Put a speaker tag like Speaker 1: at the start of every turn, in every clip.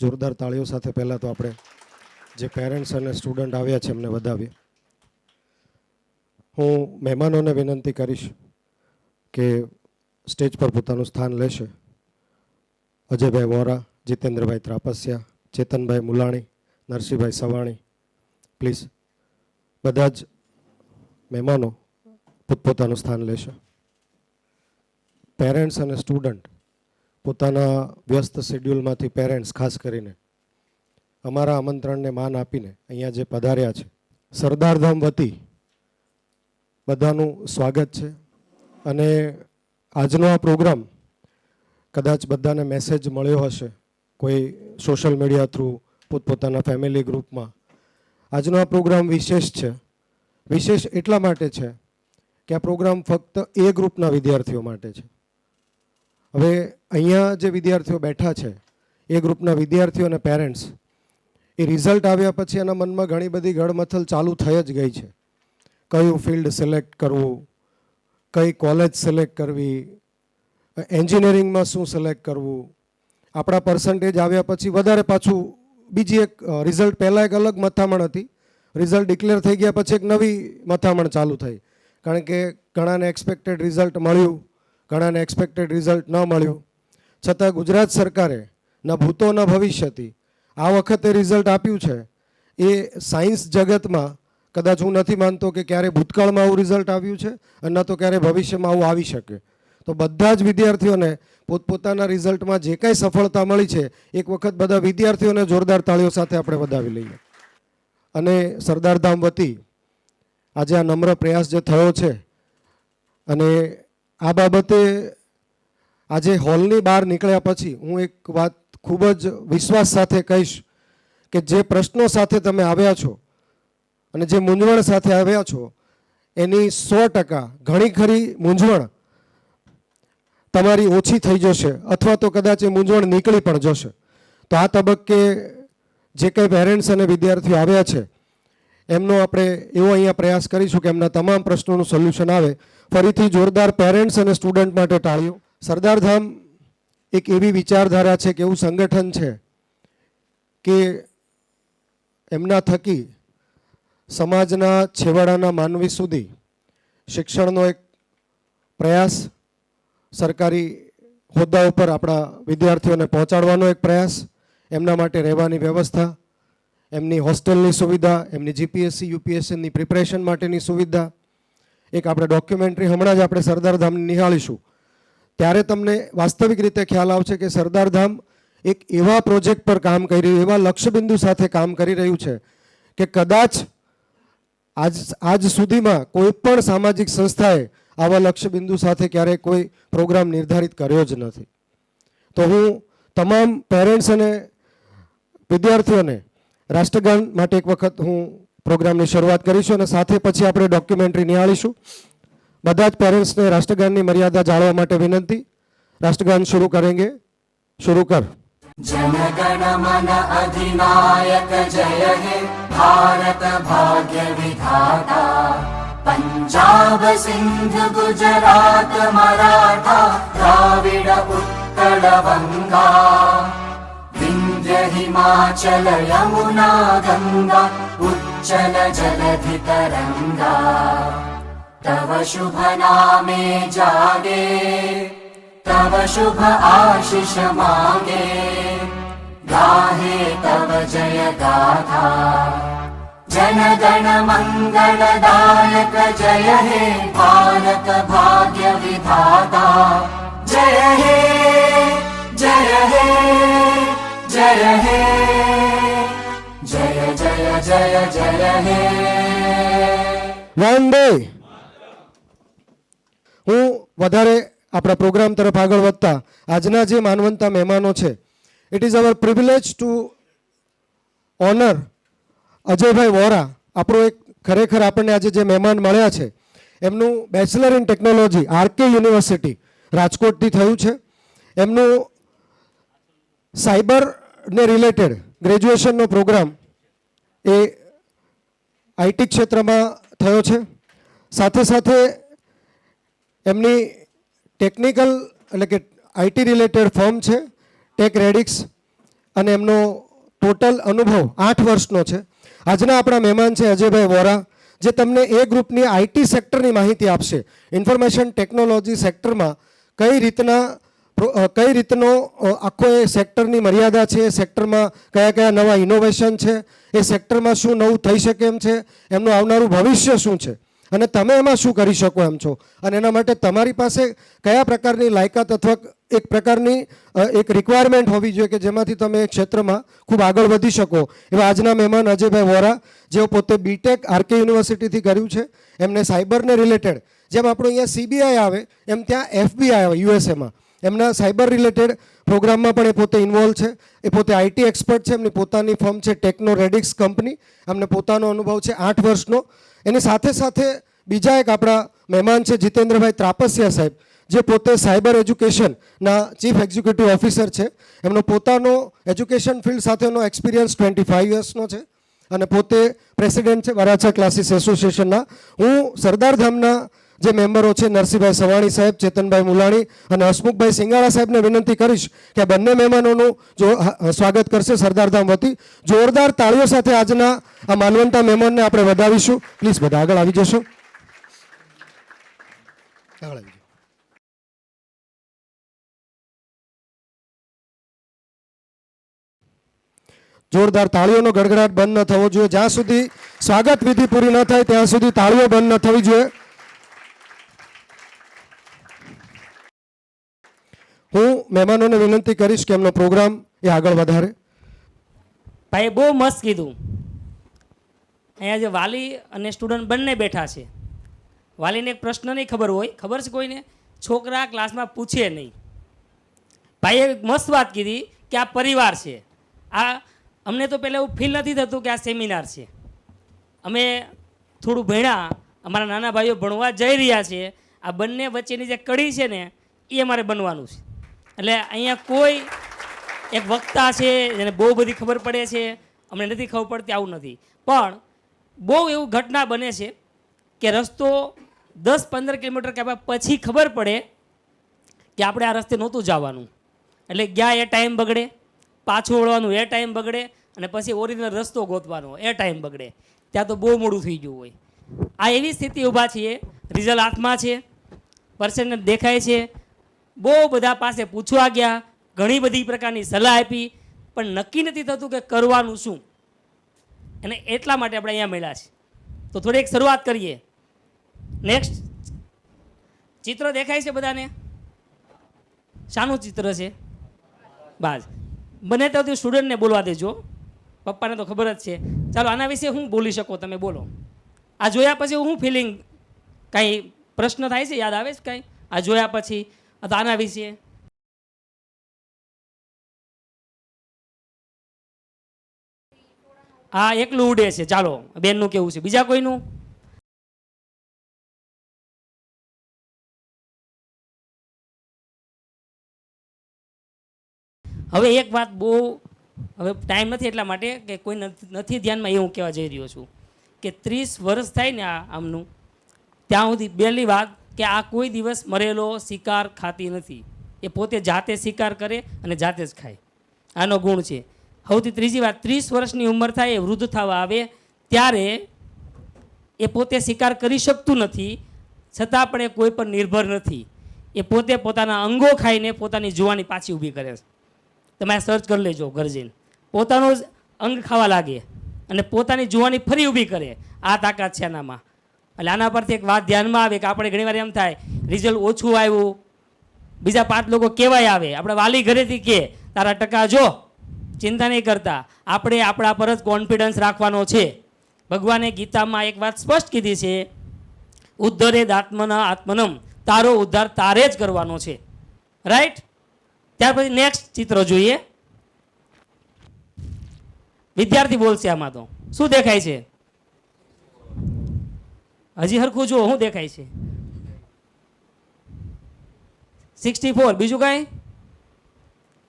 Speaker 1: જોરદાર તાળીઓ સાથે પહેલાં તો આપણે જે પેરેન્ટ્સ અને સ્ટુડન્ટ આવ્યા છે એમને વધાવીએ. હું મહેમાનોને વિનંતી કરીશ કે સ્ટેજ પર પોતાનું સ્થાન લેશે. અજયભાઈ વોરા, જીતેન્દ્રભાઈ ત્રાપસિયા, ચેતનભાઈ મુલાણી, નરસિંહભાઈ સવાણી, પ્લીઝ બધા જ મહેમાનો પોતપોતાનું સ્થાન લેશે. પેરેન્ટ્સ અને સ્ટુડન્ટ પોતાના વ્યસ્ત શેડ્યુલમાંથી પેરેન્ટ્સ ખાસ કરીને અમારા આમંત્રણને માન આપીને અહીંયા જે પધાર્યા છે, સરદારધામ વતી બધાનું સ્વાગત છે. અને આજનો આ પ્રોગ્રામ કદાચ બધાને મેસેજ મળ્યો હશે, કોઈ સોશિયલ મીડિયા થ્રુ, પોતપોતાના ફેમિલી ગ્રુપમાં. આજનો આ પ્રોગ્રામ વિશેષ છે. વિશેષ એટલા માટે છે કે આ પ્રોગ્રામ ફક્ત એ ગ્રુપના વિદ્યાર્થીઓ માટે છે. હવે અહીંયા જે વિદ્યાર્થીઓ બેઠા છે એ ગ્રુપના વિદ્યાર્થીઓ અને પેરેન્ટ્સ, એ રિઝલ્ટ આવ્યા પછી એના મનમાં ઘણી બધી ગળમથલ ચાલુ થઈ જ ગઈ છે. કયું ફિલ્ડ સિલેક્ટ કરવું, કઈ કોલેજ સિલેક્ટ કરવી, એન્જિનિયરિંગમાં શું સિલેક્ટ કરવું. આપણા પર્સન્ટેજ આવ્યા પછી વધારે પાછું બીજી એક રિઝલ્ટ, પહેલાં એક અલગ મથામણ હતી, રિઝલ્ટ ડિક્લેર થઈ ગયા પછી એક નવી મથામણ ચાલુ થઈ. કારણ કે ઘણાને એક્સપેક્ટેડ રિઝલ્ટ મળ્યું, ઘણાને એક્સપેક્ટેડ રિઝલ્ટ ન મળ્યું. છતાં ગુજરાત સરકારે ન ભૂતો ન ભવિષ્યથી આ વખતે રિઝલ્ટ આપ્યું છે. એ સાયન્સ જગતમાં કદાચ હું નથી માનતો કે ક્યારે ભૂતકાળમાં આવું રિઝલ્ટ આવ્યું છે અને ન તો ક્યારે ભવિષ્યમાં આવું આવી શકે. તો બધા જ વિદ્યાર્થીઓને પોતપોતાના રિઝલ્ટમાં જે કાંઈ સફળતા મળી છે, એક વખત બધા વિદ્યાર્થીઓને જોરદાર તાળીઓ સાથે આપણે વધાવી લઈએ. અને સરદારધામ વતી આજે આ નમ્ર પ્રયાસ જે થયો છે, અને આ બાબતે આજે હોલની બહાર નીકળ્યા પછી હું એક વાત ખૂબ જ વિશ્વાસ સાથે કહીશ કે જે પ્રશ્નો સાથે તમે આવ્યા છો અને જે મૂંઝવણ સાથે આવ્યા છો, એની 100% ઘણી ખરી મૂંઝવણ તમારી ઓછી થઈ જશે, અથવા તો કદાચ એ મૂંઝવણ નીકળી પણ જશે. તો આ તબક્કે જે કંઈ પેરેન્ટ્સ અને વિદ્યાર્થીઓ આવ્યા છે એમનો આપણે એવો અહીંયા પ્રયાસ કરીશું કે એમના તમામ પ્રશ્નોનું સોલ્યુશન આવે. ફરીથી જોરદાર પેરેન્ટ્સ અને સ્ટુડન્ટ માટે તાળીઓ. સરદારધામ એક એવી વિચારધારા છે કે એવું સંગઠન છે કે એમના થકી સમાજના છેવાડાના માનવી સુધી શિક્ષણનો એક પ્રયાસ, સરકારી હોદ્દા ઉપર આપણા વિદ્યાર્થીઓને પહોંચાડવાનો એક પ્રયાસ, એમના માટે રહેવાની વ્યવસ્થા, એમની હોસ્ટેલની સુવિધા, એમની જીપીએસસી યુપીએસસીની પ્રિપરેશન માટેની સુવિધા. એક આપણે ડોક્યુમેન્ટરી હમણાં જ આપણે સરદારધામની નિહાળીશું, ત્યારે તમને વાસ્તવિક રીતે ખ્યાલ આવશે કે સરદારધામ એક એવા પ્રોજેક્ટ પર કામ કરી રહ્યું, એવા લક્ષ્યબિંદુ સાથે કામ કરી રહ્યું છે કે કદાચ આજ સુધીમાં કોઈ પણ સામાજિક સંસ્થાએ આવા લક્ષ્યબિંદુ સાથે ક્યારેય કોઈ પ્રોગ્રામ નિર્ધારિત કર્યો જ નથી. તો હું તમામ પેરેન્ટ્સ અને વિદ્યાર્થીઓને રાષ્ટ્રગાન માટે એક વખત હું પ્રોગ્રામની શરૂઆત કરીશું અને સાથે પછી આપણે ડોક્યુમેન્ટરી નિહાળીશું. બધા જ પેરેન્ટ્સને રાષ્ટ્રગાનની મર્યાદા જાળવવા માટે વિનંતી. રાષ્ટ્રગાન शुरू करेंगे. शुरू कर.
Speaker 2: जनगण मन अधिनायक जय हे भारत भाग्य विधाता, पंजाब सिंध गुजरात मराठा द्राविड उत्कल बंगा, विंध्य हिमाचल यमुना गंगा उच्चल जलधि तरंगा, तव शुभ नामे जागे तव शुभ आशीष मांगे, गाहे तव जय गाथा. जनगण मंगलदायक जय हे भारत भाग्य विधाता, जय हे जय हे जय हे जय जय जय जय हे.
Speaker 1: વંદે. હું વધારે આપણા પ્રોગ્રામ તરફ આગળ વધતા આજના જે માનવંતા મહેમાનો છે, it is our privilege to honour Ajaybhai Vora. આપણો એક ખરેખર આપણને આજે જે મહેમાન મળ્યા છે એમનું bachelor in technology RK university રાજકોટથી થયું છે. એમનું સાયબરને રિલેટેડ ગ્રેજ્યુએશનનો પ્રોગ્રામ એ આઈટી ક્ષેત્રમાં થયો છે. સાથે સાથે એમની ટેકનિકલ એટલે કે આઈટી રિલેટેડ ફર્મ છે ટેક રેડિક્સ, અને એમનો ટોટલ અનુભવ 8 વર્ષનો છે. આજના આપણા મહેમાન છે અજયભાઈ વોરા, જે તમને એ ગ્રુપની આઈટી સેક્ટરની માહિતી આપશે. ઇન્ફોર્મેશન ટેકનોલોજી સેક્ટરમાં કઈ રીતનો આખો એ સેક્ટરની મર્યાદા છે, એ સેક્ટરમાં કયા કયા નવા ઇનોવેશન છે, એ સેક્ટરમાં શું નવું થઈ શકે એમ છે, એમનું આવનારું ભવિષ્ય શું છે અને તમે એમાં શું કરી શકો એમ છો, અને એના માટે તમારી પાસે કયા પ્રકારની લાયકાત અથવા એક પ્રકારની એક રિક્વાયરમેન્ટ હોવી જોઈએ કે જેમાંથી તમે એ ક્ષેત્રમાં ખૂબ આગળ વધી શકો. એવા આજના મહેમાન અજયભાઈ વોરા, જેઓ પોતે બીટેક આરકે યુનિવર્સિટીથી કર્યું છે. એમને સાયબરને રિલેટેડ, જેમ આપણું અહીંયા સીબીઆઈ આવે એમ ત્યાં એફબીઆઈ આવે યુએસએમાં, એમના સાયબર રિલેટેડ પ્રોગ્રામમાં પણ એ પોતે ઇન્વોલ્વ છે. એ પોતે આઈટી એક્સપર્ટ છે. એમની પોતાની ફર્મ છે ટેકનો રેડિક્સ કંપની. એમને પોતાનો અનુભવ છે 8 વર્ષનો. એની સાથે સાથે બીજા એક આપણા મહેમાન છે જીતેન્દ્રભાઈ ત્રાપસિયા સાહેબ, જે પોતે સાયબર એજ્યુકેશનના ચીફ એક્ઝિક્યુટિવ ઓફિસર છે. એમનો પોતાનો એજ્યુકેશન ફિલ્ડ સાથેનો એક્સપિરિયન્સ 25 યર્સનો છે અને પોતે પ્રેસિડેન્ટ છે વરાછા ક્લાસીસ એસોસિએશનના. હું સરદારધામના જે મેમ્બરો છે નરસિંહભાઈ સવાણી સાહેબ, ચેતનભાઈ મુલાણી અને હસમુખભાઈ સિંગાળા સાહેબને વિનંતી કરીશ કે બંને મહેમાનોનું જો સ્વાગત કરશે સરદારધામ વતી. જોરદાર તાળીઓ સાથે આજના આ માનવંતા મહેમાનને આપણે વધાવીશું. પ્લીઝ બધા આગળ આવી જશો. આગળ આવી જાઓ. જોરદાર તાળીઓનો ગડગડાટ બંધ ન થવો જોઈએ. જ્યાં સુધી સ્વાગત વિધિ પૂરી ન થાય ત્યાં સુધી તાળીઓ બંધ ન થવી જોઈએ. હું મહેમાનોને વિનંતી કરીશ કે એમનો પ્રોગ્રામ એ આગળ વધારે.
Speaker 3: ભાઈ બહુ મસ્ત કીધું. અહીંયા જે વાલી અને સ્ટુડન્ટ બંને બેઠા છે. વાલીને એક પ્રશ્ન નહીં ખબર હોય, ખબર છે કોઈને? છોકરા ક્લાસમાં પૂછે નહીં. ભાઈએ એક મસ્ત વાત કીધી કે આ પરિવાર છે. આ અમને તો પહેલાં એવું ફીલ નથી થતું કે આ સેમિનાર છે. અમે થોડું ભણ્યા, અમારા નાના ભાઈઓ ભણવા જઈ રહ્યા છે. આ બંને વચ્ચેની જે કડી છે ને એ અમારે બનવાનું છે. એટલે અહીંયા કોઈ એક વક્તા છે જેને બહુ બધી ખબર પડે છે, અમને નથી ખબર પડતી, આવું નથી. પણ બહુ એવું ઘટના બને છે કે રસ્તો 10-15 કિલોમીટર કાપ્યા પછી ખબર પડે કે આપણે આ રસ્તે નહોતું જવાનું. એટલે ગયા એ ટાઈમ બગડે, પાછું વળવાનું એ ટાઈમ બગડે, અને પછી ઓરિજિનલ રસ્તો ગોતવાનો એ ટાઈમ બગડે. ત્યાં તો બહુ મોડું થઈ ગયું હોય. આ એવી સ્થિતિ ઊભા છીએ, રિઝલ્ટ હાથમાં છે, પર્સન્ટેજ દેખાય છે, બહુ બધા પાસે પૂછવા ગયા, ઘણી બધી પ્રકારની સલાહ આપી, પણ નક્કી નથી થતું કે કરવાનું શું. અને એટલા માટે આપણે અહીંયા મળ્યા છે. તો થોડી એક શરૂઆત કરીએ. નેક્સ્ટ ચિત્ર દેખાય છે બધાને? શાનું ચિત્ર છે? બાજ. બને તો સ્ટુડન્ટને બોલવા દેજો, પપ્પાને તો ખબર જ છે. ચાલો, આના વિશે હું બોલી શકો, તમે બોલો. આ જોયા પછી હું ફિલિંગ, કાંઈ પ્રશ્ન થાય છે, યાદ આવે છે કાંઈ આ જોયા પછી? તો આના વિશે આ એકલું ઉડે છે. ચાલો, બેનનું કેવું છે? બીજા કોઈનું? હવે એક વાત બહુ, હવે ટાઈમ નથી એટલા માટે કે કોઈ નથી ધ્યાનમાં, એ હું કહેવા જઈ રહ્યો છું કે 30 વર્ષ થાય ને આમનું, ત્યાં સુધી પહેલી વાત કે આ કોઈ દિવસ મરેલો શિકાર ખાતી નથી. એ પોતે જાતે શિકાર કરે અને જાતે જ ખાય. આનો ગુણ છે. સૌથી ત્રીજી વાત, 30 વર્ષની ઉંમર થાય, એ વૃદ્ધ થવા આવે ત્યારે એ પોતે શિકાર કરી શકતું નથી, છતાં પણ એ કોઈ પર નિર્ભર નથી. એ પોતે પોતાના અંગો ખાઈને પોતાની જુવાની પાછી ઊભી કરે છે. તમે આ સર્ચ કરી લેજો ઘર જઈને. પોતાનું જ અંગ ખાવા લાગે અને પોતાની જુવાની ફરી ઊભી કરે. આ તાકાત છે આનામાં. એટલે આના પરથી એક વાત ધ્યાનમાં આવે કે આપણે ઘણીવાર એમ થાય રિઝલ્ટ ઓછું આવ્યું, બીજા 5 લોકો કેવાય આવે, આપણે વાલી ઘરેથી કે તારા ટકા જો, ચિંતા નહીં કરતા, આપણે આપણા પર જ કોન્ફિડન્સ રાખવાનો છે. ભગવાને ગીતામાં એક વાત સ્પષ્ટ કીધી છે, ઉદ્ધરે આત્મના આત્મનમ, તારો ઉદ્ધાર તારે જ કરવાનો છે. રાઈટ? ત્યાર પછી નેક્સ્ટ ચિત્ર જોઈએ. વિદ્યાર્થી બોલશે આમાં. તો શું દેખાય છે? હજી હરખું જુઓ, શું દેખાય છે? 64. બીજું કાંઈ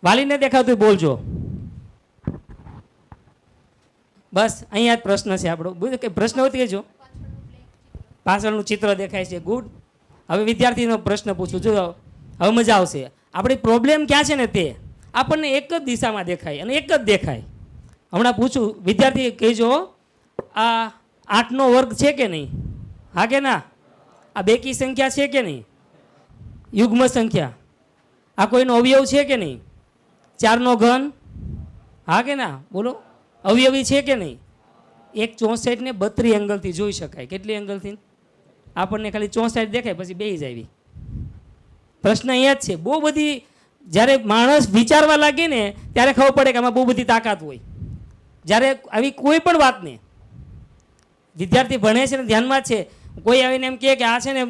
Speaker 3: વાલીને દેખાતું બોલજો. બસ અહીંયા જ પ્રશ્ન છે આપણો. પ્રશ્ન હોતી કહેજો. પાછળનું ચિત્ર દેખાય છે. ગુડ. હવે વિદ્યાર્થીનો પ્રશ્ન પૂછું, જો હવે મજા આવશે. આપણી પ્રોબ્લેમ ક્યાં છે ને તે આપણને એક જ દિશામાં દેખાય અને એક જ દેખાય. હમણાં પૂછું, વિદ્યાર્થી કહેજો, આ 8નો વર્ગ છે કે નહીં? હા કે ના? આ બેકી સંખ્યા છે કે નહીં? યુગ્મ સંખ્યા. આ કોઈનો અવયવ છે કે નહીં? 4નો ઘન? હા કે ના? બોલો, અવયવી છે કે નહીં? એક 64 ને 32 એંગલથી જોઈ શકાય. કેટલી એંગલથી? આપણને ખાલી 64 દેખાય, પછી બેહી જાય. પ્રશ્ન અહીંયા જ છે. બહુ બધી, જ્યારે માણસ વિચારવા લાગે ને ત્યારે ખબર પડે કે આમાં બહુ બધી તાકાત હોય. જ્યારે આવી કોઈ પણ વાતને વિદ્યાર્થી ભણે છે ને ધ્યાનમાં જ છે, કોઈ આવીને એમ કહે કે આ છે ને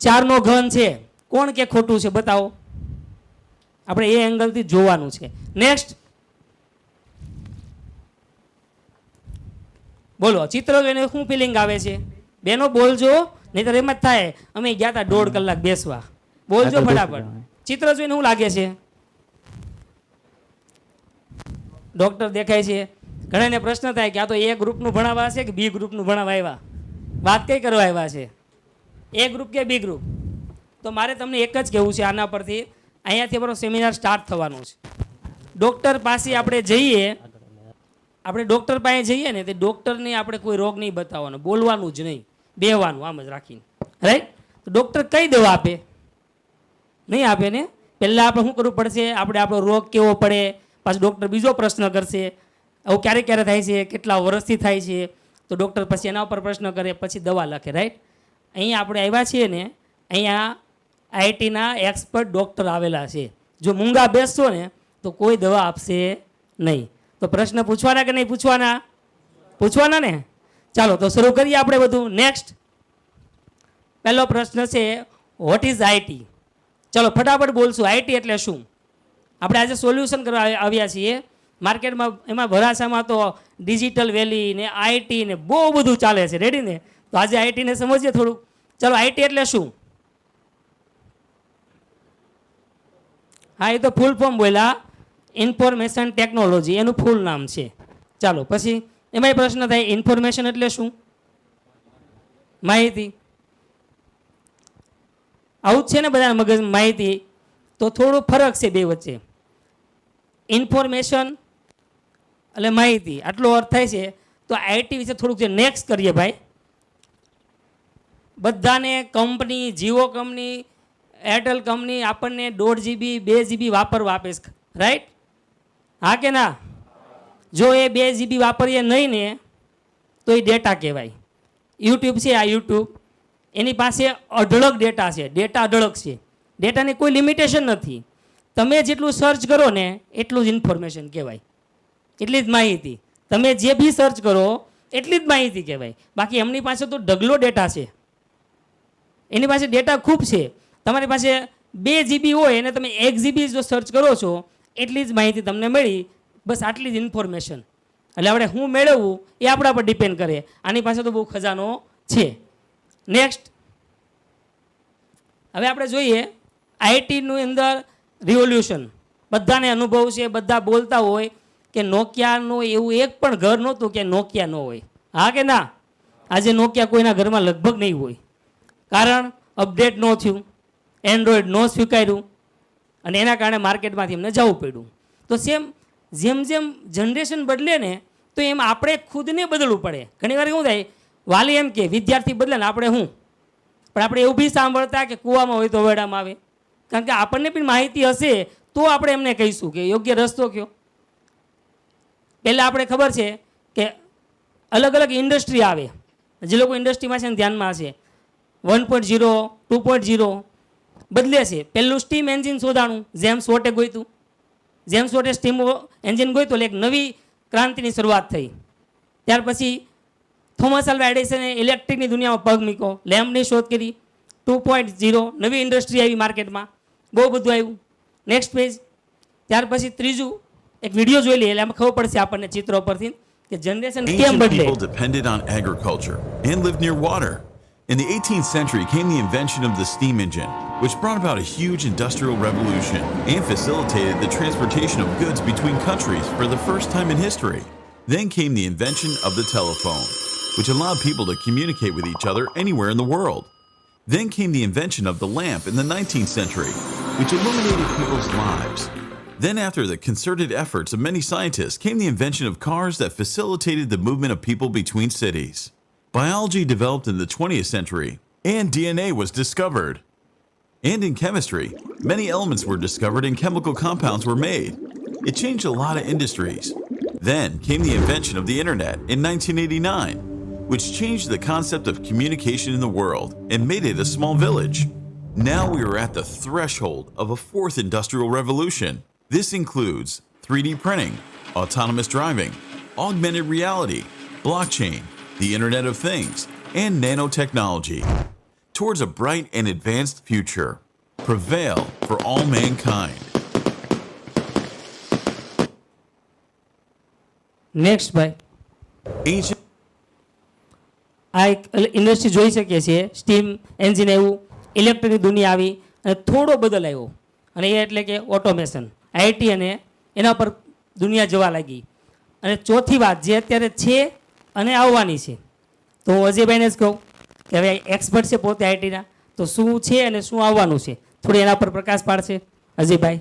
Speaker 3: 4નો ઘન છે, કોણ કે ખોટું છે? બતાવો. આપણે એ એંગલથી જોવાનું છે. નેક્સ્ટ, બોલો, ચિત્ર જોઈને શું ફિલિંગ આવે છે? બેનો બોલજો, નહીં તો એમ જ થાય અમે ગયા હતા 1.5 કલાક બેસવા. બોલજો ફટાફટ. ચિત્ર જોઈને શું લાગે છે? ડોક્ટર દેખાય છે. ઘણાને પ્રશ્ન થાય કે આ તો એ ગ્રુપનું ભણાવવા હશે કે બી ગ્રુપનું ભણાવવા આવ્યા? વાત કઈ કરવા આવ્યા છે? એ ગ્રુપ કે બી ગ્રુપ? તો મારે તમને એક જ કહેવું છે આના પરથી. અહીંયાથી અમારો સેમિનાર સ્ટાર્ટ થવાનો છે. ડૉક્ટર પાસે આપણે જઈએ, આપણે ડૉક્ટર પાસે જઈએ ને તે ડૉક્ટરને આપણે કોઈ રોગ નહીં બતાવવાનો, બોલવાનું જ નહીં, બેહવાનું આમ જ રાખીને, રાઈટ? તો ડૉક્ટર કઈ દવા આપે? નહીં આપે ને. પહેલાં આપણે શું કરવું પડશે? આપણે આપણો રોગ કેવો પડે, પાછું ડૉક્ટર બીજો પ્રશ્ન કરશે. આવું ક્યારે ક્યારે થાય છે, કેટલા વર્ષથી થાય છે, તો ડૉક્ટર પછી એના ઉપર પ્રશ્ન કરે, પછી દવા લખે, રાઈટ? અહીંયા આપણે આવ્યા છીએ ને, અહીંયા આઈઆઈટીના એક્સપર્ટ ડૉક્ટર આવેલા છે. જો મૂંગા બેસશો ને તો કોઈ દવા આપશે નહીં. તો પ્રશ્ન પૂછવાના કે નહીં પૂછવાના? પૂછવાના ને. ચાલો તો શરૂ કરીએ આપણે બધું. નેક્સ્ટ, પહેલો પ્રશ્ન છે, વોટ ઇઝ આઈટી? ચાલો ફટાફટ બોલશું. આઈટી એટલે શું? આપણે આજે સોલ્યુશન કરવા આવ્યા છીએ. માર્કેટમાં એમાં ભરાસામાં તો ડિજિટલ વેલી ને આઈટી ને બહુ બધું ચાલે છે. રેડી ને? તો આજે આઈટીને સમજીએ થોડુંક. ચાલો, આઈટી એટલે શું? હા, એ તો ફૂલ ફોર્મ બોલ્યા, ઇન્ફોર્મેશન ટેકનોલોજી, એનું ફૂલ નામ છે. ચાલો પછી એમાંય પ્રશ્ન થાય, ઇન્ફોર્મેશન એટલે શું? માહિતી. આવું જ છે ને બધા મગજ માહિતી. તો થોડું ફરક છે બે વચ્ચે. ઇન્ફોર્મેશન એટલે માહિતી, આટલો અર્થ થાય છે. તો આઈટી વિશે થોડુંક જે નેક્સ્ટ કરીએ ભાઈ. બધાને company, Jio company, Airtel company આપણને 1.5 GB 2 GB વાપરવા આપે છે, રાઈટ? હા કે ના? જો એ 2 GB વાપરીએ નહીં ને તો એ ડેટા કહેવાય. યુટ્યુબ છે, આ યુટ્યુબ, એની પાસે અઢળક ડેટા છે. ડેટા અઢળક છે. ડેટાની કોઈ લિમિટેશન નથી. તમે જેટલું સર્ચ કરો ને એટલું જ ઇન્ફોર્મેશન કહેવાય, એટલી જ માહિતી. તમે જે બી સર્ચ કરો એટલી જ માહિતી કહેવાય. બાકી એમની પાસે તો ઢગલો ડેટા છે. એની પાસે ડેટા ખૂબ છે. તમારી પાસે 2 GB હોય અને તમે 1 GB જો સર્ચ કરો છો એટલી જ માહિતી તમને મળી. બસ આટલી જ ઇન્ફોર્મેશન. એટલે આપણે શું મેળવવું એ આપણા પર ડિપેન્ડ કરે. આની પાસે તો બહુ ખજાનો છે. નેક્સ્ટ, હવે આપણે જોઈએ આઈટીનું અંદર રિવોલ્યુશન. બધાને અનુભવ છે, બધા બોલતા હોય કે નોકિયાનું એવું એક પણ ઘર નહોતું કે નોકિયા ન હોય. હા કે ના? આજે નોકિયા કોઈના ઘરમાં લગભગ નહીં હોય. કારણ અપડેટ ન થયું, એન્ડ્રોઈડ ન સ્વીકાર્યું, અને એના કારણે માર્કેટમાંથી એમને જવું પડ્યું. તો જેમ જેમ જનરેશન બદલે ને તો એમ આપણે ખુદને બદલવું પડે. ઘણીવાર શું થાય, વાલી એમ કે વિદ્યાર્થી બદલે ને આપણે શું, પણ આપણે એવું બી સાંભળતા કે કૂવામાં હોય તો વેડામાં આવે. કારણ કે આપણને પણ માહિતી હશે તો આપણે એમને કહીશું કે યોગ્ય રસ્તો કયો. પહેલાં આપણે ખબર છે કે અલગ અલગ ઇન્ડસ્ટ્રી આવે. જે લોકો ઇન્ડસ્ટ્રીમાં છે ને ધ્યાનમાં છે, 1.0 2.0 બદલે છે. પહેલું સ્ટીમ એન્જિન શોધાણું, જેમ્સ વોટે ગોઈતું. જેમ્સ વોટે સ્ટીમ એન્જિન ગોઈતું એટલે એક નવી ક્રાંતિની શરૂઆત થઈ. ત્યાર પછી થોમસ આલ્વા એડિસને ઇલેક્ટ્રિકની દુનિયામાં પગ મૂક્યો, લેમ્પની શોધ કરી. 2.0 નવી ઇન્ડસ્ટ્રી આવી માર્કેટમાં, બહુ બધું આવ્યું. Next page. ત્યાર પછી ત્રીજું એક વિડીયો જોઈ લઈએ એટલે આમાં ખબર પડશે આપણને ચિત્રો પરથી કે જનરેશન કેમ
Speaker 4: Ancient
Speaker 3: બદલે.
Speaker 4: people depended on agriculture and lived near water. In the 18th century came the invention of the steam engine, which brought about a huge industrial revolution and facilitated the transportation of goods between countries for the first time in history. Then came the invention of the telephone, which allowed people to communicate with each other anywhere in the world. Then came the invention of the lamp in the 19th century, which illuminated people's lives. Then, after the concerted efforts of many scientists, came the invention of cars that facilitated the movement of people between cities. Biology developed in the 20th century, and DNA was discovered. And in chemistry, many elements were discovered and chemical compounds were made. It changed a lot of industries. Then came the invention of the internet in 1989, which changed the concept of communication in the world and made it a small village. Now we are at the threshold of a fourth industrial revolution. This includes 3D printing, autonomous driving, augmented reality, blockchain, the Internet of Things, and nanotechnology. Towards a bright and advanced future. Prevail for all mankind.
Speaker 3: Next ભાઈ,
Speaker 4: Ancient
Speaker 3: આ એક industry જોઈ શકીએ છીએ. Steam engine આવ્યું, ઇલેક્ટ્રિકની દુનિયા આવી અને થોડો બદલ આવ્યો, અને એ એટલે કે ઓટોમેશન, આઈટી, અને એના પર દુનિયા જવા લાગી. અને ચોથી વાત જે અત્યારે છે અને આવવાની છે, તો હું અજયભાઈને જ કહું કે હવે એક્સપર્ટ છે પોતે આઈટીના, તો શું છે અને શું આવવાનું છે, થોડી એના પર પ્રકાશ પાડશે અજયભાઈ.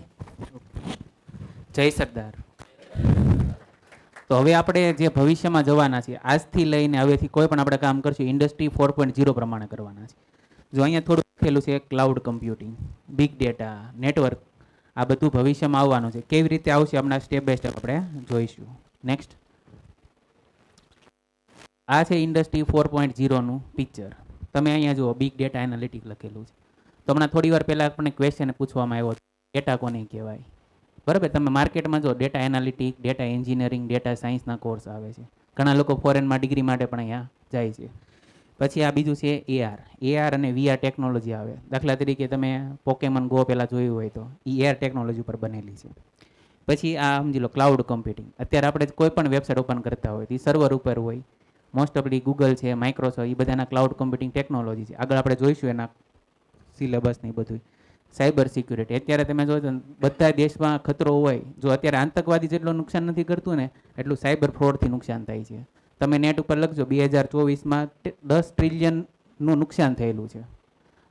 Speaker 5: જય સરદાર. તો હવે આપણે જે ભવિષ્યમાં જવાના છીએ, આજથી લઈને હવેથી કોઈ પણ આપણે કામ કરશું ઇન્ડસ્ટ્રી 4.0 પ્રમાણે કરવાના છે. જો અહીંયા થોડું લખેલું છે cloud computing, big data, network, આ બધું ભવિષ્યમાં આવવાનું છે. કેવી રીતે આવશે હમણાં સ્ટેપ બાય સ્ટેપ આપણે જોઈશું. નેક્સ્ટ, આ છે ઇન્ડસ્ટ્રી 4.0નું પિક્ચર. તમે અહીંયા જુઓ બિગ ડેટા એનાલિટિક લખેલું છે. તો હમણાં થોડી વાર પહેલાં આપણને ક્વેશ્ચન પૂછવામાં આવ્યો ડેટા કોને કહેવાય. બરાબર, તમે માર્કેટમાં જો data analytic, data engineering, data સાયન્સના કોર્સ આવે છે. ઘણા લોકો ફોરેનમાં ડિગ્રી માટે પણ અહીંયા જાય છે. પછી આ બીજું છે એઆર અને વીઆર ટેકનોલોજી આવે. દાખલા તરીકે તમે પોકેમોન ગો પહેલાં જોયું હોય તો એ એઆર ટેકનોલોજી ઉપર બનેલી છે. પછી આ સમજી લો ક્લાઉડ કમ્પ્યુટિંગ. અત્યારે આપણે કોઈ પણ વેબસાઇટ ઓપન કરતા હોય તો એ સર્વર ઉપર હોય. મોસ્ટ ઓફલી ગૂગલ છે, માઇક્રોસોફ્ટ, એ બધાના ક્લાઉડ કમ્પ્યુટિંગ ટેકનોલોજી છે. આગળ આપણે જોઈશું એના સિલેબસ ને બધું. સાયબર સિક્યુરિટી, અત્યારે તમે જો બધા દેશમાં ખતરો હોય, જો અત્યારે આતંકવાદી જેટલું નુકસાન નથી કરતું ને એટલું સાયબર ફ્રોડથી નુકસાન થાય છે. તમે નેટ ઉપર લખજો 2024માં 10 ટ્રિલિયનનું નુકસાન થયેલું છે.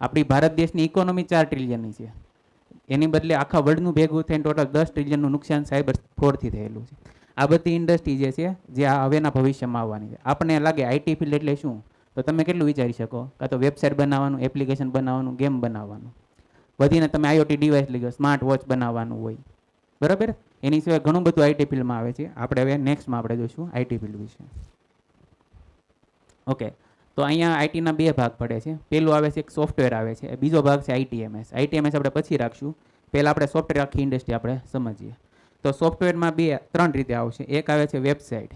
Speaker 5: આપણી ભારત દેશની ઇકોનોમી 4 ટ્રિલિયનની છે. એની બદલે આખા વર્લ્ડનું ભેગું થઈને ટોટલ 10 ટ્રિલિયનનું નુકસાન સાયબર ફ્રોડથી થયેલું છે. આ બધી ઇન્ડસ્ટ્રી જે છે જે આ હવેના ભવિષ્યમાં આવવાની છે. આપણને લાગે આઈટી ફિલ્ડ એટલે શું, તો તમે કેટલું વિચારી શકો, કાં તો વેબસાઇટ બનાવવાનું, એપ્લિકેશન બનાવવાનું, ગેમ બનાવવાનું, વધીને તમે આઈઓટી ડિવાઇસ લઈ ગયો, સ્માર્ટ વોચ બનાવવાનું હોય. બરાબર, એની સિવાય ઘણું બધું આઈટી ફિલ્ડમાં આવે છે. આપણે હવે નેક્સ્ટમાં આપણે જોઈશું આઈટી ફિલ્ડ વિશે. ઓકે, તો અહીંયા આઈટીના 2 ભાગ પડે છે. પહેલું આવે છે એક સોફ્ટવેર આવે છે, બીજો ભાગ છે આઈટીએમએસ. આઈટીએમએસ આપણે પછી રાખશું, પહેલાં આપણે સોફ્ટવેર આખી ઇન્ડસ્ટ્રી આપણે સમજીએ. તો સોફ્ટવેરમાં 3 રીતે આવશે. એક આવે છે વેબસાઇટ,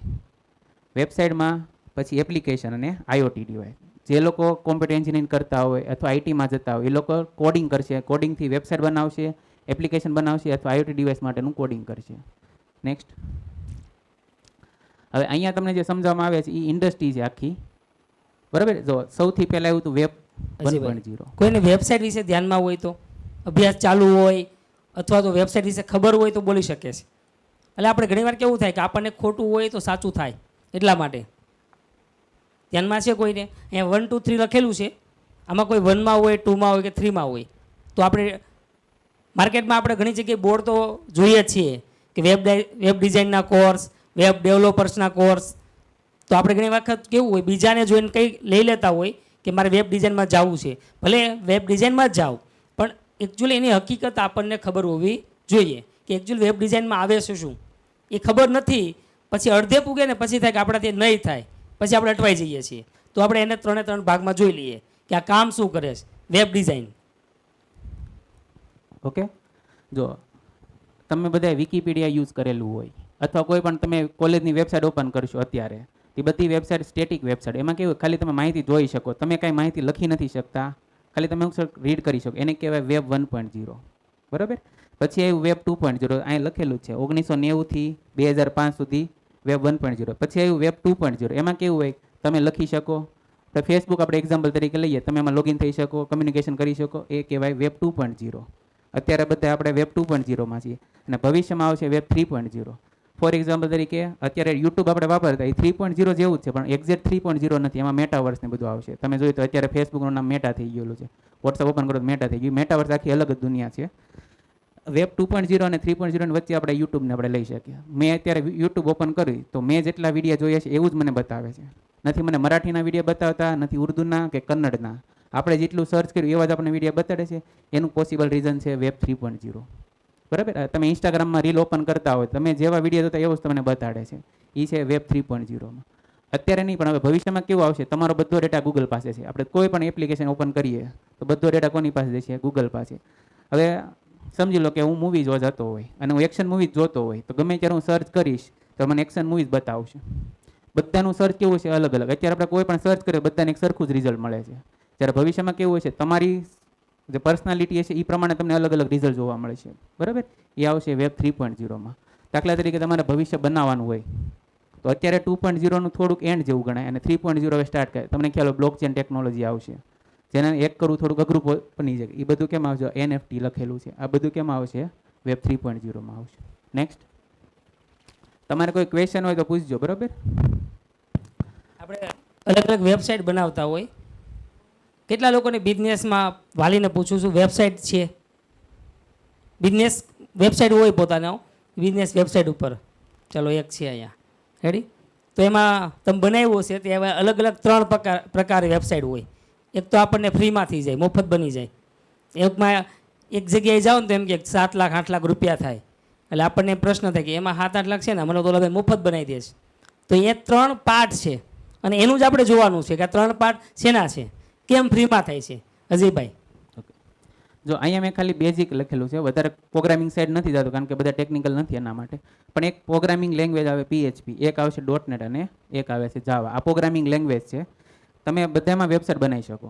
Speaker 5: વેબસાઇટમાં પછી એપ્લિકેશન અને આઈઓટી ડિવાઇસ. જે લોકો કોમ્પ્યુટર એન્જિનિયરિંગ કરતા હોય અથવા આઈટીમાં જતા હોય એ લોકો કોડિંગ કરશે, કોડિંગથી વેબસાઇટ બનાવશે, એપ્લિકેશન બનાવશે અથવા આઈઓટી ડિવાઇસ માટેનું કોડિંગ કરશે. નેક્સ્ટ, હવે અહીંયા તમને જે સમજાવવામાં આવે છે એ ઇન્ડસ્ટ્રી છે આખી. બરાબર, જો સૌથી પહેલાં આવ્યું હતું વેબ 1.0.
Speaker 3: કોઈને વેબસાઇટ વિશે ધ્યાનમાં હોય તો, અભ્યાસ ચાલુ હોય અથવા તો વેબસાઇટ વિશે ખબર હોય તો બોલી શકે છે. એટલે આપણે ઘણીવાર કેવું થાય કે આપણને ખોટું હોય તો સાચું થાય, એટલા માટે ધ્યાનમાં છે કોઈને. અહીંયા 1 2 3 લખેલું છે, આમાં કોઈ 1માં હોય, 2માં હોય કે 3માં હોય. તો આપણે માર્કેટમાં આપણે ઘણી જગ્યાએ બોર્ડ તો જોઈએ જ છીએ કે વેબ ડિઝાઇનના કોર્સ, વેબ ડેવલપર્સના કોર્સ. તો આપણે ઘણી વખત કેવું હોય, બીજાને જોઈને કંઈ લઈ લેતા હોય કે મારે વેબ ડિઝાઇનમાં જવું છે. ભલે વેબ ડિઝાઇનમાં જ જાઓ, પણ એકચ્યુઅલી એની હકીકત આપણને ખબર હોવી જોઈએ કે એકચ્યુઅલી વેબ ડિઝાઇનમાં આવે છે શું, એ ખબર નથી. પછી અડધે પૂગે ને પછી થાય કે આપણાથી નહીં થાય, પછી આપણે અટવાઈ જઈએ છીએ. તો આપણે એને 3 ભાગમાં જોઈ લઈએ કે આ કામ શું કરે છે વેબ ડિઝાઇન.
Speaker 5: ઓકે, જો તમે બધા વિકીપીડિયા યુઝ કરેલું હોય અથવા કોઈ પણ તમે કોલેજની વેબસાઇટ ઓપન કરશો અત્યારે, એ બધી વેબસાઇટ સ્ટેટિક વેબસાઇટ. એમાં કેવું ખાલી તમે માહિતી જોઈ શકો, તમે કાંઈ માહિતી લખી નથી શકતા, ખાલી તમે રીડ કરી શકો. એને કહેવાય વેબ 1.0. બરાબર, પછી આવ્યું વેબ 2.0. અહીં લખેલું છે 1990થી 2005 સુધી વેબ 1.0. પછી આવ્યું વેબ 2.0. એમાં કેવું હોય, તમે લખી શકો. તો ફેસબુક આપણે એક્ઝામ્પલ તરીકે લઈએ, તમે એમાં લોગિન થઈ શકો, કમ્યુનિકેશન કરી શકો, એ કહેવાય વેબ 2.0. અત્યારે બધા આપણે વેબ 2.0માં છીએ અને ભવિષ્યમાં આવશે વેબ 3.0. ફોર એક્ઝામ્પલ તરીકે અત્યારે યુટ્યુબ આપણે વાપરતા એ 3.0 જેવું જ છે, પણ એક્ઝેક્ટ 3.0 નથી. એમાં મેટાવર્સ ને બધું આવશે. તમે જોયું તો અત્યારે ફેસબુકનું નામ મેટા થઈ ગયેલું છે, વોટ્સઅપ ઓપન કરો તો મેટા થઈ ગયું. મેટાવર્સ આખી અલગ જ દુનિયા છે. વેબ 2.0 અને 3.0 ની વચ્ચે આપણે યુટ્યુબને આપણે લઈ શકીએ. મેં અત્યારે યુટ્યુબ ઓપન કરી તો મેં જેટલા વિડીયો જોયા છે એવું જ મને બતાવે છે. નથી મને મરાઠીના વિડીયો બતાવતા, નથી ઉર્દુના કે કન્નડના. આપણે જેટલું સર્ચ કર્યું એવા જ આપણને વિડીયો બતાડે છે. એનું પોસિબલ રીઝન છે વેબ 3.0. બરાબર. તમે ઇન્સ્ટાગ્રામમાં રીલ ઓપન કરતા હોય, તમે જેવા વિડીયો જોતા એવું જ તમને બતાડે છે. એ છે વેબ 3.0માં. અત્યારે નહીં, પણ હવે ભવિષ્યમાં કેવું આવશે, તમારો બધો ડેટા ગૂગલ પાસે છે. આપણે કોઈ પણ એપ્લિકેશન ઓપન કરીએ તો બધો ડેટા કોની પાસે જશે? ગૂગલ પાસે. હવે સમજી લો કે હું મૂવી જોવા જતો હોય અને હું એક્શન મૂવી જોતો હોય તો ગમે ત્યારે હું સર્ચ કરીશ તો મને એક્શન મૂવીઝ બતાવશે. બધાનું સર્ચ કેવું છે? અલગ અલગ. અત્યારે આપણે કોઈ પણ સર્ચ કરીએ બધાને એક સરખું જ રિઝલ્ટ મળે છે. જ્યારે ભવિષ્યમાં કેવું હોય છે, તમારી જે પર્સનાલિટી છે એ પ્રમાણે તમને અલગ અલગ રિઝલ્ટ જોવા મળે છે. બરાબર. એ આવશે વેબ 3.0માં. દાખલા તરીકે તમારે ભવિષ્ય બનાવવાનું હોય તો અત્યારે 2.0નું થોડુંક એન્ડ જેવું ગણાય અને 3.0 હવે સ્ટાર્ટ કરે. તમને ખ્યાલ હોય બ્લોક ચેન ટેકનોલોજી આવશે, જેને એક કરવું થોડુંક અઘરું બની જાય. એ બધું કેમ આવશે? NFT લખેલું છે. આ બધું કેમ આવશે? વેબ 3.0માં આવશે. નેક્સ્ટ. તમારે કોઈ ક્વેશ્ચન હોય તો પૂછજો. બરાબર.
Speaker 3: આપણે અલગ અલગ વેબસાઇટ બનાવતા હોય. કેટલા લોકોને બિઝનેસમાં વાલીને પૂછું છું, વેબસાઇટ છે, બિઝનેસ વેબસાઇટ હોય પોતાનો બિઝનેસ વેબસાઇટ ઉપર. ચલો એક છે અહીંયા, રેડી? તો એમાં તમે બનાવ્યું હશે તે અલગ અલગ 3 પ્રકારે વેબસાઇટ હોય. એક તો આપણને ફ્રીમાં થઈ જાય, મફત બની જાય. એકમાં એક જગ્યાએ જાઓ ને તો એમ કે 7 લાખ 8 લાખ રૂપિયા થાય. એટલે આપણને પ્રશ્ન થાય કે એમાં 7-8 લાખ છે ને, મને તો લાગે મફત બનાવી દે છે. તો એ 3 પાર્ટ છે અને એનું જ આપણે જોવાનું છે કે આ 3 પાર્ટ શેના છે, કેમ ફ્રીમાં થાય છે. અજયભાઈ,
Speaker 5: જો અહીંયા મેં ખાલી બેઝિક લખેલું છે, વધારે પ્રોગ્રામિંગ સાઇડ નથી જતું કારણ કે બધા ટેકનિકલ નથી એના માટે. પણ એક પ્રોગ્રામિંગ લેંગ્વેજ આવે PHP, એક આવે છે .NET અને એક આવે છે જાવા. આ પ્રોગ્રામિંગ લેંગ્વેજ છે. તમે બધામાં વેબસાઇટ બનાવી શકો.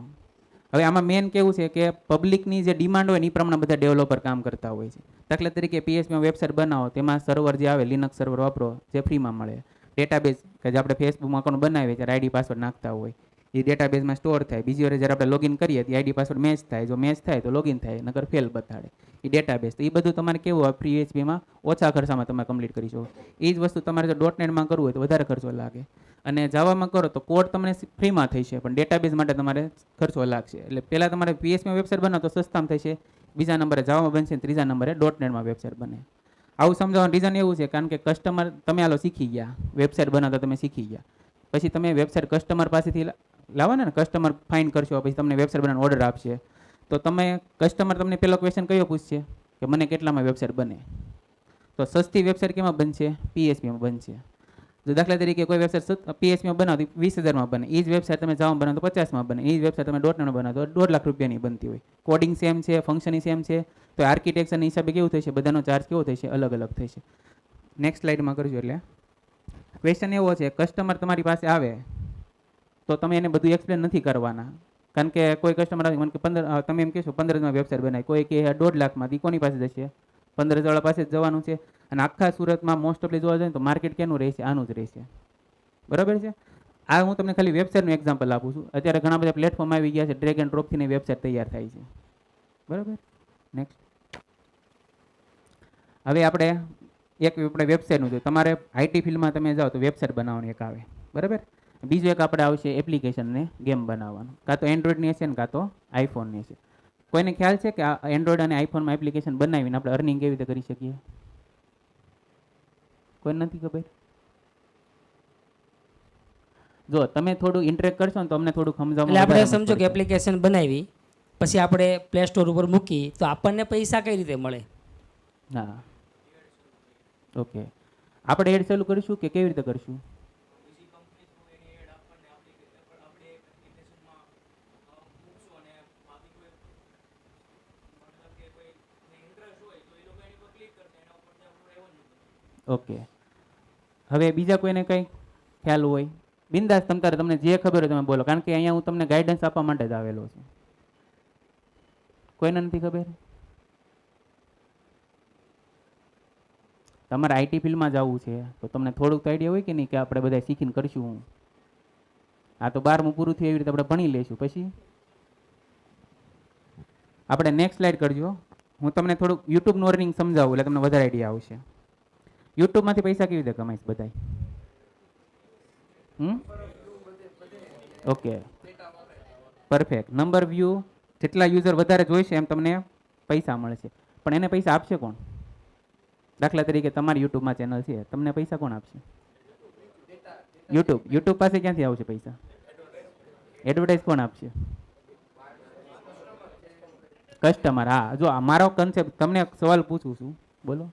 Speaker 5: હવે આમાં મેન કેવું છે કે પબ્લિકની જે ડિમાન્ડ હોય ને એ પ્રમાણે બધા ડેવલપર કામ કરતા હોય છે. દાખલા તરીકે PHPમાં વેબસાઇટ બનાવો, તેમાં સર્વર જે આવે લિનક્સ સર્વર વાપરો જે ફ્રીમાં મળે. ડેટાબેઝ કે જે આપણે ફેસબુકમાં અકાઉન્ટ બનાવીએ ત્યારે ID પાસવર્ડ નાખતા હોય એ ડેટાબેઝમાં સ્ટોર થાય. બીજી વાર જ્યારે આપણે લોગિન કરીએ તો ID પાસવર્ડ મેચ થાય. જો મેચ થાય તો લોગિન થાય, નકર ફેલ બતાડે એ ડેટાબેઝ. તો એ બધું તમારે કેવું હોય PHPમાં ઓછા ખર્ચામાં તમે કમ્પ્લીટ કરી શકો. એ જ વસ્તુ તમારે જો .NETમાં કરવું હોય તો વધારે ખર્ચો લાગે. અને જાવામાં કરો તો કોડ તમને ફ્રીમાં થઈ છે, પણ ડેટાબેઝ માટે તમારે ખર્ચો લાગશે. એટલે પહેલાં તમારે PHPમાં વેબસાઇટ બનાવો તો સસ્તામાં થશે, બીજા નંબરે જાવામાં બનશે, ત્રીજા નંબરે .NETમાં વેબસાઇટ બને. આવું સમજાવવાનું રીઝન એવું છે કારણ કે કસ્ટમર તમે આલો શીખી ગયા, વેબસાઇટ બનાવતા તમે શીખી ગયા, પછી તમે વેબસાઇટ કસ્ટમર પાસેથી લાવવાના ને, કસ્ટમર ફાઇન કરશો, પછી તમને વેબસાઇટ બનાવવાનો ઓર્ડર આપશે. તો તમે કસ્ટમર તમને પહેલો ક્વેશ્ચન કયો પૂછશે કે મને કેટલામાં વેબસાઇટ બને? તો સસ્તી વેબસાઇટ કેમાં બનશે? PHPમાં બનશે. જો દાખલા તરીકે કોઈ વેબસાઇટ PHPમાં બનાવો તો 20,000માં બને, એ જ વેબસાઇટ તમે જાવા બનાવો તો 50માં બને, એ જ વેબસાઇટ તમે .NETમાં બનાવો તો 1.5 લાખ રૂપિયાની બનતી હોય. કોડિંગ સેમ છે, ફંક્શન સેમ છે, તો આર્કિટેક્ચરના હિસાબે કેવું થશે? બધાનો ચાર્જ કેવો થશે? અલગ અલગ થશે. નેક્સ્ટ સ્લાઇડમાં કરજો. એટલે ક્વેશ્ચન એવો છે, કસ્ટમર તમારી પાસે આવે તો તમે એને બધું એક્સપ્લેન નથી કરવાના. કારણ કે કોઈ કસ્ટમર આવે મને કે 15, તમે એમ કહેશો 15,000માં વેબસાઇટ બનાવી, કોઈ કે 1.5 લાખમાં, કોની પાસે જશે? 15,000 પાસે જ જવાનું છે. અને આખા સુરતમાં મોસ્ટ ઓફલી જોવા જાય તો માર્કેટ કેનું રહેશે? આનું જ રહેશે. બરાબર છે. આ હું તમને ખાલી વેબસાઇટનું એક્ઝામ્પલ આપું છું. અત્યારે ઘણા બધા પ્લેટફોર્મ આવી ગયા છે, ડ્રેગ એન્ડ ડ્રોપથી વેબસાઇટ તૈયાર થાય છે. બરાબર. નેક્સ્ટ. હવે આપણે વેબસાઇટનું જોઈએ. તમારે IT ફિલ્ડમાં તમે જાઓ તો વેબસાઇટ બનાવવાની એક આવે. બરાબર. બીજું એક આપણે આવશે એપ્લિકેશન ને ગેમ બનાવવાનું. કાં તો એન્ડ્રોઈડની હશે ને કાં તો આઈફોનની હશે. કોઈને ખ્યાલ છે કે આ એન્ડ્રોઈડ અને આઈફોનમાં એપ્લિકેશન બનાવીને આપણે અર્નિંગ કેવી રીતે કરી શકીએ? કોઈ નથી ખબર? જો તમે થોડું ઇન્ટરેક્ટ કરશો ને તો અમને થોડું સમજાવવામાં
Speaker 3: એટલે આપણે
Speaker 5: વધારે
Speaker 3: સમજો કે
Speaker 5: પડશે.
Speaker 3: એપ્લિકેશન બનાવી પછી આપણે પ્લે સ્ટોર ઉપર મૂકી તો આપણને પૈસા કઈ રીતે મળે?
Speaker 5: હા, ઓકે. આપણે એડ ચાલુ કરીશું કે કેવી રીતે કરીશું? ઓકે. હવે બીજા કોઈને કંઈ ખ્યાલ હોય બિંદાસ તમને જે ખબર હોય તમે બોલો, કારણ કે અહીંયા હું તમને ગાઈડન્સ આપવા માટે જ આવેલો છું. કોઈને નથી ખબર? તમારે IT ફિલ્ડમાં જવું છે તો તમને થોડુંક આઈડિયા હોય કે નહીં કે આપણે બધા શીખીને કરીશું હું? આ તો 12મું પૂરું થયું એવી રીતે આપણે ભણી લઈશું. પછી આપણે નેક્સ્ટ સ્લાઇડ કરજો. હું તમને થોડુંક યુટ્યુબનું અર્નિંગ સમજાવું એટલે તમને વધારે આઈડિયા આવશે. યુટ્યુબમાંથી પૈસા કેવી રીતે કમાઈશ બધાય? Okay, perfect. નંબર વ્યૂ જેટલા યુઝર વધારે જોઈશે એમ તમને પૈસા મળશે. પણ એને પૈસા આપશે કોણ? દાખલા તરીકે તમારી યુટ્યુબમાં ચેનલ છે, તમને પૈસા કોણ આપશે? યુટ્યુબ પાસે ક્યાંથી આવશે પૈસા? એડવર્ટાઇઝ કોણ આપશે? કસ્ટમર. હા, જો મારો કન્સેપ્ટ તમને એક સવાલ પૂછું છું, બોલો.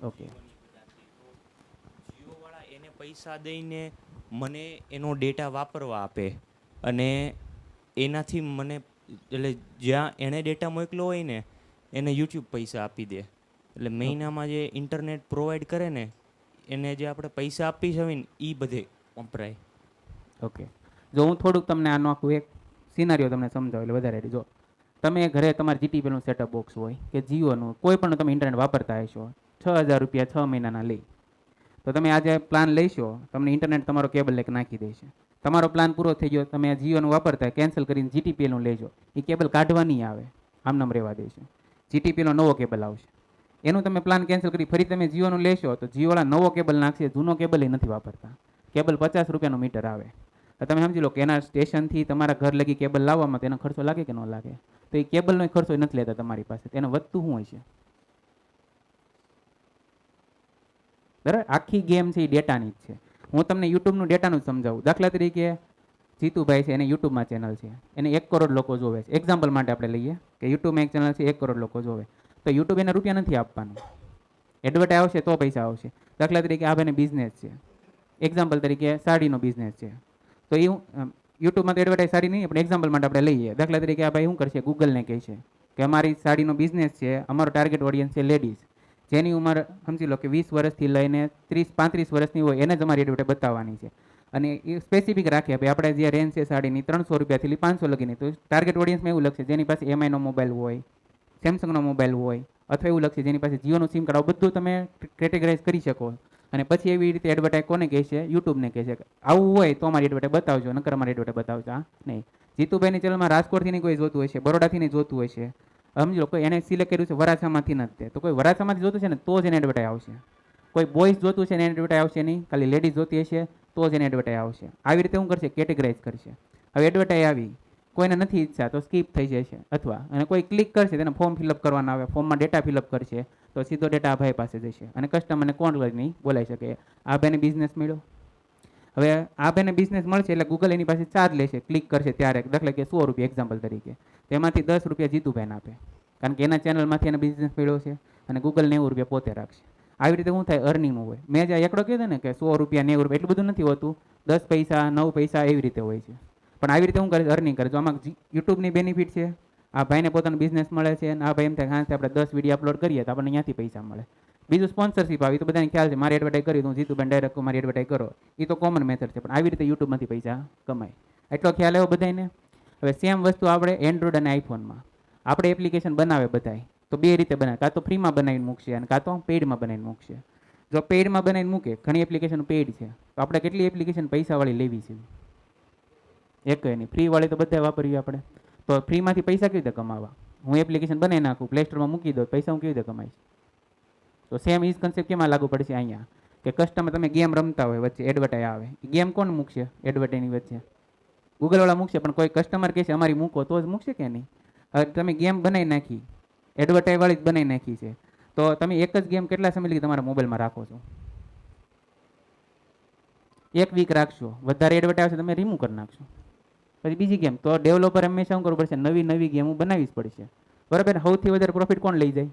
Speaker 5: ઓકે,
Speaker 6: જીઓવાળા એને પૈસા દઈને મને એનો ડેટા વાપરવા આપે અને એનાથી મને એટલે જ્યાં એણે ડેટા મોકલો હોય ને એને યુટ્યુબ પૈસા આપી દે. એટલે મહિનામાં જે ઇન્ટરનેટ પ્રોવાઈડ કરે ને એને જે આપણે પૈસા આપી છે ને એ બધે વપરાય.
Speaker 5: ઓકે. જો હું થોડુંક તમને આનો આખું એક સિનારીઓ તમને સમજાવું એટલે વધારે. જો તમે ઘરે તમારે જીટીપીનું સેટઅપ બોક્સ હોય કે જીઓનું કોઈ પણ તમે ઇન્ટરનેટ વાપરતા હશો, 6,000 રૂપિયા 6 મહિનાના લઈ, તો તમે આજે પ્લાન લઈશો, તમને ઇન્ટરનેટ તમારો કેબલ એક નાખી દેશે. તમારો પ્લાન પૂરો થઈ ગયો, તમે આ જીઓનું વાપરતા કેન્સલ કરીને જીટીપીએલનું લેજો, એ કેબલ કાઢવા નહીં આવે, આમનામ રહેવા દેશે. જીટીપીએલનો નવો કેબલ આવશે. એનું તમે પ્લાન કેન્સલ કરી ફરી તમે જીઓનું લેશો તો જીઓવાળા નવો કેબલ નાખશે, જૂનો કેબલ એ નથી વાપરતા. કેબલ 50 રૂપિયાનું મીટર આવે. તો તમે સમજી લો કે એના સ્ટેશનથી તમારા ઘર લગી કેબલ લાવવામાં તેનો ખર્ચો લાગે કે ન લાગે? તો એ કેબલનો ખર્ચો નથી લેતા તમારી પાસે, તેને વધતું શું હોય છે? બરાબર. આખી ગેમ છે એ ડેટાની જ છે. હું તમને યુટ્યુબનું ડેટાનું જ સમજાવું. દાખલા તરીકે જીતુભાઈ છે, એને યુટ્યુબમાં ચેનલ છે, એને 1 કરોડ લોકો જોવે છે. એક્ઝામ્પલ માટે આપણે લઈએ કે યુટ્યુબમાં એક ચેનલ છે, 1 કરોડ લોકો જોવે, તો યુટ્યુબ એને રૂપિયા નથી આપવાનું. એડવર્ટાઈઝ આવશે તો પૈસા આવશે. દાખલા તરીકે આ ભાઈને બિઝનેસ છે, એક્ઝામ્પલ તરીકે સાડીનો બિઝનેસ છે, તો એ યુટ્યુબમાં તો એડવર્ટાઈઝ સારી નહીં, પણ એક્ઝામ્પલ માટે આપણે લઈએ. દાખલા તરીકે આ ભાઈ શું કરશે? ગૂગલને કહે છે કે અમારી સાડીનો બિઝનેસ છે, અમારો ટાર્ગેટ ઓડિયન્સ છે લેડીઝ, જેની ઉંમર સમજી લો કે 20 વર્ષથી લઈને 30-35 વર્ષની હોય, એને જ અમારી એડવર્ટાઈઝ બતાવવાની છે. અને એ સ્પેસિફિક રાખીએ ભાઈ આપણે જે રેન્જ છે સાડીની 300 રૂપિયાથી 500 લગીની, તો ટાર્ગેટ ઓડિયન્સમાં એવું લખશે જેની પાસે એમઆઈનો મોબાઈલ હોય, સેમસંગનો મોબાઈલ હોય, અથવા એવું લખશે જેની પાસે જીઓનું સિમ કાર્ડ. બધું તમે કેટેગરાઇઝ કરી શકો. અને પછી એવી રીતે એડવર્ટાઈઝ કોને કહે છે? યુટ્યુબને કહે છે. આવું હોય તો અમારી એડવર્ટાઈઝ બતાવજો, નકર અમારી એડવર્ટાઈઝ બતાવજો. હા નહીં. જીતુભાઈની ચેનલમાં રાજકોટથી નહીં કોઈ જોતું હોય છે, બરોડાથી નહીં જોતું હોય છે, સમજો કોઈ એને સિલેક્ટ કર્યું છે વરાછામાંથી નથી, તો કોઈ વરાછામાંથી જોતું છે ને તો જ એને એડવર્ટાઈઝ આવશે. કોઈ બોયઝ જોતું છે ને એને એડવર્ટાઈઝ આવશે નહીં, ખાલી લેડીઝ જોતી હશે તો જ એને એડવર્ટાઈઝ આવશે. આવી રીતે શું કરશે? કેટેગરાઇઝ કરશે. હવે એડવર્ટાઈઝ આવી, કોઈને નથી ઈચ્છા તો સ્કીપ થઈ જશે, અથવા અને કોઈ ક્લિક કરશે તેને ફોર્મ ફિલઅપ કરવાના આવે, ફોર્મમાં ડેટા ફિલઅપ કરશે તો સીધો ડેટા આ ભાઈ પાસે જશે અને કસ્ટમરને કોણ નહીં બોલાવી શકે. આ ભાઈને બિઝનેસ મળ્યો. હવે આ ભાઈને બિઝનેસ મળશે એટલે ગૂગલ એની પાસે ચાર્જ લેશે, ક્લિક કરશે ત્યારે. દાખલા કે 100 રૂપિયા એક્ઝામ્પલ તરીકે, તેમાંથી 10 રૂપિયા જીતુભાઈને આપે, કારણ કે એના ચેનલમાંથી એને બિઝનેસ મળ્યો છે, અને ગૂગલ 90 રૂપિયા પોતે રાખશે. આવી રીતે શું થાય? અર્નિંગનું હોય. મેં જ્યાં એકડો કીધો ને કે 100 રૂપિયા 90 રૂપિયા, એટલું બધું નથી હોતું, 10 પૈસા 9 પૈસા એવી રીતે હોય છે. પણ આવી રીતે શું કરે? અર્નિંગ કરે. જો આમાં યુટ્યુબની બેનિફિટ છે, આ ભાઈને પોતાનો બિઝનેસ મળે છે, અને આ ભાઈ એમ થાય હા આપણે 10 વિડીયો અપલોડ કરીએ તો આપણને અહીંયાથી પૈસા મળે. બીજું સ્પોન્સરશિપ આવી, તો બધાને ખ્યાલ છે, મારી એડવર્ટાઈઝ કરી તો હું જીતુભાઈ ડાયરેક્ટ મારી એડવર્ટાઈઝ કરો, એ તો કોમન મેથડ છે. પણ આવી રીતે યુટ્યુબમાંથી પૈસા કમાય, એટલો ખ્યાલ આવ્યો બધાને. હવે સેમ વસ્તુ આપણે એન્ડ્રોઈડ અને આઈફોનમાં આપણે એપ્લિકેશન બનાવે બધાય, તો બે રીતે બનાવે, કાં તો ફ્રીમાં બનાવીને મૂકશે અને કાં તો પેઇડમાં બનાવીને મૂકશે. જો પેઇડમાં બનાવીને મૂકે, ઘણી એપ્લિકેશન પેઇડ છે, તો આપણે કેટલી એપ્લિકેશન પૈસાવાળી લેવી છે? એક નહીં. ફ્રીવાળી તો બધા વાપરવી આપણે. તો ફ્રીમાંથી પૈસા કેવી રીતે કમાવા? હું એપ્લિકેશન બનાવી નાખું, પ્લે સ્ટોરમાં મૂકી દઉં, પૈસા હું કેવી રીતે કમાઈશ? તો સેમ ઇઝ કન્સેપ્ટ કેમાં લાગુ પડશે? અહીંયા કે કસ્ટમર તમે ગેમ રમતા હોય, વચ્ચે એડવર્ટાઈઝ આવે, ગેમ કોણ મૂકશે? એડવર્ટાઈઝની વચ્ચે ગૂગલવાળા મૂકશે, પણ કોઈ કસ્ટમર કહેશે અમારી મૂકો તો જ મૂકશે કે નહીં? હવે તમે ગેમ બનાવી નાખી, એડવર્ટાઈઝવાળી જ બનાવી નાખી છે, તો તમે એક જ ગેમ કેટલા સમય લગી તમારા મોબાઈલમાં રાખો છો? 1 વીક રાખશો, વધારે એડવર્ટાઈઝ આવશે તમે રિમૂવ કરી નાખશો, પછી બીજી ગેમ. તો ડેવલપર હંમેશા શું કરવું પડશે? નવી નવી ગેમો બનાવવી જ પડશે. બરાબર. સૌથી વધારે પ્રોફિટ કોણ લઈ જાય?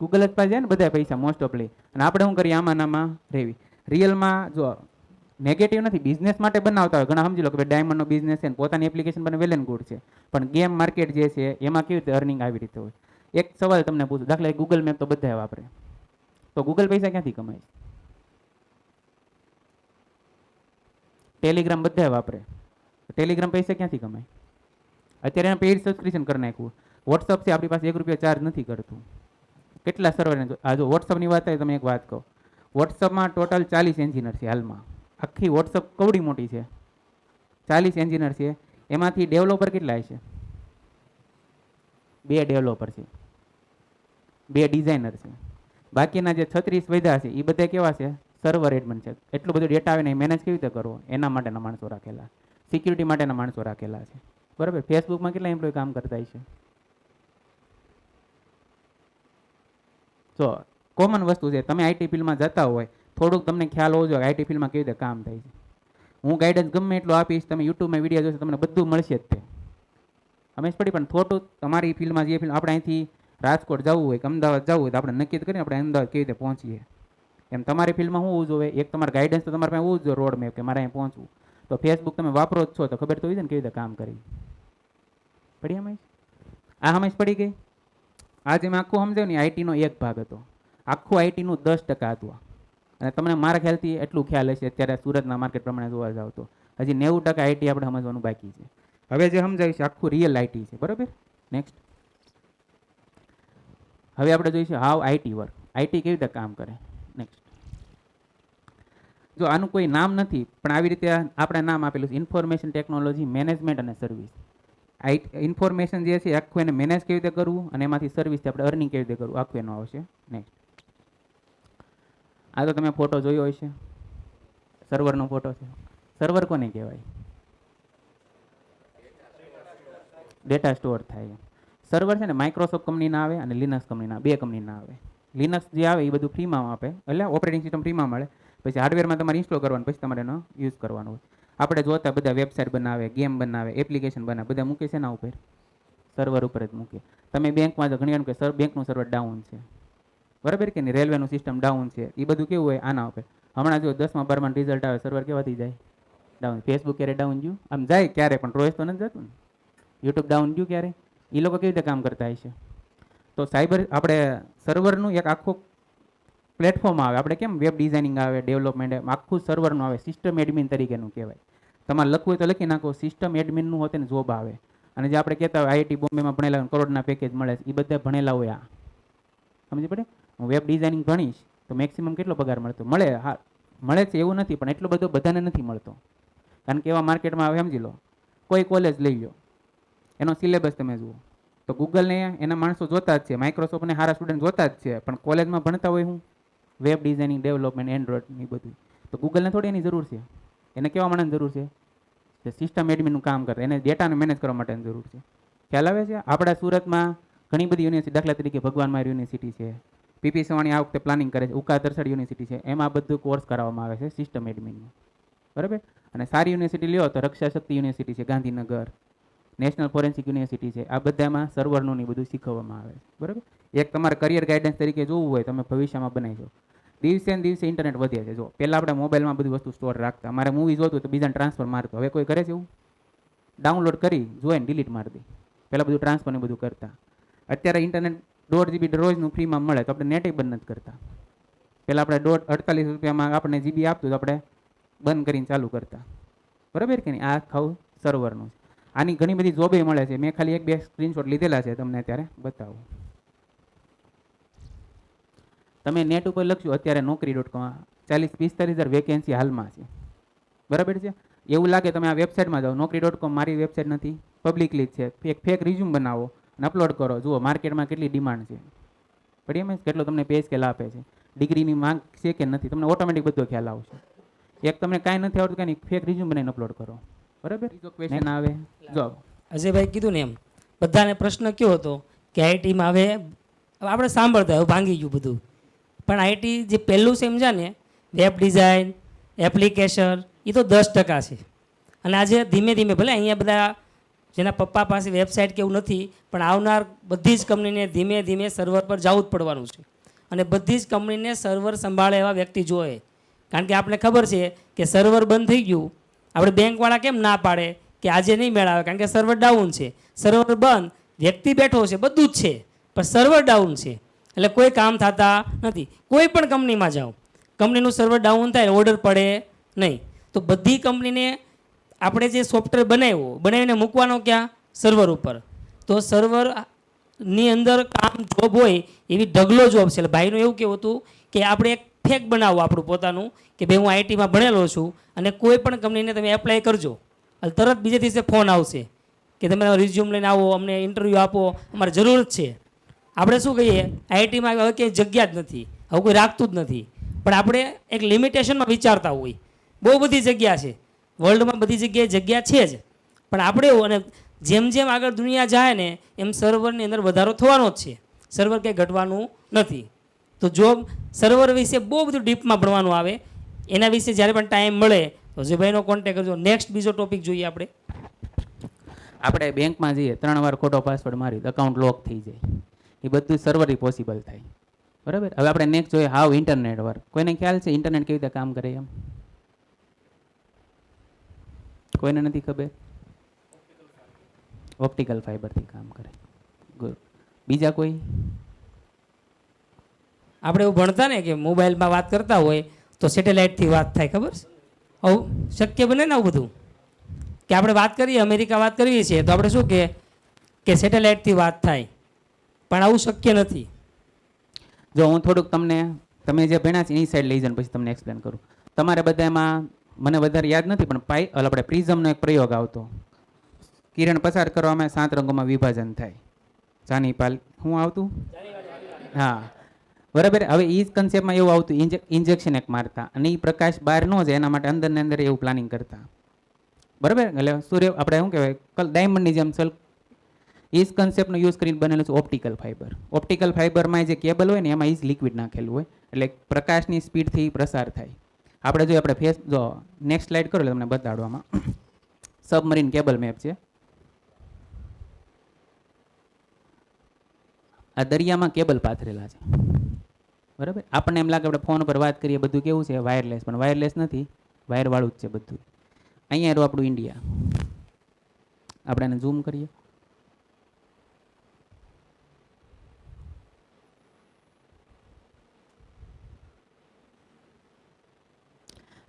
Speaker 5: ગૂગલ જ પાસે જાય ને બધા પૈસા મોસ્ટ ઓફલી. અને આપણે શું કરીએ? આમાં રહેવી. રિયલમાં જો નેગેટિવ નથી, બિઝનેસ માટે બનાવતા હોય ઘણા. સમજી લો કે ભાઈ ડાયમંડનો બિઝનેસ છે ને પોતાની એપ્લિકેશન બને, વેલ એન્ડ ગુડ છે, પણ ગેમ માર્કેટ જે છે એમાં કેવી રીતે અર્નિંગ આવી રીતે હોય? એક સવાલ તમને પૂછું, દાખલા ગૂગલ મેપ તો બધા વાપરે, તો ગૂગલ પૈસા ક્યાંથી કમાય? ટેલિગ્રામ બધા વાપરે, ટેલિગ્રામ પૈસા ક્યાંથી કમાય? અત્યારે એને પેઇડ સબસ્ક્રિપ્શન કરી નાખ્યું. વોટ્સઅપ છે આપણી પાસે 1 રૂપિયા ચાર્જ નથી કરતું. કેટલા સર્વરને આ જો વોટ્સઅપની વાત થાય, તમે એક વાત કહો, વોટ્સઅપમાં ટોટલ 40 એન્જિનિયર છે હાલમાં. આખી વોટ્સઅપ કવડી મોટી છે, 40 એન્જિનિયર છે. એમાંથી ડેવલપર કેટલા છે? 2 ડેવલપર છે, 2 ડિઝાઇનર છે. બાકીના જે 36 વધ્યા છે એ બધા કેવા છે? સર્વર એડમિન છે. એટલું બધું ડેટા આવે ને એ મેનેજ કેવી રીતે કરવો એના માટેના માણસો રાખેલા, સિક્યુરિટી માટેના માણસો રાખેલા છે. બરાબર. ફેસબુકમાં કેટલા એમ્પ્લોય કામ કરતા હશે? તો કોમન વસ્તુ છે. તમે આઈટી ફિલ્ડમાં જતા હોય થોડુંક તમને ખ્યાલ હોવો જોઈએ આઈટી ફિલ્ડમાં કેવી રીતે કામ થાય છે. હું ગાઈડન્સ ગમે એટલું આપીશ, તમે યુટ્યુબમાં વિડીયો જોશો તમને બધું મળશે જ તે. હંમેશ પડી પણ થોડું તમારી ફિલ્ડમાં જે ફિલ્ડ આપણે અહીંથી રાજકોટ જવું હોય કે અમદાવાદ જવું હોય તો આપણે નક્કી કરીને આપણે અમદાવાદ કેવી રીતે પહોંચીએ. એમ તમારી ફિલ્ડમાં શું હોવું જોઈએ? એક તમારે ગાઈડન્સ તો તમારે પાસે હોવું જ જોઈએ, રોડ મેપ કે મારે અહીં પહોંચવું. તો ફેસબુક તમે વાપરો જ છો તો ખબર તો હોય છે ને કેવી રીતે કામ કરી. પડી હંમેશ? આ હંમેશ પડી ગઈ? આ જે મેં આખું સમજાવ્યું ને આઈટીનો એક ભાગ હતો. આખું આઈટીનું 10% હતું. અને તમને મારા ખ્યાલથી એટલું ખ્યાલ હશે અત્યારે સુરતના માર્કેટ પ્રમાણે જોવા જાવ તો હજી 90% આઈટી આપણે સમજવાનું બાકી છે. હવે જે સમજાવ્યું છે આખું રિયલ આઈટી છે. બરાબર. નેક્સ્ટ હવે આપણે જોઈશું હાવ આઈટી વર્ક, આઈટી કેવી રીતે કામ કરે. નેક્સ્ટ જો આનું કોઈ નામ નથી પણ આવી રીતે આપણે નામ આપેલું છે ઇન્ફોર્મેશન ટેકનોલોજી મેનેજમેન્ટ અને સર્વિસ. ઇન્ફોર્મેશન જે છે આખું એને મેનેજ કેવી રીતે કરવું અને એમાંથી સર્વિસથી આપણે અર્નિંગ કેવી રીતે કરવું આખું એનું આવશે. નેક્સ્ટ આ તો તમે ફોટો જોયો હશે, સર્વરનો ફોટો છે. સર્વર કોને કહેવાય? ડેટા સ્ટોર થાય. સર્વર છે ને માઇક્રોસોફ્ટ કંપનીના આવે અને લિનક્સ કંપનીના, બે કંપનીના આવે. લિનક્સ જે આવે એ બધું ફ્રીમાં આપે, એટલે ઓપરેટિંગ સિસ્ટમ ફ્રીમાં મળે. પછી હાર્ડવેરમાં તમારે ઇન્સ્ટોલ કરવાનું, પછી તમારે એનો યુઝ કરવાનો હોય. આપણે જોતા બધા વેબસાઇટ બનાવે, ગેમ બનાવે, એપ્લિકેશન બનાવે, બધા મૂકે છે એના ઉપર, સર્વર ઉપર જ મૂકે. તમે બેંકમાં જો ઘણી વાર કે સર બેંકનું સર્વર ડાઉન છે, બરાબર કે નહીં, રેલવેનું સિસ્ટમ ડાઉન છે, એ બધું કેવું હોય આના ઉપર. હમણાં જો 10માં 12માં રિઝલ્ટ આવે સર્વર કેવાથી જાય? ડાઉન. ફેસબુક ક્યારે ડાઉન ગયું? આમ જાય ક્યારે પણ રોજ તો નથી જતું ને. યુટ્યુબ ડાઉન ગયું ક્યારે? એ લોકો કેવી રીતે કામ કરતા હશે? તો સાયબર આપણે સર્વરનું એક આખું પ્લેટફોર્મ આવે. આપણે કેમ વેબ ડિઝાઇનિંગ આવે, ડેવલપમેન્ટ, આખું સર્વરનું આવે, સિસ્ટમ એડમિન તરીકેનું કહેવાય. તમારે લખવું હોય તો લખી નાખો, સિસ્ટમ એડમિનનું હોતે ને જોબ આવે. અને જે આપણે કહેતા હોય આઈઆઈટી બોમ્બેમાં ભણેલા કરોડના પેકેજ મળે છે, એ બધા ભણેલા હોય. આ સમજી પડે? હું વેબ ડિઝાઇનિંગ ભણીશ તો મેક્સિમમ કેટલો પગાર મળતો? મળે, હા મળે છે એવું નથી, પણ એટલો બધો બધાને નથી મળતો. કારણ કે એવા માર્કેટમાં આવે. સમજી લો કોઈ કોલેજ લઈ લો, એનો સિલેબસ તમે જુઓ તો ગૂગલને એના માણસો જોતા જ છે, માઇક્રોસોફ્ટને સારા સ્ટુડન્ટ જોતા જ છે, પણ કોલેજમાં ભણતા હોય હું વેબ ડિઝાઇનિંગ, ડેવલપમેન્ટ, એન્ડ્રોઇડ એ બધું. તો ગૂગલને થોડી એની જરૂર છે. એને કેવા માણસની જરૂર છે? જે સિસ્ટમ એડમિનનું કામ કરે, એને ડેટાને મેનેજ કરવા માટેની જરૂર છે. ખ્યાલ આવે છે? આપણા સુરતમાં ઘણી બધી યુનિવર્સિટી, દાખલા તરીકે ભગવાન માર યુનિવર્સિટી છે, પીપી સવાણી આ વખતે પ્લાનિંગ કરે છે, ઉકા તરસાડ યુનિવર્સિટી છે, એમાં બધું કોર્સ કરાવવામાં આવે છે સિસ્ટમ એડમિનનું. બરાબર. અને સારી યુનિવર્સિટી લ્યો તો રક્ષા શક્તિ યુનિવર્સિટી છે, ગાંધીનગર, નેશનલ ફોરેન્સિક યુનિવર્સિટી છે. આ બધામાં સર્વરનું ને બધું શીખવવામાં આવે છે. બરાબર. એક તમારે કરિયર ગાઈડન્સ તરીકે જોવું હોય તમે ભવિષ્યમાં બનાવી દો. દિવસે ને દિવસે ઇન્ટરનેટ વધે છે. જો પહેલાં આપણે મોબાઈલમાં બધી વસ્તુ સ્ટોર રાખતા, અમારે મૂવી જોતું તો બીજાને ટ્રાન્સફર મારતો. હવે કોઈ કરે છે એવું? ડાઉનલોડ કરી જોઈને ડિલીટ મારી દે. પહેલાં બધું ટ્રાન્સફર ને બધું કરતા. અત્યારે ઇન્ટરનેટ 1.5 GB રોજનું ફ્રીમાં મળે તો આપણે નેટ બંધ નથી કરતા. પહેલાં આપણે 48 રૂપિયામાં આપણે જીબી આપતું તો આપણે બંધ કરીને ચાલુ કરતા. બરાબર કે નહીં? આ ખાવું સર્વરનું છે. આની ઘણી બધી જોબે મળે છે. મેં ખાલી 1-2 સ્ક્રીનશોટ લીધેલા છે, તમને અત્યારે બતાવું. તમે નેટ ઉપર લખશો અત્યારે nokri.com 40-45 હજાર વેકેન્સી હાલમાં છે. બરાબર છે? એવું લાગે તમે આ વેબસાઇટમાં જાઓ, nokri.com મારી વેબસાઇટ નથી, પબ્લિકલી જ છે. ફેક રિઝ્યુમ બનાવો અને અપલોડ કરો, જુઓ માર્કેટમાં કેટલી ડિમાન્ડ છે. પડી એમ કેટલો તમને પે સ્કેલ આપે છે, ડિગ્રીની માંગ છે કે નથી, તમને ઓટોમેટિક બધો ખ્યાલ આવશે. એક તમને કાંઈ નથી આવડતું, કાંઈ ફેક રિઝ્યુમ બનાવીને અપલોડ કરો. બરાબર. બીજો ક્વેશ્ચન આવે, જો
Speaker 3: અજયભાઈ કીધું ને એમ બધાને પ્રશ્ન કયો હતો કે આઈટીમાં હવે આપણે સાંભળતા હવે ભાંગી ગયું બધું, પણ આઈટી જે પહેલું સમજ્યા ને વેબ ડિઝાઇન, એપ્લિકેશન, એ તો 10% છે. અને આજે ધીમે ધીમે ભલે અહીંયા બધા જેના પપ્પા પાસે વેબસાઇટ કે એવું નથી, પણ આવનાર બધી જ કંપનીને ધીમે ધીમે સર્વર પર જવું જ પડવાનું છે. અને બધી જ કંપનીને સર્વર સંભાળે એવા વ્યક્તિ જોઈએ. કારણ કે આપણે ખબર છે કે સર્વર બંધ થઈ ગયું, આપણે બેંકવાળા કેમ ના પાડે કે આજે નહીં મેળાવે, કારણ કે સર્વર ડાઉન છે. સર્વર બંધ, વ્યક્તિ બેઠો છે, બધું જ છે, પણ સર્વર ડાઉન છે, એટલે કોઈ કામ થતા નથી. કોઈ પણ કંપનીમાં જાઓ, કંપનીનું સર્વર ડાઉન થાય ઓર્ડર પડે નહીં. તો બધી કંપનીને આપણે જે સોફ્ટવેર બનાવીને મૂકવાનો ક્યાં? સર્વર ઉપર. તો સર્વરની અંદર કામ જોબ હોય એવી ઢગલો જોબ છે. એટલે ભાઈનું એવું કહેવું હતું કે આપણે એક ફેક બનાવવું આપણું પોતાનું કે ભાઈ હું આઈટીમાં ભણેલો છું અને કોઈ પણ કંપનીને તમે એપ્લાય કરજો, એટલે તરત બીજે દિવસે ફોન આવશે કે તમે રિઝ્યુમ લઈને આવો, અમને ઇન્ટરવ્યૂ આપો, અમારે જરૂર જ છે. આપણે શું કહીએ, આઈટીમાં હવે ક્યાંય જગ્યા જ નથી, આવું કોઈ રાખતું જ નથી. પણ આપણે એક લિમિટેશનમાં વિચારતા હોય. બહુ બધી જગ્યા છે વર્લ્ડમાં, બધી જગ્યાએ જગ્યા છે જ, પણ આપણે એવું, અને જેમ જેમ આગળ દુનિયા જાય ને એમ સર્વરની અંદર વધારો થવાનો જ છે, સર્વર કંઈ ઘટવાનું નથી. તો જો સર્વર વિશે બહુ બધું ડીપમાં ભણવાનું આવે, એના વિશે જ્યારે પણ ટાઈમ મળે તો અજયભાઈનો કોન્ટેક્ટ કરજો. નેક્સ્ટ બીજો ટોપિક જોઈએ આપણે.
Speaker 5: આપણે બેંકમાં જઈએ 3 વાર ખોટો પાસવર્ડ મારી અકાઉન્ટ લોક થઈ જાય, એ બધું સર્વરથી પોસિબલ થાય. બરાબર. હવે આપણે નેક્સ્ટ જોઈએ હાવ ઇન્ટરનેટ વર્ક. કોઈને ખ્યાલ છે ઇન્ટરનેટ કેવી રીતે કામ કરે એમ? કોઈને નથી ખબર? ઓપ્ટિકલ ફાઈબરથી કામ કરે. ગુડ. બીજા કોઈ?
Speaker 3: આપણે એવું ભણતા ને કે મોબાઈલમાં વાત કરતા હોય તો સેટેલાઇટથી વાત થાય, ખબર છે? આવું શક્ય બને ને આવું બધું, કે આપણે વાત કરીએ અમેરિકા વાત કરીએ છીએ તો આપણે શું કે સેટેલાઇટથી વાત થાય, પણ આવું શક્ય નથી.
Speaker 5: જો હું થોડુંક તમને, તમે જે ભણ્યા છે એની સાઈડ લઈ જઈને પછી તમને એક્સપ્લેન કરું. તમારે બધા એમાં મને વધારે યાદ નથી, પણ આપણે પ્રિઝમનો એક પ્રયોગ આવતો. કિરણ પસાર કરવામાં 7 રંગોમાં વિભાજન થાય. જાની પાલ શું આવતું? હા, બરાબર. હવે એ જ કન્સેપ્ટમાં એવું આવતું, ઇન્જેક્શન એક મારતા અને એ પ્રકાશ બહાર ન જાય એના માટે અંદર ને અંદર એવું પ્લાનિંગ કરતા. બરાબર. એટલે સૂર્ય આપણે શું કહેવાય ડાયમંડની જેમ સલ, એ જ કન્સેપ્ટનો યુઝ કરીને બનેલું છે ઓપ્ટિકલ ફાઈબર. ઓપ્ટિકલ ફાઈબરમાં જે કેબલ હોય ને એમાં એ જ લિક્વિડ નાખેલું હોય, એટલે પ્રકાશની સ્પીડથી પ્રસાર થાય. આપણે જો આપણે ફેસ જો નેક્સ્ટ સ્લાઇડ કરો એટલે તમને બતાડવામાં સબમરીન કેબલ મેપ છે. આ દરિયામાં કેબલ પાથરેલા છે. બરાબર. આપણને એમ લાગે આપણે ફોન પર વાત કરીએ બધું કેવું છે વાયરલેસ, પણ વાયરલેસ નથી, વાયરવાળું જ છે બધું. અહીંયા રહ્યું આપણું ઇન્ડિયા. આપણે એને ઝૂમ કરીએ.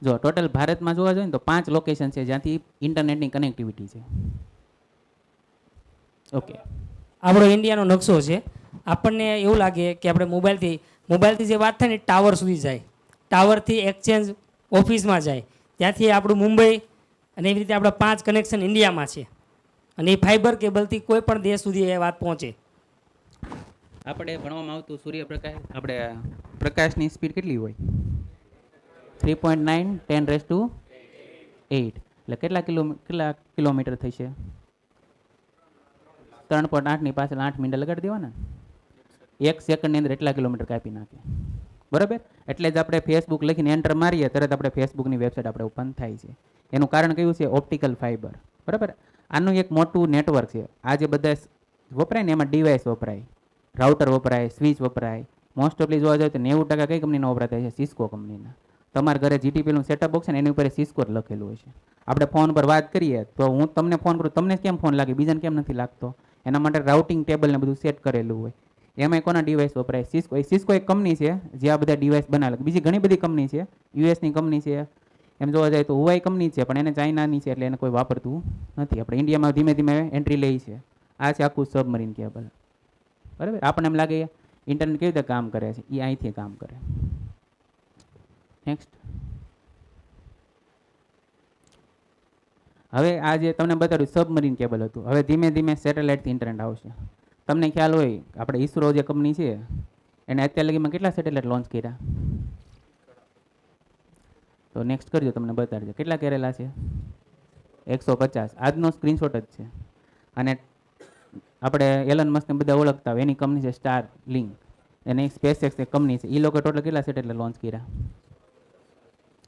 Speaker 5: જો ટોટલ ભારતમાં જોવા જોઈએ ને તો 5 લોકેશન છે જ્યાંથી ઇન્ટરનેટની કનેક્ટિવિટી છે. ઓકે,
Speaker 3: આપણો ઇન્ડિયાનો નકશો છે. આપણને એવું લાગે કે આપણે મોબાઈલથી જે વાત થાય ને ટાવર સુધી જાય, ટાવરથી એક્સચેન્જ ઓફિસમાં જાય, ત્યાંથી આપણું મુંબઈ, અને એવી રીતે આપણા 5 કનેક્શન ઇન્ડિયામાં છે, અને એ ફાઈબર કેબલથી કોઈ પણ દેશ સુધી એ વાત પહોંચે.
Speaker 5: આપણે ભણવામાં આવતું સૂર્યપ્રકાશ, આપણે પ્રકાશની સ્પીડ કેટલી હોય? 3.9 10⁸8. એટલે કેટલા કિલોમીટર થશે? 3.8 ની પાછળ 8 મિનિટ લગાડી દેવાના. 1 સેકન્ડની અંદર એટલા કિલોમીટર કાપી નાખે. બરાબર. એટલે જ આપણે ફેસબુક લખીને એન્ટર મારીએ તરત આપણે ફેસબુકની વેબસાઇટ આપણે ઓપન થાય છે. એનું કારણ કયું છે? Optical fibre. બરાબર. આનું એક મોટું નેટવર્ક છે. આ જે બધા વપરાય ને એમાં ડિવાઇસ વપરાય, રાઉટર વપરાય, સ્વિચ વપરાય. મોસ્ટ ઓફલી જોવા જાય તો 90% કઈ કંપનીના વપરાતા છે? સિસ્કો કંપનીના. તમારા ઘરે જીટીપીનું સેટઅપ બોક્સ છે ને એની ઉપર સિસ્કો જ લખેલું હોય છે. આપણે ફોન પર વાત કરીએ તો હું તમને ફોન કરું, તમને કેમ ફોન લાગે, બીજાને કેમ નથી લાગતો? એના માટે રાઉટિંગ ટેબલ ને બધું સેટ કરેલું હોય. એમાં કોના ડિવાઇસ વપરાય? સિસ્કો. એ સિસ્કો એક કંપની છે જે આ બધા ડિવાઇસ બનાવે. બીજી ઘણી બધી કંપની છે, યુએસની કંપની છે, એમ જોવા જાય તો હુવાઈ કંપની છે, પણ એને ચાઇનાની છે એટલે એને કોઈ વાપરતું નથી. આપણે ઇન્ડિયામાં ધીમે ધીમે એન્ટ્રી લઈ છે. આ છે આખું સબમરીન કેબલ. બરાબર. આપણને એમ લાગે ઇન્ટરનેટ કેવી રીતે કામ કરે છે, એ અહીંથી કામ કરે. નેક્સ્ટ. હવે આ જે તમને બતાવ્યું સબમરીન કેબલ હતું, હવે ધીમે ધીમે સેટેલાઇટથી ઇન્ટરનેટ આવશે. તમને ખ્યાલ હોય આપણે ઈસરો જે કંપની છે એને અત્યાર લગીમાં કેટલા સેટેલાઇટ લોન્ચ કર્યા? તો નેક્સ્ટ કરજો, તમને બતાડજો કેટલા કરેલા છે. 150. આજનો સ્ક્રીનશોટ જ છે. અને આપણે એલન મસ્કને બધા ઓળખતા હોય એની કંપની છે સ્ટાર લિંક, એની સ્પેસએક્સ એક કંપની છે. એ લોકો ટોટલ કેટલા સેટેલાઇટ લોન્ચ કર્યા?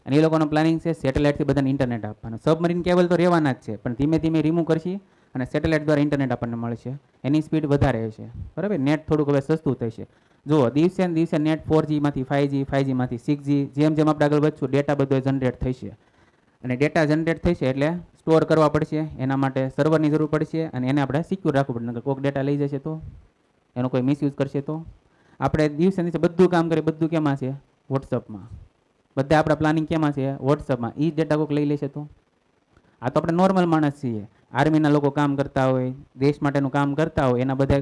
Speaker 5: અને એ લોકોનો પ્લાનિંગ છે સેટેલાઇટથી બધાને ઇન્ટરનેટ આપવાનું. સબમરીન કેબલ તો રહેવાના જ છે, પણ ધીમે ધીમે રિમૂવ કરશે અને સેટેલાઇટ દ્વારા ઇન્ટરનેટ આપણને મળશે. એની સ્પીડ વધારે હશે. બરાબર. નેટ થોડુંક હવે સસ્તું થશે. જુઓ, દિવસે ને દિવસે નેટ 4Gમાંથી 5G, 5Gમાંથી 6G, જેમ જેમ આપણે આગળ વધશું ડેટા બધો જનરેટ થશે. અને ડેટા જનરેટ થશે એટલે સ્ટોર કરવા પડશે, એના માટે સર્વરની જરૂર પડશે, અને એને આપણે સિક્યોર રાખવું પડે. કોઈક ડેટા લઈ જશે તો, એનો કોઈ મિસયુઝ કરશે તો. આપણે દિવસે દિવસે બધું કામ કરીએ, બધું કેમાં છે? વોટ્સઅપમાં. બધા આપણા પ્લાનિંગ કેમાં છે? વોટ્સઅપમાં. એ જ ડેટા કોઈક લઈ લેશે તો? આ તો આપણે નોર્મલ માણસ છીએ. આર્મીના લોકો કામ કરતા હોય, દેશ માટેનું કામ કરતા હોય, એના બધા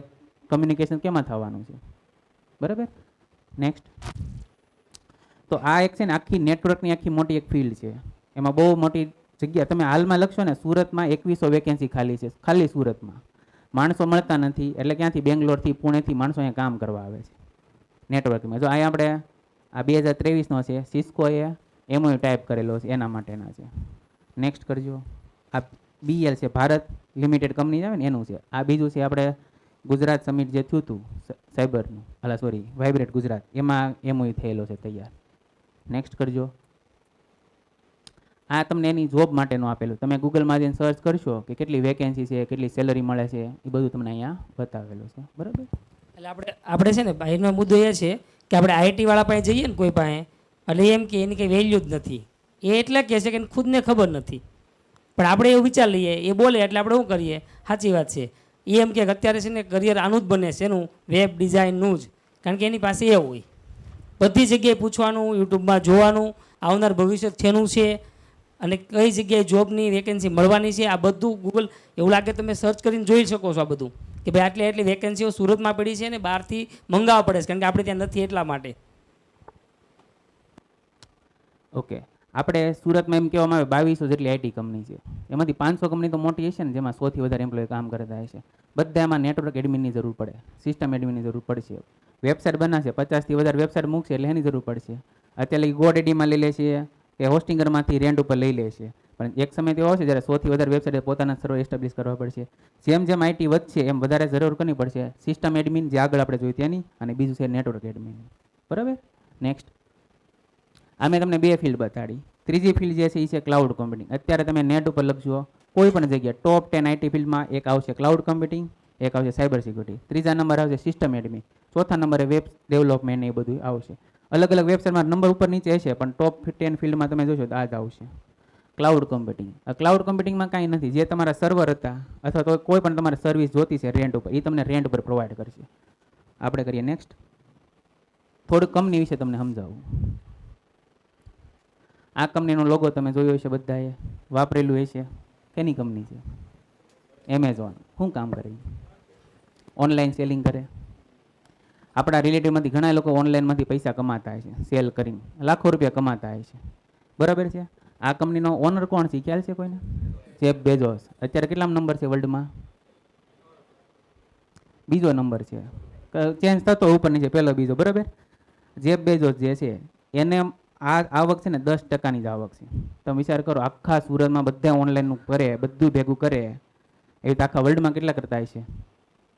Speaker 5: કમ્યુનિકેશન કેમાં થવાનું છે? બરાબર. નેક્સ્ટ. તો આ એક છે ને આખી નેટવર્કની આખી મોટી એક ફિલ્ડ છે. એમાં બહુ મોટી જગ્યા. તમે હાલમાં લખશો ને સુરતમાં 2100 વેકેન્સી ખાલી છે, ખાલી સુરતમાં. માણસો મળતા નથી એટલે ક્યાંથી? બેંગ્લોરથી, પુણેથી માણસો અહીંયા કામ કરવા આવે છે નેટવર્કમાં. જો અહીંયા આપણે આ 2023નો છે. સિસ્કોએ એમઓયુ ટાઈપ કરેલો છે એના માટેના છે. નેક્સ્ટ કરજો. આ બીએલ છે, ભારત લિમિટેડ કંપની આવે ને એનું છે. આ બીજું છે આપણે ગુજરાત સમિટ જે થયું હતું સાયબરનું, વાઇબ્રેટ ગુજરાત, એમાં એમઓયુ થયેલો છે તૈયાર. નેક્સ્ટ કરજો. આ તમને એની જોબ માટેનું આપેલું. તમે ગૂગલમાં જઈને સર્ચ કરશો કે કેટલી વેકેન્સી છે, કેટલી સેલરી મળે છે, એ બધું તમને અહીંયા બતાવેલું છે. બરાબર.
Speaker 3: એટલે આપણે છે ને એનો મુદ્દો એ છે કે આપણે આઈટી વાળા પાસે જઈએ ને કોઈ પાસે, એટલે એમ કે એની કંઈ વેલ્યુ જ નથી. એ એટલે કહે છે કે એને ખુદને ખબર નથી, પણ આપણે એવું વિચાર લઈએ, એ બોલે એટલે આપણે શું કરીએ? સાચી વાત છે. એ એમ કે અત્યારે છે ને કરિયર આનું જ બને છે, એનું વેબ ડિઝાઇનનું જ, કારણ કે એની પાસે એ હોય. બધી જગ્યાએ પૂછવાનું, યુટ્યુબમાં જોવાનું, આવનાર ભવિષ્ય શેનું છે અને કઈ જગ્યાએ જોબની વેકેન્સી મળવાની છે, આ બધું ગૂગલ એવું લાગે તમે સર્ચ કરીને જોઈ શકો છો. આ બધું કે ભાઈ આટલી વેકેન્સીઓ સુરતમાં પડી છે ને બહારથી મંગાવવા પડે છે, કારણ કે આપણે ત્યાં નથી એટલા માટે.
Speaker 5: ઓકે. આપણે સુરતમાં એમ કહેવામાં આવે 2200 જેટલી આઈટી કંપની છે. એમાંથી 500 કંપની તો મોટી હશે ને, જેમાં 100 થી વધારે એમ્પ્લોય કામ કરતા હશે. બધા એમાં નેટવર્ક એડમિનની જરૂર પડે, સિસ્ટમ એડમિનની જરૂર પડશે. વેબસાઇટ બનાવશે, 50 થી વધારે વેબસાઇટ મૂકશે એટલે એની જરૂર પડશે. અત્યારે ગોડેડીમાં લઈ લે છે કે હોસ્ટિંગરમાંથી રેન્ટ ઉપર લઈ લે છે, પણ એક સમય તેવો આવશે જ્યારે 100 થી વધારે વેબસાઇટ પોતાના સર્વર એસ્ટાબ્લિશ કરવા પડશે. જેમ જેમ આઈટી વધશે એમ વધારે જરૂર કરવી પડશે સિસ્ટમ એડમિન, જે આગળ આપણે જોયું ત્યાંની, અને બીજું છે નેટવર્ક એડમિન. બરાબર. નેક્સ્ટ. આ મેં તમને 2 ફિલ્ડ બતાડી. ત્રીજી ફિલ્ડ જે છે એ છે ક્લાઉડ કમ્પ્યુટિંગ. અત્યારે તમે નેટ ઉપર લખજો કોઈ પણ જગ્યાએ ટોપ 10 આઈટી ફિલ્ડમાં એક આવશે ક્લાઉડ કમ્પ્યુટિંગ, એક આવશે સાયબર સિક્યુરિટી, ત્રીજા નંબર આવશે સિસ્ટમ એડમિન, ચોથા નંબરે વેબ ડેવલપમેન્ટ, એ બધું આવશે. અલગ અલગ વેબસાઇટમાં નંબર ઉપર નીચે હશે, પણ ટોપ 10 ફિલ્ડમાં તમે જોશો તો આ જ આવશે ક્લાઉડ કમ્પ્યુટિંગ. આ ક્લાઉડ કમ્પ્યુટિંગમાં કાંઈ નથી. જે તમારા સર્વર હતા અથવા તો કોઈ પણ તમારે સર્વિસ જોતી છે રેન્ટ ઉપર, એ તમને રેન્ટ ઉપર પ્રોવાઈડ કરશે. આપણે કરીએ નેક્સ્ટ. થોડુંક કંપની વિશે તમને સમજાવું. આ કંપનીનો લોગો તમે જોયો હશે, બધાએ વાપરેલું હશે. કેની કંપની છે? એમેઝોન. શું કામ કરે? ઓનલાઈન સેલિંગ કરે. આપણા રિલેટિવમાંથી ઘણા લોકો ઓનલાઈનમાંથી પૈસા કમાતા હોય છે, સેલ કરીને લાખો રૂપિયા કમાતા હોય છે. બરાબર છે. આ કંપનીનો ઓનર કોણ છે ખ્યાલ છે કોઈને? Jeff Bezos. અત્યારે કેટલામ નંબર છે વર્લ્ડમાં? બીજો નંબર છે. ચેન્જ થતો ઉપર નીચે, પહેલો બીજો. બરાબર. જેફ બેઝોસ જે છે એને આ આવક છે ને 10%ની જ આવક છે. તમે વિચાર કરો, આખા સુરતમાં બધા ઓનલાઈનનું કરે, બધું ભેગું કરે, એવી તો આખા વર્લ્ડમાં કેટલા કરતા હોય છે?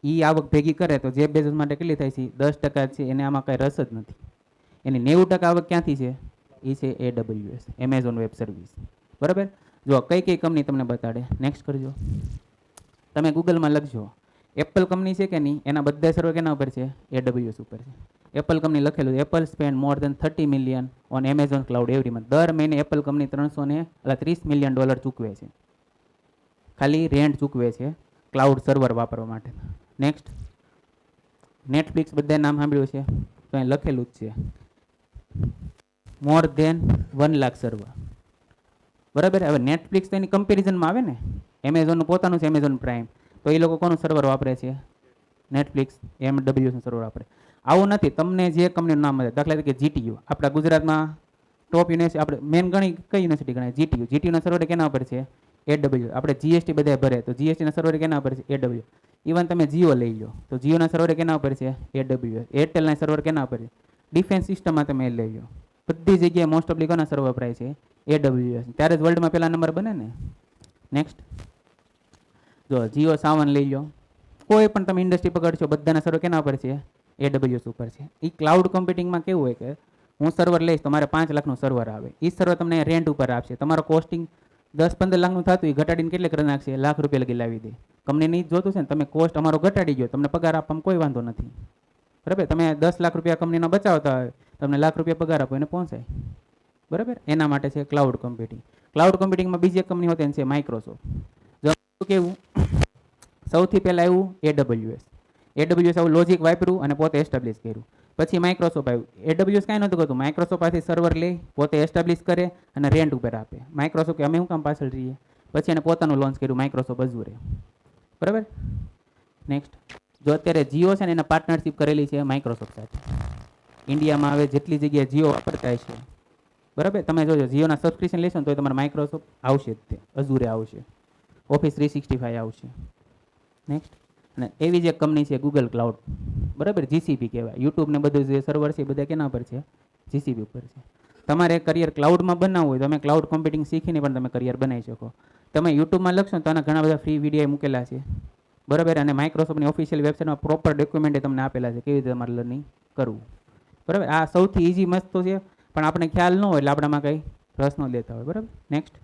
Speaker 5: એ આવક ભેગી કરે તો જેફ બેઝોસ માટે કેટલી થાય છે? 10% છે. એને આમાં કાંઈ રસ જ નથી. એની 90% આવક ક્યાંથી છે? એ છે AWS, એમેઝોન વેબ સર્વિસ. બરાબર. જો કઈ કઈ કંપની તમને બતાડે. નેક્સ્ટ કરજો. તમે ગૂગલમાં લખજો એપલ કંપની છે કે નહીં, એના બધા સર્વર કેના ઉપર છે? AWS ઉપર છે. એપલ કંપની લખેલું છે Apple spend more than $30 million on Amazon cloud every month. દર મહિને એપલ કંપની $330 million ચૂકવે છે, ખાલી રેન્ટ ચૂકવે છે ક્લાઉડ સર્વર વાપરવા માટે. નેક્સ્ટ. નેટફ્લિક્સ બધા નામ સાંભળ્યું છે તો અહીં લખેલું જ છે મોર દેન 1 લાખ સર્વર. બરાબર. હવે નેટફ્લિક્સ તો એની કમ્પેરિઝનમાં આવે ને, એમેઝોનનું પોતાનું છે એમેઝોન પ્રાઇમ, તો એ લોકો કોનું સર્વર વાપરે છે? નેટફ્લિક્સ AWSનું સર્વર વાપરે. આવું નથી. તમને જે કંપનીનું નામ મળે, દાખલા તરીકે GTU, આપણા ગુજરાતમાં ટોપ યુનિવર્સિટી આપણે મેન ગણી કઈ યુનિવર્સિટી ગણાય? GTUના સર્વર કેના ઉપર છે? AWS. આપણે GST બધા ભરે તો GSTના સર્વર કેના ઉપર છે? AWS. ઇવન તમે જીઓ લઈ લો તો જીઓના સર્વર કેના ઉપર છે? AWS. એરટેલના સર્વર કેના ઉપર છે? ડિફેન્સ સિસ્ટમમાં તમે લઈ લો, બધી જગ્યાએ મોસ્ટ ઓફલી કોના સર્વર વપરાય છે? AWS. ત્યારે જ વર્લ્ડમાં પહેલા નંબર બને ને. નેક્સ્ટ. જો જીઓ સાવન લઈ લો, કોઈ પણ તમે ઇન્ડસ્ટ્રી પકડશો, બધાના સર્વર કેના ઉપર છે? AWS ઉપર છે. એ ક્લાઉડ કમ્પ્યુટિંગમાં કેવું હોય કે હું સર્વર લઈશ તો મારે 5 લાખનું સર્વર આવે, એ સર્વર તમને રેન્ટ ઉપર આપશે. તમારો કોસ્ટિંગ 10-15 લાખનું થતું, એ ઘટાડીને કેટલે કરી નાખશે? લાખ રૂપિયા લગી લાવી દે. કંપનીને જ જોતું છે ને, તમે કોસ્ટ અમારો ઘટાડી ગયો, તમને પગાર આપવામાં કોઈ વાંધો નથી. બરાબર. તમે 10 લાખ રૂપિયા કંપનીનો બચાવતા હોય, તમને લાખ રૂપિયા પગાર આપો એને પહોંચાય. બરાબર. એના માટે છે ક્લાઉડ કમ્પ્યુટિંગ. ક્લાઉડ કમ્પ્યુટિંગમાં બીજી એક કંપની હોતી છે માઇક્રોસોફ્ટ. જો કેવું સૌથી પહેલાં આવ્યું AWS આવું લોજિક વાપર્યું અને પોતે એસ્ટાબ્લિશ કર્યું. પછી માઇક્રોસોફ્ટ આવ્યું. AWS કાંઈ નહોતું કરતું, માઇક્રોસોફ્ટ પાસેથી સર્વર લે, પોતે એસ્ટાબ્લિશ કરે અને રેન્ટ ઉપર આપે. માઇક્રોસોફ્ટ અમે શું કામ પાછળ રહીએ? પછી એને પોતાનું લોન્ચ કર્યું માઇક્રોસોફ્ટ અઝુરે. બરાબર. નેક્સ્ટ. જો અત્યારે જીઓ છે ને, એના પાર્ટનરશિપ કરેલી છે માઇક્રોસોફ્ટ સાથે. ઇન્ડિયામાં હવે જેટલી જગ્યાએ જીઓ વાપરતા છે, બરાબર, તમે જોજો જીઓના સબસ્ક્રિપ્શન લેશો ને તો તમારે માઇક્રોસોફ્ટ આવશે જ, તે અઝુરે આવશે, ઓફિસ 365 આવશે. નેક્સ્ટ. અને એવી જ એક કંપની છે ગૂગલ ક્લાઉડ. બરાબર. GCP કહેવાય. યુટ્યુબ ને બધું જે સર્વર છે એ બધા કેના પર છે? જીસીબી ઉપર છે. તમારે કરિયર ક્લાઉડમાં બનાવવું હોય તો તમે ક્લાઉડ કોમ્પ્યુટિંગ શીખીને પણ તમે કરિયર બનાવી શકો. તમે યુટ્યુબમાં લખશો તો આના ઘણા બધા ફ્રી વિડીયો મૂકેલા છે, બરાબર. અને માઇક્રોસોફ્ટની ઓફિશિયલ વેબસાઇટમાં પ્રોપર ડોક્યુમેન્ટ તમને આપેલા છે કેવી રીતે તમારે લર્નિંગ કરવું, બરાબર. આ સૌથી ઇઝી મસ્ત છે, પણ આપણે ખ્યાલ ન હોય એટલે આપણામાં કંઈ રસ ન લેતા હોય, બરાબર. નેક્સ્ટ,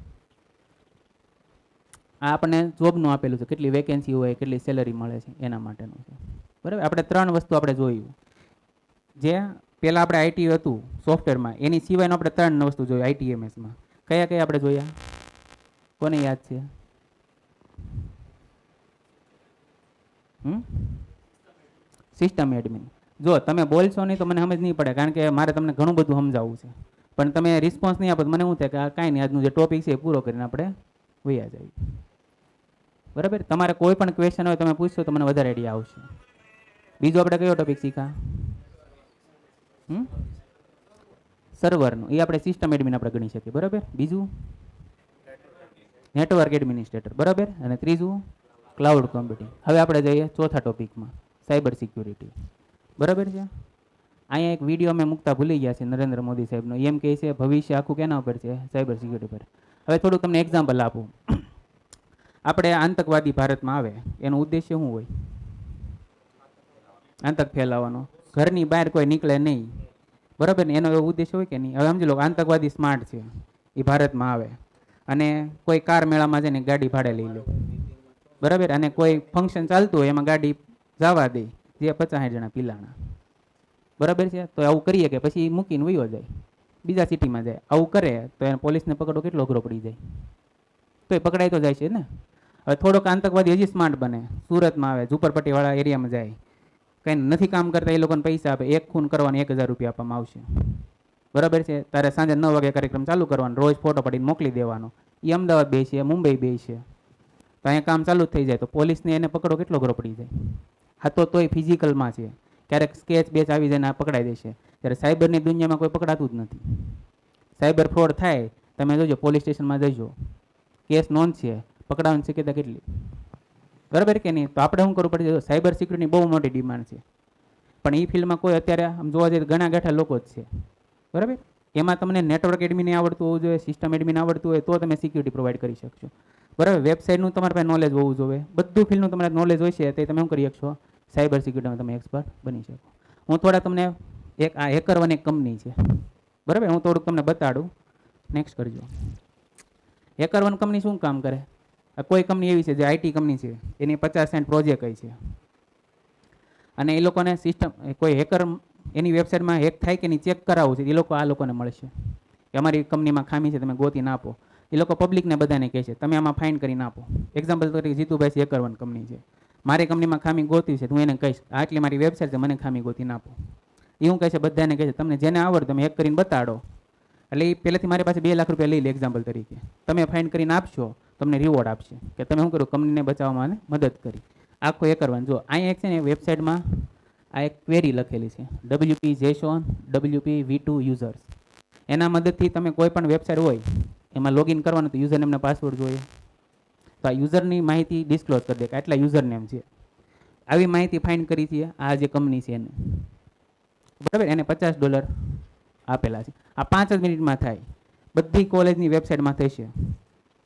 Speaker 5: આ આપણને જોબનું આપેલું છે, કેટલી વેકેન્સી હોય, કેટલી સેલરી મળે છે એના માટેનું છે, બરાબર. આપણે 3 વસ્તુ આપણે જોયું. જે પહેલાં આપણે આઈટી હતું સોફ્ટવેરમાં, એની સિવાયનું આપણે 3 વસ્તુ જોયું આઈટીએમએસમાં. કયા કયા આપણે જોયા? કોને યાદ છે? System admin. જો તમે બોલશો નહીં તો મને સમજ નહીં પડે, કારણ કે મારે તમને ઘણું બધું સમજાવવું છે. પણ તમે રિસ્પોન્સ નહીં આપો તો મને શું થાય કે આ કાંઈ નહીં, આજનું જે ટોપિક છે એ પૂરો કરીને આપણે વયા જઈએ, બરાબર. તમારે કોઈ પણ ક્વેશ્ચન હોય તમે પૂછશો તો મને વધારે આઈડિયા આવશે. બીજો આપણે કયો ટોપિક શીખા? સર્વરનું, એ આપણે સિસ્ટમ એડમિન આપણે ગણી શકીએ, બરાબર. બીજું નેટવર્ક એડમિનિસ્ટ્રેટર, બરાબર. અને ત્રીજું ક્લાઉડ કોમ્પ્યુટિંગ. હવે આપણે જઈએ ચોથા ટોપિકમાં, સાયબર સિક્યુરિટી, બરાબર છે. અહીંયા એક વિડીયો અમે મૂકતા ભૂલી ગયા છે નરેન્દ્ર મોદી સાહેબનો, એમ કહે છે ભવિષ્ય આખું કેના ઉપર છે? સાયબર સિક્યુરિટી પર. હવે થોડુંક તમને એક્ઝામ્પલ આપું. આપણે આતંકવાદી ભારતમાં આવે એનો ઉદ્દેશ્ય શું હોય? આતંક ફેલાવવાનો. ઘરની બહાર કોઈ નીકળે નહીં, બરાબર ને, એનો એવો ઉદ્દેશ્ય હોય કે નહીં? હવે સમજી લો આતંકવાદી સ્માર્ટ છે, એ ભારતમાં આવે અને કોઈ કાર મેળામાં જઈને ગાડી ભાડે લઈ લે, બરાબર. અને કોઈ ફંક્શન ચાલતું હોય એમાં ગાડી જવા દે, જે 50-60 જણા પીલાણા, બરાબર છે. તો આવું કરીએ કે પછી મૂકીને વયો જાય, બીજા સિટીમાં જાય. આવું કરે તો એને પોલીસને પકડવો કેટલો અઘરો પડી જાય, તો એ પકડાઈ તો જાય છે ને. હવે થોડોક આતંકવાદી હજી સ્માર્ટ બને, સુરતમાં આવે, ઝુંપડપટ્ટીવાળા એરિયામાં જાય, કંઈ નથી કામ કરતા, એ લોકોને પૈસા આપે, એક ખૂન કરવાને 1000 રૂપિયા આપવામાં આવશે, બરાબર છે. તારે સાંજે 9 વાગે કાર્યક્રમ ચાલુ કરવાનો, રોજ ફોટો પાડીને મોકલી દેવાનો. એ અમદાવાદ બે છે, મુંબઈ બે છે, તો અહીંયા કામ ચાલુ જ થઈ જાય, તો પોલીસને એને પકડો કેટલો અઘરો પડી જાય. આ તો તોય ફિઝિકલમાં છે, ક્યારેક સ્કેચ બેચ આવી જાય ને આ પકડાઈ દેશે. ત્યારે સાયબરની દુનિયામાં કોઈ પકડાતું જ નથી. સાયબર ફ્રોડ થાય, તમે જોજો પોલીસ સ્ટેશનમાં જજો, કેસ નોંધશે, પકડાવાની શક્યતા કેટલી, બરાબર કે નહીં? તો આપણે શું કરવું પડે? સાયબર સિક્યુરિટીની બહુ મોટી ડિમાન્ડ છે, પણ એ ફિલ્ડમાં કોઈ અત્યારે આમ જોવા જઈએ ઘણા ગાંઠા લોકો જ છે, બરાબર. એમાં તમને નેટવર્ક એડમિન આવડતું હોવું જોઈએ, સિસ્ટમ એડમિન આવડતું હોય તો તમે સિક્યુરિટી પ્રોવાઈડ કરી શકશો, બરાબર. વેબસાઇટનું તમારી પાસે નોલેજ હોવું જોઈએ, બધું ફિલ્ડનું તમારે નોલેજ હોય છે તો તમે શું કરી શકશો? સાયબર સિક્યુરિટીમાં તમે એક્સપર્ટ બની શકો. હું થોડા તમને આ હેકર1 એક કંપની છે, બરાબર, હું થોડુંક તમને બતાડું. નેક્સ્ટ કરજો. હેકર1 કંપની શું કામ કરે? કોઈ કંપની એવી છે જે આઈટી કંપની છે, એની 50-60 પ્રોજેક્ટ હોય છે, અને એ લોકોને સિસ્ટમ કોઈ હેકર એની વેબસાઇટમાં હેક થાય કે નહીં ચેક કરાવવું છે, એ લોકો આ લોકોને મળશે કે અમારી કંપનીમાં ખામી છે, તમે ગોતીને આપો. એ લોકો પબ્લિકને બધાને કહે છે તમે આમાં ફાઇન કરીને આપો. એક્ઝામ્પલ તરીકે જીતુભાઈ હેકર1 કંપની છે, મારી કંપનીમાં ખામી ગોતી છે, હું એને કહીશ આટલી મારી વેબસાઇટ છે, મને ખામી ગોતીને આપો. એ હું કહે છે બધાને કહે છે તમને જેને આવડે તમે હેક કરીને બતાડો, એટલે એ પહેલેથી મારી પાસે 2 લાખ રૂપિયા લઈ લે એક્ઝામ્પલ તરીકે. તમે ફાઇન કરીને આપશો, તમને રિવોર્ડ આપશે કે તમે શું કર્યું, કંપનીને બચાવવામાં મદદ કરી. આખો હેકર1. જો અહીંયા એક છે ને વેબસાઇટમાં આ એક ક્વેરી લખેલી છે, WP JSON WP V2 users. એના મદદથી તમે કોઈ પણ વેબસાઇટ હોય એમાં લોગિન કરવાનું તો યુઝર નેમને પાસવર્ડ જોઈએ, તો આ યુઝરની માહિતી ડિસ્ક્લોઝ કરી દે કે આટલા યુઝર નેમ છે. આવી માહિતી ફાઇન્ડ કરી છે આ જે કંપની છે એને, બરાબર. એને $50 આપેલા છે. આ 5 જ મિનિટમાં થાય, બધી કોલેજની વેબસાઇટમાં થશે,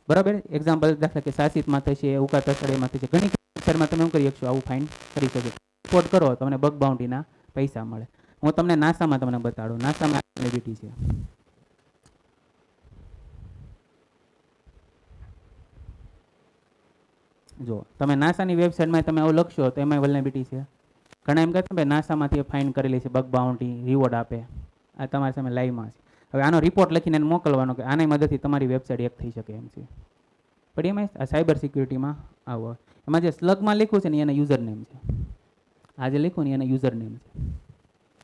Speaker 5: બરાબર. એક્ઝામ્પલ દાખલા કે સાસિતમાં થશે, ઉકા તસડેમાં થશે, ઘણી વેબસાઇટમાં તમે શું કરી શકશો? આવું ફાઇન કરી શકો. રિપોર્ટ કરો તમને બગ બાઉન્ટીના પૈસા મળે. હું તમને નાસામાં તમને બતાડું. નાસામાં વેલિબિલિટી છે, જો તમે નાસાની વેબસાઇટમાં તમે આવું લખશો તો એમાં વલ્નરેબિલિટી છે. ઘણા એમ કહેતા ભાઈ નાસામાંથી ફાઇન કરેલી છે, બગ બાઉન્ટી, રિવોર્ડ આપે. આ તમારી સામે લાઈવમાં છે. હવે આનો રિપોર્ટ લખીને એને મોકલવાનો કે આની મદદથી તમારી વેબસાઇટ હેક થઈ શકે એમ છે. પણ એમાં આ સાયબર સિક્યુરિટીમાં આવો એમાં જે સ્લગમાં લખ્યું છે ને એના યુઝર નેમ છે, આ જે લખ્યું ને એના યુઝર નેમ છે.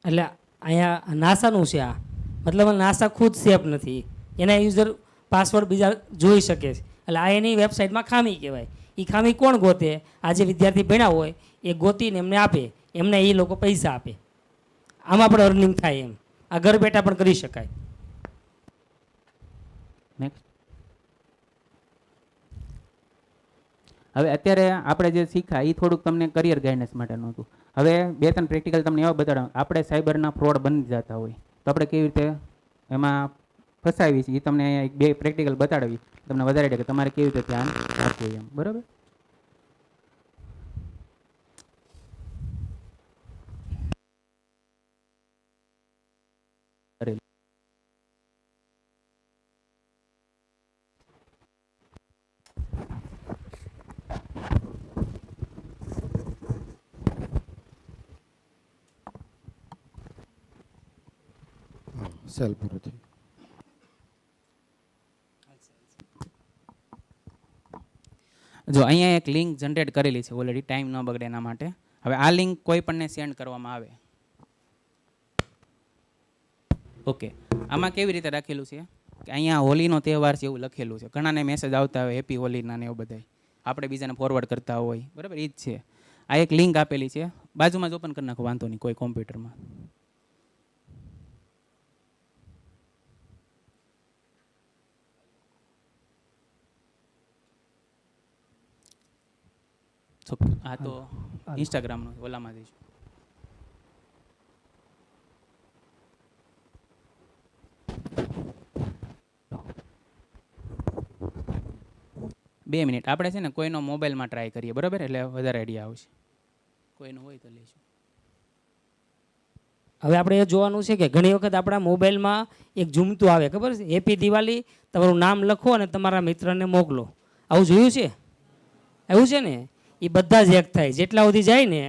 Speaker 3: એટલે અહીંયા નાસાનું છે આ, મતલબ નાસા ખુદ સેફ નથી, એના યુઝર પાસવર્ડ બીજા જોઈ શકે છે. એટલે આ એની વેબસાઇટમાં ખામી કહેવાય. એ ખામી કોણ ગોતે? આ જે વિદ્યાર્થી ભણ્યા હોય એ ગોતીને એમને આપે, એમને એ લોકો પૈસા આપે. આમાં પણ અર્નિંગ થાય એમ, આ ઘર બેઠા પણ કરી શકાય.
Speaker 5: નેક્સ્ટ. હવે અત્યારે આપણે જે શીખ્યા એ થોડુંક તમને કરિયર ગાઈડન્સ માટેનું હતું. હવે 2-3 પ્રેક્ટિકલ તમને એવા બતાડવા. આપણે સાયબરના ફ્રોડ બની જતા હોય તો આપણે કેવી રીતે એમાં ફસાવી છે એ તમને અહીંયા એક બે પ્રેક્ટિકલ બતાડવી, તમને વધારે idea કે તમારે કેવી રીતે ધ્યાન રાખવું એમ. બરાબર.
Speaker 1: સેલ પૂરો થયો.
Speaker 5: જો અહીંયા એક લિંક જનરેટ કરેલી છે ઓલરેડી, ટાઈમ ન બગડે એના માટે. હવે આ લિંક કોઈ પણને સેન્ડ કરવામાં આવે. ઓકે, આમાં કેવી રીતે રાખેલું છે કે અહીંયા હોલીનો તહેવાર છે એવું લખેલું છે. ઘણાને મેસેજ આવતા હોય હેપી હોલીના ને એવું બધા, આપણે બીજાને ફોરવર્ડ કરતા હોય. બરાબર, એ જ છે. આ એક લિંક આપેલી છે, બાજુમાં જ ઓપન કરી નાખો, વાંધો નહીં, કોઈ કોમ્પ્યુટરમાં. આ તો ઇન્સ્ટાગ્રામનો ઓલામાં દઈશું. બે મિનિટ આપણે છે ને કોઈનો મોબાઈલમાં ટ્રાય કરીએ. બરાબર, એટલે વધારે આઈડિયા આવશે. કોઈનો હોય તો લઈશું.
Speaker 3: હવે આપણે એ જોવાનું છે કે ઘણી વખત આપણા મોબાઈલમાં એક ઝૂમતું આવે, ખબર છે, હેપી દિવાળી, તમારું નામ લખો અને તમારા મિત્રને મોકલો. આવું જોયું છે? એવું છે ને, એ બધા જ એક થાય. જેટલા સુધી જાય ને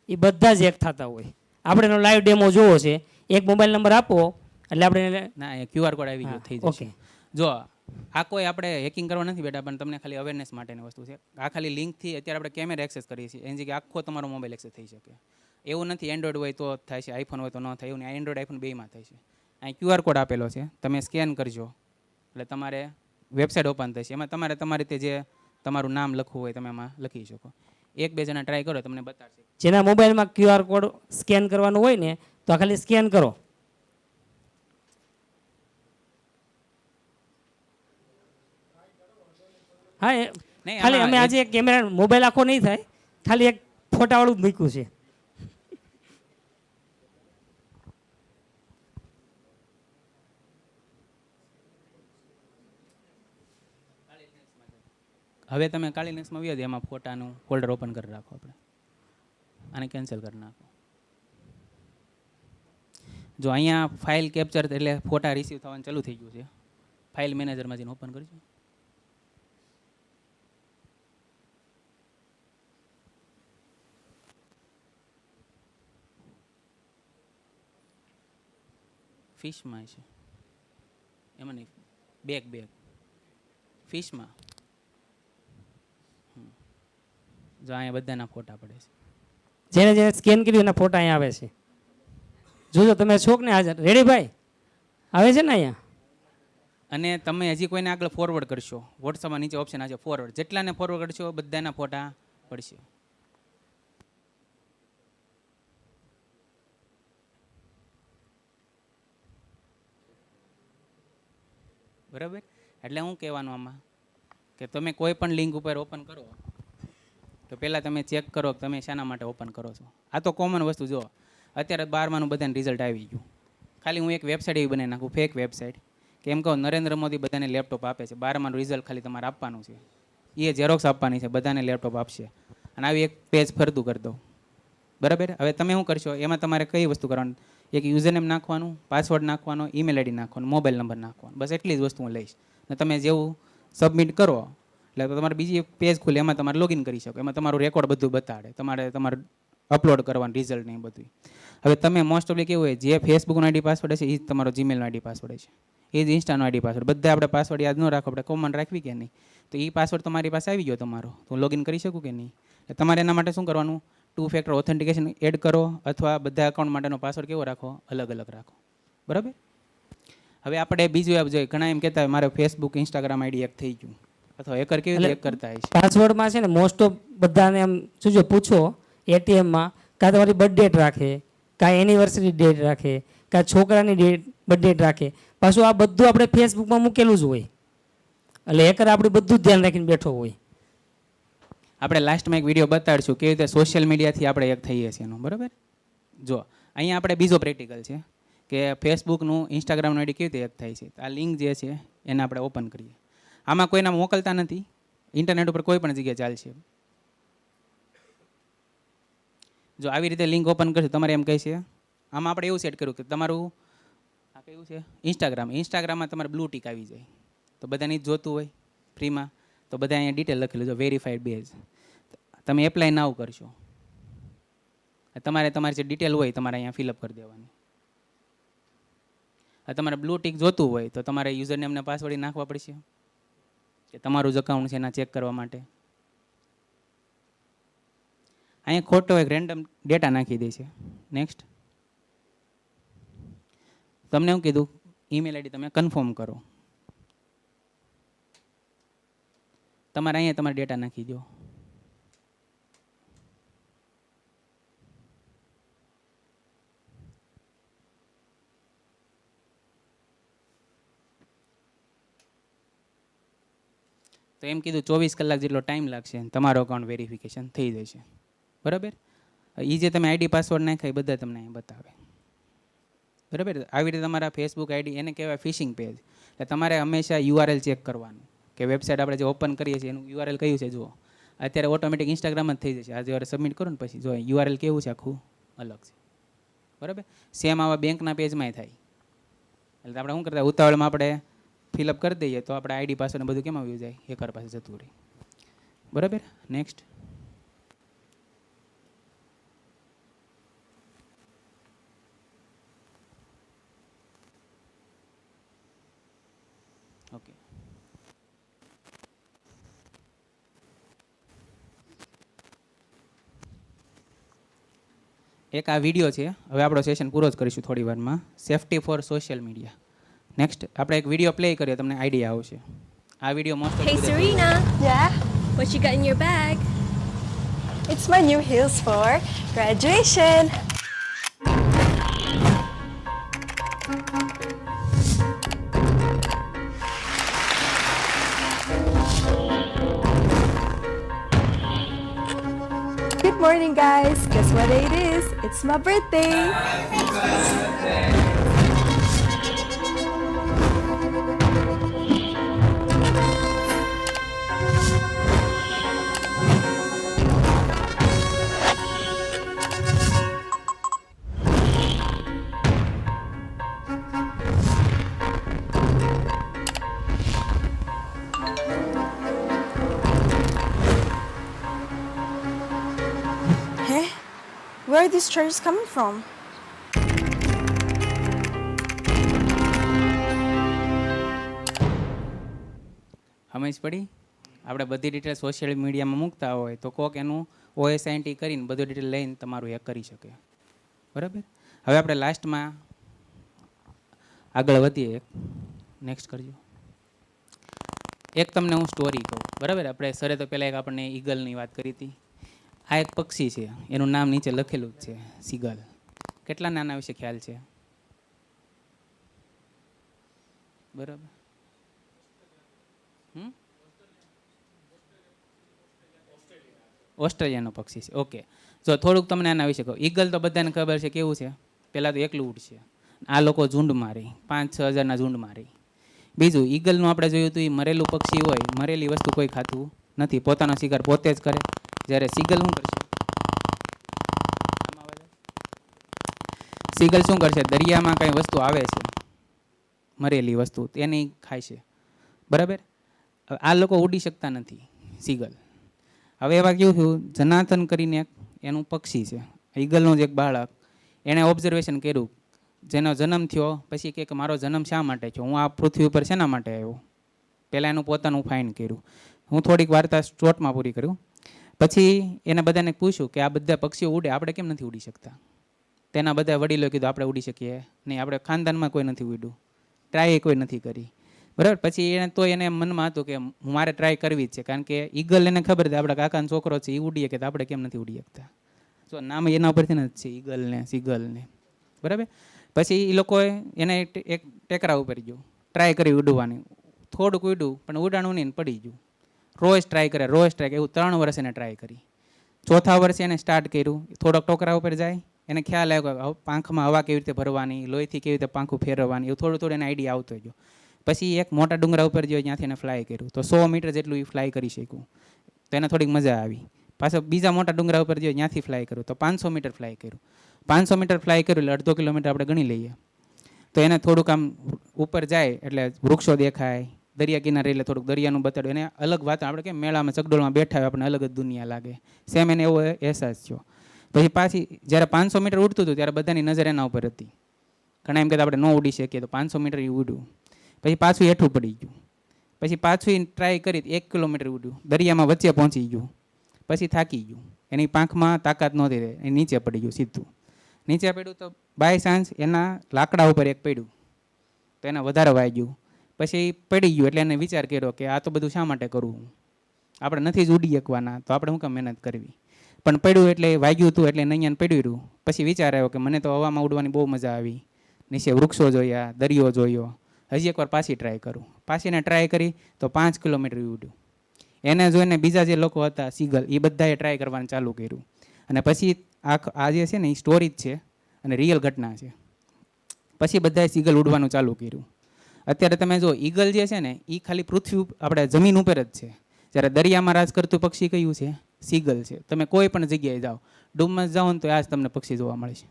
Speaker 3: એ બધા જ એક થતા હોય. આપણે એનો લાઈવ ડેમો જોવો છે. એક મોબાઈલ નંબર આપો એટલે આપણે
Speaker 5: ના, એ QR કોડ આવી ગયો, થઈ જશે. જો આ કોઈ આપણે હેકિંગ કરવા નથી બેઠા, પણ તમને ખાલી અવેરનેસ માટેની વસ્તુ છે. આ ખાલી લિંકથી અત્યારે આપણે કેમેરા એક્સેસ કરીએ છીએ, એની જગ્યાએ આખો તમારો મોબાઈલ એક્સેસ થઈ શકે. એવું નથી એન્ડ્રોઈડ હોય તો થાય છે, આઈફોન હોય તો ન થાય. એવું નહીં, એન્ડ્રોઈડ આઈફોન બેયમાં થાય છે. અહીં QR કોડ આપેલો છે, તમે સ્કેન કરજો એટલે તમારે વેબસાઇટ ઓપન થશે. એમાં તમારે તમારી રીતે જે તમારું નામ લખવું હોય તમે એમાં લખી શકો. એક બે જણા ટ્રાય કરો, તમને બતાવશે.
Speaker 3: જેના મોબાઈલમાં QR કોડ સ્કેન કરવાનું હોય ને તો આ ખાલી સ્કેન કરો. હા, ખાલી અમે આજે એક કેમેરા મોબાઈલ આખો નહીં થાય, ખાલી એક ફોટાવાળું જ મૂક્યું છે.
Speaker 5: હવે તમે કાળી લિંક્સમાં આવ્યા એમાં ફોટાનું ફોલ્ડર ઓપન કરી રાખો. આપણે આને કેન્સલ કરી નાખો. જો અહીંયા ફાઇલ કેપ્ચર એટલે ફોટા રિસીવ થવાનું ચાલુ થઈ ગયું છે. ફાઇલ મેનેજરમાં જઈને ઓપન કરજો. ફિશમાં છે એમાં નહીં, બેગ ફિશમાં જો અહીંયા બધાના ફોટા પડે છે.
Speaker 3: જેને જેને સ્કેન કર્યું એના ફોટા અહીંયા આવે છે. જોજો તમે છો કે ને હાજર રેડી ભાઈ આવે છે ને અહીંયા.
Speaker 5: અને તમે હજી કોઈને આગળ ફોરવર્ડ કરશો, વોટ્સઅપમાં નીચે ઓપ્શન આવે છે ફોરવર્ડ, જેટલાને ફોરવર્ડ કરશો બધાના ફોટા પડશે. બરાબર, એટલે હું કહેવાનું આમાં કે તમે કોઈ પણ લિંક ઉપર ઓપન કરો તો પહેલાં તમે ચેક કરો કે તમે શાના માટે ઓપન કરો છો. આ તો કોમન વસ્તુ. જો અત્યારે 12માનું બધાને રિઝલ્ટ આવી ગયું, ખાલી હું એક વેબસાઇટ એવી બનાવી નાખું, ફેક વેબસાઇટ, કે એમ કહો નરેન્દ્ર મોદી બધાને લેપટોપ આપે છે, 12માનું રિઝલ્ટ ખાલી તમારે આપવાનું છે, એ ઝેરોક્સ આપવાની છે, બધાને લેપટોપ આપશે, અને આવી એક પેજ ફરતું કરી દો. બરાબર, હવે તમે શું કરશો, એમાં તમારે કઈ વસ્તુ કરવાની, એક યુઝરનેમ નાખવાનું, પાસવર્ડ નાખવાનો, ઈમેલ આઈડી નાખવાનું, મોબાઈલ નંબર નાખવાનો, બસ એટલી જ વસ્તુ હું લઈશ. ને તમે જેવું સબમિટ કરો એટલે તમારે બીજી પેજ ખુલે, એમાં તમારે લોગિન કરી શકો, એમાં તમારું રેકોર્ડ બધું બતાડે, તમારે અપલોડ કરવાનું રિઝલ્ટ ને એ બધું. હવે તમે મોસ્ટ ઓફલી કેવું હોય, જે ફેસબુકનો આઈડી પાસવર્ડ છે એ જ તમારો જીમેલનો આઈડી પાસવર્ડ છે, એ જ ઇન્સ્ટાનો આઈડી પાસવર્ડ, બધા આપણે પાસવર્ડ યાદ ન રાખો, આપણે કોમન રાખવી કે નહીં. તો એ પાસવર્ડ તમારી પાસે આવી ગયો તમારો, તો હું લોગિન કરી શકું કે નહીં. તમારે એના માટે શું કરવાનું, 2 ફેક્ટર ઓથેન્ટિકેશન એડ કરો, અથવા બધા એકાઉન્ટ માટેનો પાસવર્ડ કેવો રાખો, અલગ અલગ રાખો. બરાબર. હવે આપણે બીજું એપ જોઈએ, ઘણા એમ કહેતા હોય મારે ફેસબુક ઇન્સ્ટાગ્રામ આઈડી એક થઈ ગયું, અથવા હેકર કેવી રીતે હેક કરતા હોય છે.
Speaker 3: પાસવર્ડમાં છે ને મોસ્ટ ઓફ બધાને એમ શું જો પૂછો એટીએમમાં, કાં તમારી બર્થ ડેટ રાખે, કાં એનિવર્સરી ડેટ રાખે, કાં છોકરાની બર્થ ડેટ રાખે. પાછું આ બધું આપણે ફેસબુકમાં મૂકેલું જ હોય, એટલે હેકર આપણે બધું જ ધ્યાન રાખીને બેઠો હોય.
Speaker 5: આપણે લાસ્ટમાં એક વિડીયો બતાડીશું કેવી રીતે સોશિયલ મીડિયાથી આપણે એક થઈએ છીએ એનું. બરાબર. જો અહીંયા આપણે બીજો પ્રેક્ટિકલ છે કે ફેસબુકનું ઇન્સ્ટાગ્રામનું આઈડી કેવી રીતે હેક થાય છે. આ લિંક જે છે એને આપણે ઓપન કરીએ. આમાં કોઈના મોકલતા નથી, ઇન્ટરનેટ ઉપર કોઈ પણ જગ્યાએ ચાલશે. જો આવી રીતે લિંક ઓપન કરશે તમારે એમ કહે છે, આમાં આપણે એવું સેટ કર્યું કે તમારું આ કયું છે ઇન્સ્ટાગ્રામમાં તમારે બ્લુ ટીક આવી જાય. તો બધાને જ જોતું હોય ફ્રીમાં, તો બધા અહીંયા ડિટેલ લખેલું જો વેરીફાઈડ બેઝ. તમે એપ્લાય નાવ કરશો, તમારી જે ડિટેલ હોય તમારે અહીંયા ફિલઅપ કરી દેવાની. તમારે બ્લુ ટીક જોતું હોય તો તમારે યુઝર નેમને પાસવર્ડ નાખવા પડશે કે તમારું જ અકાઉન્ટ છે એના ચેક કરવા માટે. અહીંયા ખોટો એક રેન્ડમ ડેટા નાખી દે છે. નેક્સ્ટ. તમને એવું કીધું ઈમેલ આઈડી તમે કન્ફર્મ કરો. તમારે અહીંયા તમારે ડેટા નાખી દો. તો એમ કીધું 24 કલાક જેટલો ટાઈમ લાગશે, તમારો અકાઉન્ટ વેરિફિકેશન થઈ જશે. બરાબર. એ જે તમે આઈડી પાસવર્ડ નાખ્યા એ બધા તમને અહીં બતાવે. બરાબર. આવી રીતે તમારા ફેસબુક આઈડી એને કહેવાય ફિશિંગ પેજ. એટલે તમારે હંમેશા યુઆરએલ ચેક કરવાનું કે વેબસાઇટ આપણે જે ઓપન કરીએ છીએ એનું યુઆરએલ કયું છે. જુઓ અત્યારે ઓટોમેટિક ઇન્સ્ટાગ્રામ જ થઈ જશે. આજે વાર સબમિટ કરો ને પછી જો યુઆરએલ કેવું છે આખું અલગ છે. બરાબર. સેમ આવા બેંકના પેજમાંય થાય. એટલે આપણે શું કરતા ઉતાવળમાં આપણે ફિલઅપ કરી દઈએ તો આપણે આઈડી પાસવર્ડ બધું કેમ આવ્યું જાય, હેકર પાસે જતું રહે. બરાબર. નેક્સ્ટ. ઓકે. એક આ વિડીયો છે, હવે આપણો સેશન પૂરો જ કરીશું થોડી વારમાં. Safety four social media. Next આપણે એક વિડીયો પ્લે કરીએ, તમને આઈડિયા આવશે. આ video most
Speaker 7: Hey Serena,
Speaker 8: Yeah,
Speaker 7: what you got in your bag?
Speaker 8: it's my new heels for graduation. Good morning, guys. Guess what day it is? It's my birthday. Hey, where are these charges coming from?
Speaker 5: સમજ પડી? આપણે બધી detail social મીડિયામાં મૂકતા હોય તો કોક એનું ઓએસઆઈટી કરીને બધું ડિટેલ લઈને તમારું હેક કરી શકે. બરાબર. હવે આપણે લાસ્ટમાં આગળ વધીએ. એક નેક્સ્ટ કરજો. એક તમને હું સ્ટોરી કહું. બરાબર. આપણે સરે તો પહેલાં એક આપણને ઈગલની વાત કરી હતી. આ એક પક્ષી છે, એનું નામ નીચે લખેલું જ છે સીગલ. કેટલા નાના વિશે ખ્યાલ છે? બરાબર. ઓસ્ટ્રેલિયાનો પક્ષી છે. ઓકે. જો થોડુંક તમને આના વિશે કહું. ઈગલ તો બધાને ખબર છે કેવું છે. પહેલાં તો એકલું ઉડશે. આ લોકો ઝુંડમાં રહી, 5-6 હજારના ઝુંડમાં રહી. બીજું ઈગલનું આપણે જોયું હતું એ મરેલું પક્ષી હોય, મરેલી વસ્તુ કોઈ ખાતું નથી, પોતાનો શિકાર પોતે જ કરે. જ્યારે સીગલ શું કરશે? સીગલ શું કરશે? દરિયામાં કંઈ વસ્તુ આવે છે મરેલી વસ્તુ તેની ખાય છે. બરાબર. આ લોકો ઉડી શકતા નથી સીગલ. હવે એવા કેવું થયું, જનાતન કરીને એનું પક્ષી છે, ઈગલનું જ એક બાળક, એણે ઓબ્ઝર્વેશન કર્યું. જેનો જન્મ થયો પછી કે મારો જન્મ શા માટે થયો, હું આ પૃથ્વી ઉપર શેના માટે આવ્યો. પહેલાં એનું પોતાનું ફાઇન કર્યું. હું થોડીક વાર્તા શોર્ટમાં પૂરી કર્યું. પછી એને બધાને પૂછ્યું કે આ બધા પક્ષીઓ ઉડે, આપણે કેમ નથી ઉડી શકતા. તેના બધા વડીલોએ કીધું આપણે ઉડી શકીએ નહીં, આપણે ખાનદાનમાં કોઈ નથી ઉડ્યું, ટ્રાય કોઈ નથી કરી. બરાબર. પછી એને તો એને મનમાં હતું કે મારે ટ્રાય કરવી જ છે, કારણ કે ઈગલ એને ખબર હતી આપણા કાકાનો છોકરો છે એ ઉડીએ કે આપણે કેમ નથી ઉડી શકતા. જો નામ એના ઉપરથી જ છે ઈગલને, સીગલને. બરાબર. પછી એ લોકોએ એને એક ટેકરા ઉપર ગયો, ટ્રાય કરી ઉડવાની. થોડુંક ઉડ્યું પણ ઉડાણું નહીં, પડી ગયું. રોજ ટ્રાય એવું 3 વર્ષ એને ટ્રાય કરી. ચોથા વર્ષે એને સ્ટાર્ટ કર્યું, થોડોક ટોકરા ઉપર જાય એને ખ્યાલ આવ્યો કે પાંખમાં હવા કેવી રીતે ભરવાની, લોહીથી કેવી રીતે પાંખું ફેરવવાની, એવું થોડું થોડું એને આઈડિયા આવતો ગયો. પછી એક મોટા ડુંગરા ઉપર ગયો, ત્યાંથી એને ફ્લાય કર્યું, તો 100 મીટર જેટલું એ ફ્લાય કરી શક્યું, તો એને થોડીક મજા આવી. પાછો બીજા મોટા ડુંગરા ઉપર ગયો, ત્યાંથી ફ્લાય કર્યું, તો 500 મીટર ફ્લાય કર્યું. 500 મીટર ફ્લાય કર્યું એટલે 1/2 કિલોમીટર આપણે ગણી લઈએ. તો એને થોડુંક આમ ઉપર જાય એટલે વૃક્ષો દેખાય, દરિયા કિનારે એટલે થોડુંક દરિયાનું બતાડ્યું, એને અલગ વાત, આપણે કેમ મેળામાં ચકડોળમાં બેઠા હોય આપણને અલગ જ દુનિયા લાગે, સેમ એને એવો અહેસાસ થયો. પછી પાછી જ્યારે 500 મીટર ઉડતું હતું ત્યારે બધાની નજર એના ઉપર હતી. ઘણા એમ કહેતા આપણે ન ઉડી શકીએ, તો 500 મીટર એ ઉડ્યું. પછી પાછું હેઠું પડી ગયું. પછી પાછું ટ્રાય કરી 1 કિલોમીટર ઉડ્યું, દરિયામાં વચ્ચે પહોંચી ગયું. પછી થાકી ગયું, એની પાંખમાં તાકાત નહોતી રહે, એ નીચે પડી ગયું સીધું. નીચે પડ્યું તો બાય ચાન્સ એના લાકડા ઉપર એક પડ્યું, તો એને વધારે વાગ્યું. પછી પડી ગયું એટલે એને વિચાર કર્યો કે આ તો બધું શા માટે કરવું, આપણે નથી જ ઉડી શકવાના, તો આપણે શું કામ મહેનત કરવી. પણ પડ્યું એટલે વાગ્યું હતું એટલે નૈયાને પડ્યું રહ્યું. પછી વિચાર આવ્યો કે મને તો હવામાં ઉડવાની બહુ મજા આવી, નીચે વૃક્ષો જોયા, દરિયો જોયો, હજી એકવાર પાછી ટ્રાય કરું. પાછીને ટ્રાય કરી તો 5 કિલોમીટર ઉડ્યું. એને જોઈને બીજા જે લોકો હતા સીગલ, એ બધાએ ટ્રાય કરવાનું ચાલુ કર્યું. અને પછી આ જે છે ને એ સ્ટોરી જ છે અને રિયલ ઘટના છે. પછી બધાએ સીગલ ઉડવાનું ચાલુ કર્યું. અત્યારે તમે જો ઈગલ જે છે ને એ ખાલી પૃથ્વી આપણે જમીન ઉપર જ છે, જ્યારે દરિયામાં રાજ કરતું પક્ષી કયું છે? સીગલ છે. તમે કોઈ પણ જગ્યાએ જાઓ, ડુમસ જાઓ ને તો આ જ તમને પક્ષી જોવા મળે છે.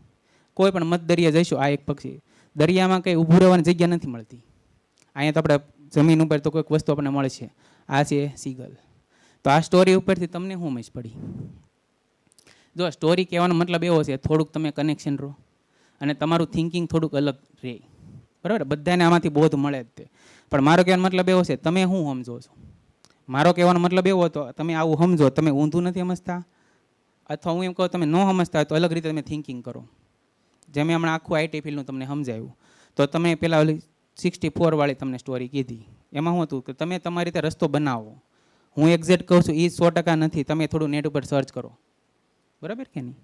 Speaker 5: કોઈ પણ મધ દરિયા જઈશું આ એક પક્ષી. દરિયામાં કંઈ ઊભું રહેવાની જગ્યા નથી મળતી. અહીંયા તો આપણે જમીન ઉપર તો કોઈક વસ્તુ આપણને મળે છે, આ છે સીગલ. તો આ સ્ટોરી ઉપરથી તમને શું સમજ પડી? જો સ્ટોરી કહેવાનો મતલબ એવો છે થોડુંક તમે કનેક્શન રહો અને તમારું થિંકિંગ થોડુંક અલગ રહે, બરાબર? બધાને આમાંથી બોધ મળે જ તે. પણ મારો કહેવાનો મતલબ એવો છે તમે શું સમજો છો. મારો કહેવાનો મતલબ એવો હતો તમે આવું સમજો, તમે ઊંધું નથી સમજતા, અથવા હું એમ કહું તમે ન સમજતા હોય તો અલગ રીતે તમે થિંકિંગ કરો. જેમ હમણાં આખું આઈટી ફિલ્ડનું તમને સમજાયું, તો તમે પહેલાં ઓલી 64 વાળી તમને સ્ટોરી કીધી, એમાં શું હતું કે તમે તમારી રીતે રસ્તો બનાવો. હું એક્ઝેક્ટ કહું છું એ 100% નથી, તમે થોડું નેટ ઉપર સર્ચ કરો, બરાબર કે નહીં?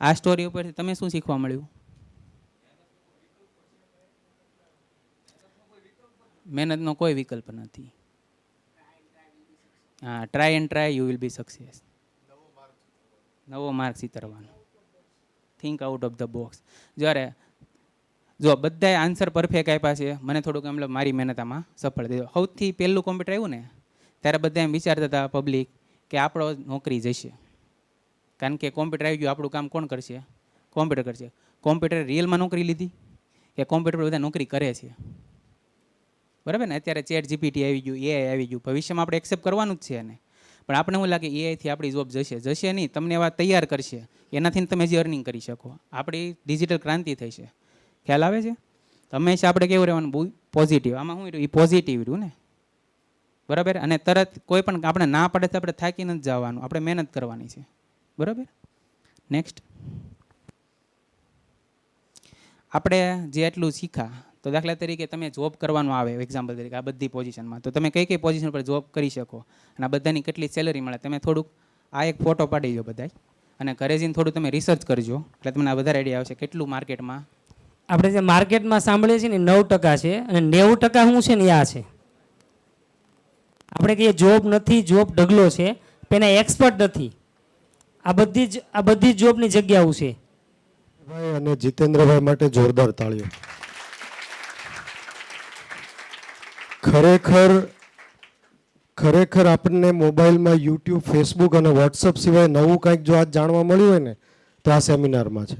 Speaker 5: આ સ્ટોરી ઉપરથી તમે શું શીખવા મળ્યું? મહેનતનો કોઈ વિકલ્પ નથી. હા, try and try you will be success. નવો માર્ગ સીતરવાનો. Think out of the box. જ્યારે જો બધાએ આન્સર પરફેક્ટ આપ્યા છે, મને થોડુંક એમ મારી મહેનત આમાં સફળ થઈ. સૌથી પહેલું કોમ્પ્યુટર આવ્યું ને ત્યારે બધા એમ વિચારતા હતા પબ્લિક કે આપણો નોકરી જશે, કારણ કે કોમ્પ્યુટર આવી ગયું, આપણું કામ કોણ કરશે? કોમ્પ્યુટર કરશે. કોમ્પ્યુટર રિયલમાં નોકરી લીધી કે કોમ્પ્યુટર બધા નોકરી કરે છે? બરાબર ને? અત્યારે ચેટ જીપીટી આવી ગયું, એઆઈ આવી ગયું, ભવિષ્યમાં આપણે એક્સેપ્ટ કરવાનું જ છે એને. પણ આપણે શું લાગે એઆઈથી આપણી જોબ જશે નહીં, તમને એવા તૈયાર કરશે, એનાથી તમે જે અર્નિંગ કરી શકો. આપણી ડિજિટલ ક્રાંતિ થઈ છે. ખ્યાલ આવે છે? હંમેશા આપણે કેવું રહેવાનું? બહુ પોઝિટિવ. આમાં શું રહ્યું? એ પોઝિટિવ રહ્યું ને, બરાબર? અને તરત કોઈ પણ આપણે ના પડે તો આપણે થાકી નથી જવાનું, આપણે મહેનત કરવાની છે, બરાબર? નેક્સ્ટ આપણે જે એટલું શીખા, તો દાખલા તરીકે તમે જોબ કરવાનું આવે, એક્ઝામ્પલ તરીકે આ બધી પોઝિશનમાં, તો તમે કઈ કઈ પોઝિશન પર જોબ કરી શકો અને આ બધાની કેટલી સેલરી મળે, તમે થોડુંક આ એક ફોટો પાડી દો બધાય, અને ઘરે જઈને થોડું તમે રિસર્ચ કરજો, એટલે તમને આ વધારે આઈડિયા આવશે કેટલું માર્કેટમાં.
Speaker 3: આપણે જે માર્કેટમાં સાંભળીએ છીએ ને 9% છે, અને 90% શું છે ને આ છે. આપણે કહીએ જોબ નથી, જોબ ઢગલો છે, પણ એના એક્સપર્ટ નથી. આ બધી જોબની જગ્યાઓ છે.
Speaker 1: ભાઈ અને જીતેન્દ્રભાઈ માટે જોરદાર તાળીઓ. ખરેખર આપણને મોબાઈલમાં યુટ્યુબ, ફેસબુક અને વોટ્સઅપ સિવાય નવું કંઈક જો આજ જાણવા મળ્યું હોય ને તો આ સેમિનારમાં છે.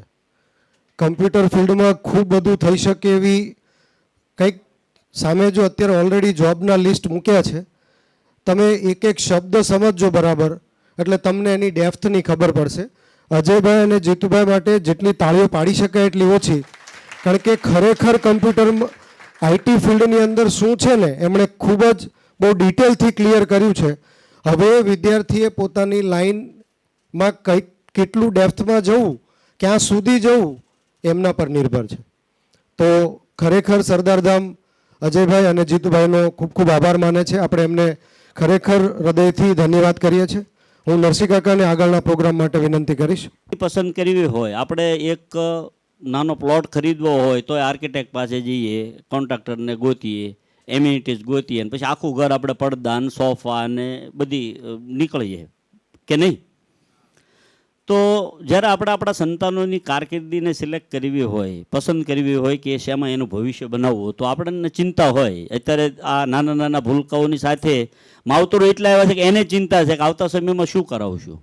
Speaker 1: કમ્પ્યુટર ફિલ્ડમાં ખૂબ બધું થઈ શકે એવી કંઈક સામે જો અત્યારે ઓલરેડી જોબના લિસ્ટ મૂક્યા છે, તમે એક એક શબ્દ સમજજો બરાબર, એટલે તમને એની ડેપ્થની ખબર પડશે. અજયભાઈ અને જીતુભાઈ માટે જેટલી તાળીઓ પાડી શકાય એટલી ઓછી, કારણ કે ખરેખર કમ્પ્યુટરમાં આઈટી ફિલ્ડની અંદર શું છે ને એમણે ખૂબ જ બહુ ડિટેલથી ક્લિયર કર્યું છે. હવે વિદ્યાર્થીએ પોતાની લાઈનમાં કેટલું ડેપ્થમાં જવું, ક્યાં સુધી જવું, એમના પર નિર્ભર છે. તો ખરેખર સરદારધામ અજયભાઈ અને જીતુભાઈનો ખૂબ ખૂબ આભાર માને છે. આપણે એમને ખરેખર હૃદયથી ધન્યવાદ કરીએ છીએ. હું નરસિંહ કાકાને આગળના પ્રોગ્રામ માટે વિનંતી કરીશ.
Speaker 7: પસંદ કરવી હોય, આપણે એક નાનો પ્લોટ ખરીદવો હોય તો આર્કિટેક્ટ પાસે જઈએ, કોન્ટ્રાક્ટરને ગોતીએ, એમ્યુનિટીઝ ગોતીએ, અને પછી આખું ઘર આપણે પડદા અને સોફા અને બધી નીકળીએ કે નહીં? તો જ્યારે આપણે આપણા સંતાનોની કારકિર્દીને સિલેક્ટ કરવી હોય, પસંદ કરવી હોય કે શેમાં એનું ભવિષ્ય બનાવવું, તો આપણને ચિંતા હોય. અત્યારે આ નાના નાના ભૂલકાઓની સાથે માવતરો એટલા આવ્યા છે કે એને ચિંતા છે કે આવતા સમયમાં શું કરાવશું.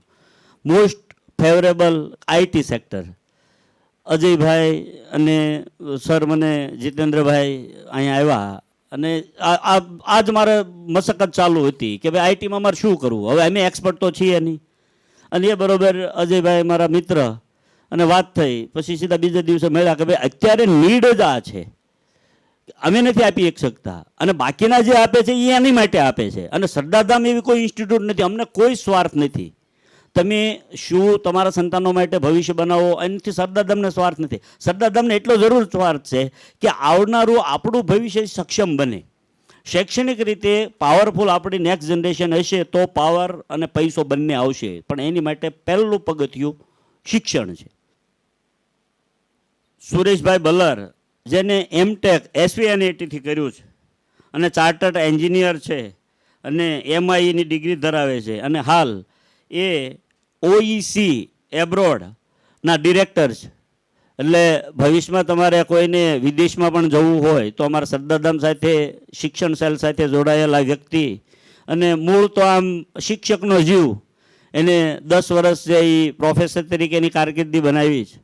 Speaker 7: Most favourable IT sector. અજયભાઈ અને સર મને જીતેન્દ્રભાઈ અહીંયા આવ્યા અને આજ મારે મશક્કત ચાલુ હતી કે ભાઈ આઈટીમાં મારે શું કરવું. હવે અમે એક્સપર્ટ તો છીએ નહીં. અને એ બરોબર અજયભાઈ મારા મિત્ર અને વાત થઈ. પછી સીધા બીજા દિવસે મળ્યા કે ભાઈ અત્યારે નીડ જ આ છે, અમે નથી આપી શકતા અને બાકીના જે આપે છે એ એની માટે આપે છે. અને સરદારધામ એવી કોઈ ઇન્સ્ટિટ્યૂટ નથી, અમને કોઈ સ્વાર્થ નથી. તમે શું તમારા સંતાનો માટે ભવિષ્ય બનાવો એનાથી સરદારધામને સ્વાર્થ નથી. સરદારધામને એટલો જરૂર સ્વાર્થ છે કે આવનારું આપણું ભવિષ્ય સક્ષમ બને, શૈક્ષણિક રીતે પાવરફુલ આપણી નેક્સ્ટ જનરેશન હશે તો પાવર અને પૈસો બંને આવશે. પણ એની માટે પહેલું પગથિયું શિક્ષણ છે. સુરેશભાઈ બલર જેને એમટેક SVNITથી કર્યું છે અને ચાર્ટર્ડ એન્જિનિયર છે અને MIEની ડિગ્રી ધરાવે છે અને હાલ એ OEC એબ્રોડના ડિરેક્ટર છે. એટલે ભવિષ્યમાં તમારે કોઈને વિદેશમાં પણ જવું હોય તો અમારા સરદારધામ સાથે શિક્ષણ સેલ સાથે જોડાયેલા વ્યક્તિ અને મૂળ તો આમ શિક્ષકનો જીવ, એને 10 વર્ષ જે એ પ્રોફેસર તરીકેની કારકિર્દી બનાવી છે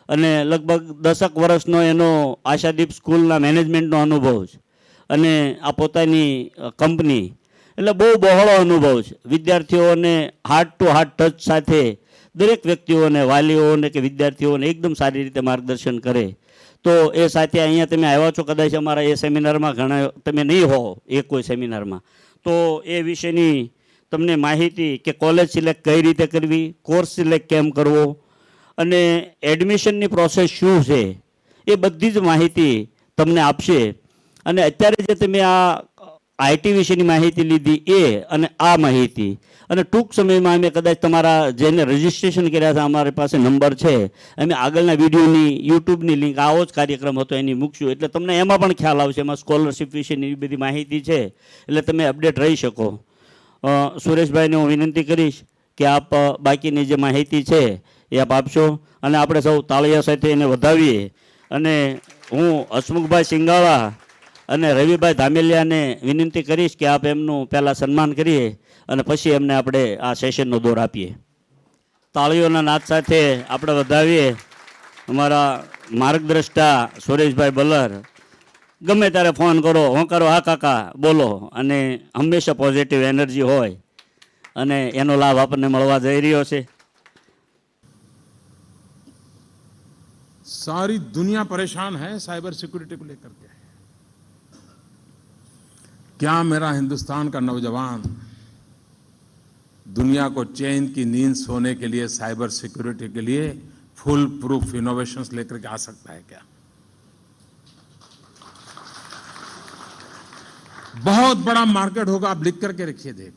Speaker 7: અને લગભગ 10 વર્ષનો એનો આશાદીપ સ્કૂલના મેનેજમેન્ટનો અનુભવ છે અને આ પોતાની કંપની. એટલે બહુ બહોળો અનુભવ છે. વિદ્યાર્થીઓને હાર્ટ ટુ હાર્ટ ટચ સાથે દરેક વ્યક્તિઓને, વાલીઓને કે વિદ્યાર્થીઓને એકદમ સારી રીતે માર્ગદર્શન કરે. તો એ સાથે અહીંયા તમે આવ્યા છો, કદાચ અમારા એ સેમિનારમાં ઘણા તમે નહીં હો એ કોઈ સેમિનારમાં, તો એ વિશેની તમને માહિતી કે કોલેજ સિલેક્ટ કઈ રીતે કરવી, કોર્સ સિલેક્ટ કેમ કરવો અને એડમિશનની પ્રોસેસ શું છે એ બધી જ માહિતી તમને આપશે. અને અત્યારે જે તમે આ આઈટી વિશેની માહિતી લીધી એ અને આ માહિતી, અને ટૂંક સમયમાં અમે કદાચ તમારા જેને રજિસ્ટ્રેશન કર્યા છે અમારી પાસે નંબર છે, અમે આગળના વિડીયોની યુટ્યુબની લિંક આવો જ કાર્યક્રમ હતો એની મૂકશું. એટલે તમને એમાં પણ ખ્યાલ આવશે, એમાં સ્કોલરશિપ વિશેની બધી માહિતી છે એટલે તમે અપડેટ રહી શકો. સુરેશભાઈને હું વિનંતી કરીશ કે આપ બાકીની જે માહિતી છે એ આપ આપશો અને આપણે સૌ તાળીયા સાથે એને વધાવીએ. અને હું હસમુખભાઈ સિંગાળા અને રવિભાઈ ધામેલિયાને વિનંતી કરીશ કે આપ એમનું પહેલાં સન્માન કરીએ અને પછી એમને આપણે આ સેશનનો દોર આપીએ. તાળીઓના નાદ સાથે આપણે વધાવીએ અમારા માર્ગદ્રષ્ટા સુરેશભાઈ બલર. ગમે ત્યારે ફોન કરો, હું કરો, હા કાકા બોલો, અને હંમેશા પોઝિટિવ એનર્જી હોય અને એનો લાભ આપણને મળવા જઈ રહ્યો છે.
Speaker 9: सारी दुनिया परेशान है साइबर सिक्योरिटी को लेकर के. क्या मेरा हिंदुस्तान का नौजवान दुनिया को चैन की नींद सोने के लिए साइबर सिक्योरिटी के लिए फुल प्रूफ इनोवेशंस लेकर के आ सकता है क्या? बहुत बड़ा मार्केट होगा, आप लिख करके रखिए. देख,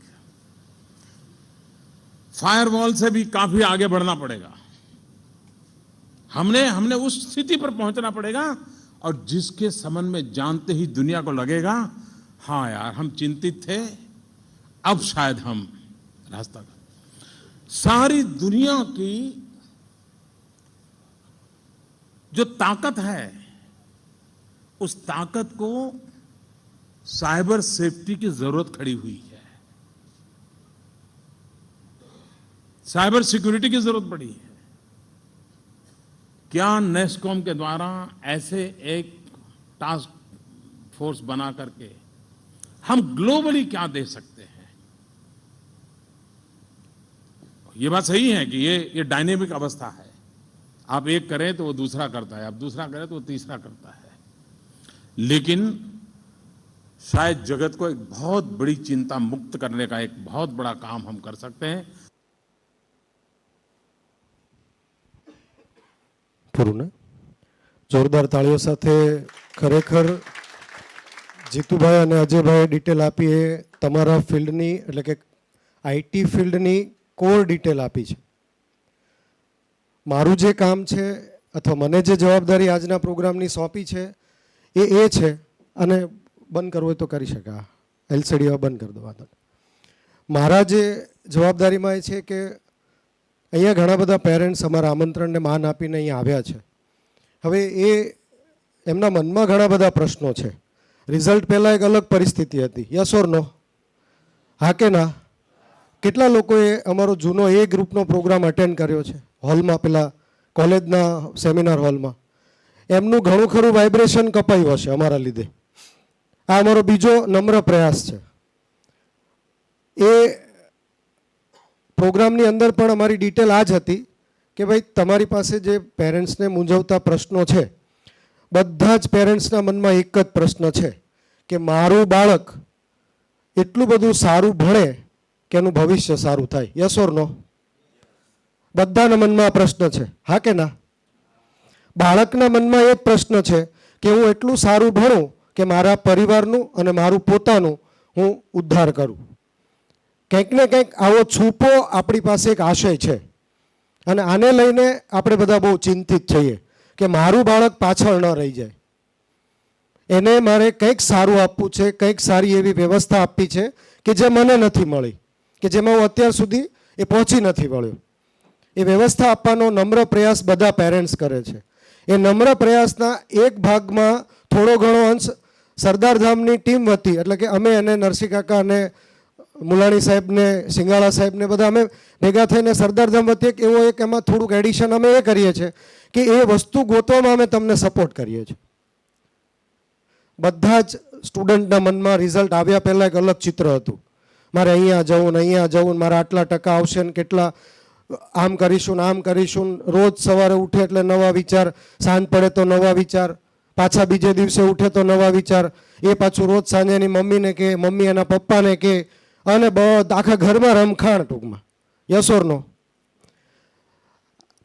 Speaker 9: फायरवॉल से भी काफी आगे बढ़ना पड़ेगा. हमने उस स्थिति पर पहुंचना पड़ेगा और जिसके संबंध में जानते ही दुनिया को लगेगा हाँ यार हम चिंतित थे, अब शायद हम रास्ता. सारी दुनिया की जो ताकत है उस ताकत को साइबर सेफ्टी की जरूरत खड़ी हुई है, साइबर सिक्योरिटी की जरूरत पड़ी है. क्या नेस्कॉम के द्वारा ऐसे एक टास्क फोर्स बना करके हम ग्लोबली क्या दे सकते हैं? ये बात सही है कि ये डायनेमिक अवस्था है. आप एक करें तो वो दूसरा करता है, आप दूसरा करें तो वो तीसरा करता है. लेकिन शायद जगत को एक बहुत बड़ी चिंता मुक्त करने का एक बहुत बड़ा काम हम कर सकते हैं.
Speaker 1: પૂરું ને? જોરદાર તાળીઓ સાથે ખરેખર જીતુભાઈ અને અજયભાઈએ ડિટેલ આપી એ તમારા ફિલ્ડની એટલે કે આઈટી ફિલ્ડની કોર ડિટેલ આપી છે. મારું જે કામ છે અથવા મને જે જવાબદારી આજના પ્રોગ્રામની સોંપી છે એ છે, અને બંધ કરવું હોય તો કરી શકાય, LCD બંધ કરી દો. મારા જે જવાબદારીમાં એ છે કે અહીંયા ઘણા બધા પેરેન્ટ્સ અમારા આમંત્રણને માન આપીને અહીંયા આવ્યા છે. હવે એ એમના મનમાં ઘણા બધા પ્રશ્નો છે. રિઝલ્ટ પહેલાં એક અલગ પરિસ્થિતિ હતી. યસ ઓર નો? હા કે ના? કેટલા લોકોએ અમારો જૂનો એ ગ્રુપનો પ્રોગ્રામ અટેન્ડ કર્યો છે હોલમાં, પેલા કોલેજના સેમિનાર હોલમાં? એમનું ઘણું ખરું વાઇબ્રેશન કપાયું હશે અમારા લીધે. આ અમારો બીજો નમ્ર પ્રયાસ છે. એ પ્રોગ્રામની અંદર પણ અમારી ડિટેલ આ જ હતી કે ભાઈ તમારી પાસે જે પેરેન્ટ્સને મૂંઝવતા પ્રશ્નો છે, બધા જ પેરેન્ટ્સના મનમાં એક જ પ્રશ્ન છે કે મારું બાળક એટલું બધું સારું ભણે કે એનું ભવિષ્ય સારું થાય. યસ ઓર નો? બધાના મનમાં આ પ્રશ્ન છે. હા કે ના? બાળકના મનમાં એ જ પ્રશ્ન છે કે હું એટલું સારું ભણું કે મારા પરિવારનું અને મારું પોતાનું હું ઉદ્ધાર કરું. કંઈક ને કંઈક આવો છૂપો આપણી પાસે એક આશય છે અને આને લઈને આપણે બધા બહુ ચિંતિત છીએ કે મારું બાળક પાછળ ન રહી જાય. એને મારે કંઈક સારું આપવું છે, કંઈક સારી એવી વ્યવસ્થા આપવી છે કે જે મને નથી મળી, કે જેમાં હું અત્યાર સુધી એ પહોંચી નથી વળ્યો. એ વ્યવસ્થા આપવાનો નમ્ર પ્રયાસ બધા પેરેન્ટ્સ કરે છે. એ નમ્ર પ્રયાસના એક ભાગમાં થોડો ઘણો અંશ સરદારધામની ટીમ વતી, એટલે કે અમે અને નરસિંહ કાકા અને મુલાણી સાહેબને, સિંગાળા સાહેબને બધા અમે ભેગા થઈને સરદારધામ વતી એક એવો એક એમાં થોડુંક એડિશન અમે એ કરીએ છીએ કે એ વસ્તુ ગોતવામાં અમે તમને સપોર્ટ કરીએ છીએ. બધા જ સ્ટુડન્ટના મનમાં રિઝલ્ટ આવ્યા પહેલાં એક અલગ ચિત્ર હતું. મારે અહીંયા જવું ને અહીંયા જવું, મારા આટલા ટકા આવશે ને કેટલા આમ કરીશું ને આમ કરીશું. રોજ સવારે ઉઠે એટલે નવા વિચાર, સાંજ પડે તો નવા વિચાર, પાછા બીજે દિવસે ઉઠે તો નવા વિચાર. એ પાછું રોજ સાંજે એની મમ્મીને કહે, મમ્મી એના પપ્પાને કહે, અને આખા ઘરમાં રમખાણ ટૂંકમાં. યસ ઓર નો?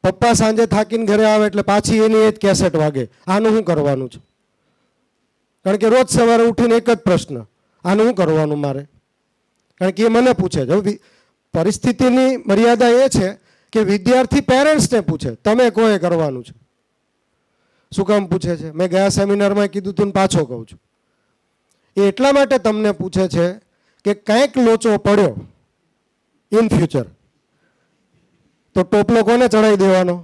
Speaker 1: પપ્પા સાંજે થાકીને ઘરે આવે એટલે પાછી એની એ જ કેસેટ વાગે, આનું શું કરવાનું છે? કારણ કે રોજ સવારે ઉઠીને એક જ પ્રશ્ન, આનું શું કરવાનું મારે? કારણ કે એ મને પૂછે છે. પરિસ્થિતિની મર્યાદા એ છે કે વિદ્યાર્થી પેરેન્ટ્સને પૂછે, તમે કોએ કરવાનું છે? શું કામ પૂછે છે? મેં ગયા સેમિનારમાં કીધું તું ને પાછો કહું છું. એ એટલા માટે તમને પૂછે છે કે કંઈક લોચો પડ્યો ઇન ફ્યુચર તો ટોપલો કોને ચડાવી દેવાનો?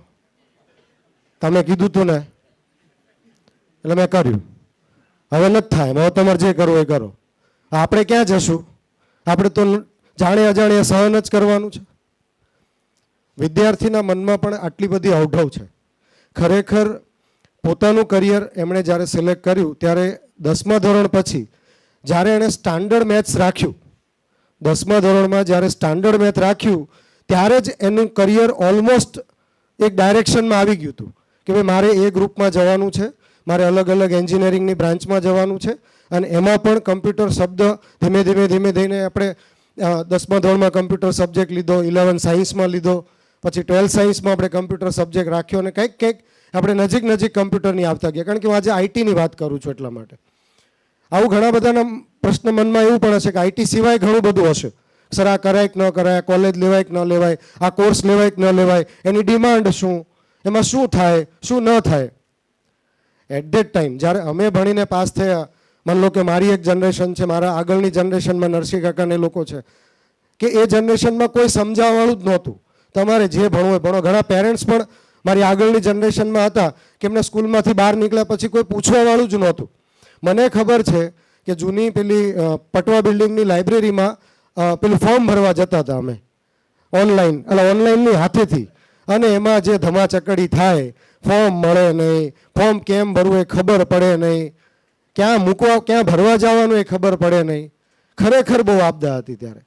Speaker 1: તમે કીધું તું ને, એટલે મેં કર્યું. હવે નથી થાય, હવે તમારે જે કરવું એ કરો. આપણે ક્યાં જશું? આપણે તો જાણે અજાણે સહન જ કરવાનું છે. વિદ્યાર્થીના મનમાં પણ આટલી બધી અવઢવ છે. ખરેખર પોતાનું કરિયર એમણે જ્યારે સિલેક્ટ કર્યું ત્યારે 10મા ધોરણ પછી જ્યારે એણે સ્ટાન્ડર્ડ મેથ્સ રાખ્યું, 10મા ધોરણમાં જ્યારે સ્ટાન્ડર્ડ મેથ રાખ્યું ત્યારે જ એનું કરિયર ઓલમોસ્ટ એક ડાયરેક્શનમાં આવી ગયું હતું કે ભાઈ મારે એ ગ્રુપમાં જવાનું છે, મારે અલગ અલગ એન્જિનિયરિંગની બ્રાન્ચમાં જવાનું છે. અને એમાં પણ કમ્પ્યુટર શબ્દ ધીમે ધીમે આપણે 10મા ધોરણમાં કમ્પ્યુટર સબ્જેક્ટ લીધો, 11 સાયન્સમાં લીધો, પછી 12 સાયન્સમાં આપણે કમ્પ્યુટર સબ્જેક્ટ રાખ્યો અને કંઈક આપણે નજીક કમ્પ્યુટરની આવતા ગયા. કારણ કે હું આજે આઈટીની વાત કરું છું એટલા માટે. આવું ઘણા બધાના પ્રશ્ન મનમાં એવું પણ હશે કે આઈટી સિવાય ઘણું બધું હશે. સર આ કરાય કે ન કરાય, કોલેજ લેવાય કે ન લેવાય, આ કોર્સ લેવાય કે ન લેવાય, એની ડિમાન્ડ શું, એમાં શું થાય શું ન થાય. એટ ધેટ ટાઈમ જ્યારે અમે ભણીને પાસ થયા, માની લો કે મારી એક જનરેશન છે, મારા આગળની જનરેશનમાં નરસિંહ કાકાને લોકો છે કે એ જનરેશનમાં કોઈ સમજાવવાળું જ નહોતું. તમારે જે ભણવું હોય ભણો. ઘણા પેરેન્ટ્સ પણ મારી આગળની જનરેશનમાં હતા કે એમને સ્કૂલમાંથી બહાર નીકળ્યા પછી કોઈ પૂછવાવાળું જ નહોતું. મને ખબર છે કે જૂની પેલી પટવા બિલ્ડિંગની લાઇબ્રેરીમાં પેલું ફોર્મ ભરવા જતા હતા અમે ઓનલાઈનની હાથેથી, અને એમાં જે ધમાચકડી થાય, ફોર્મ મળે નહીં, ફોર્મ કેમ ભરવું એ ખબર પડે નહીં, ક્યાં મૂકવા ક્યાં ભરવા જવાનું એ ખબર પડે નહીં. ખરેખર બહુ આપદા હતી ત્યારે.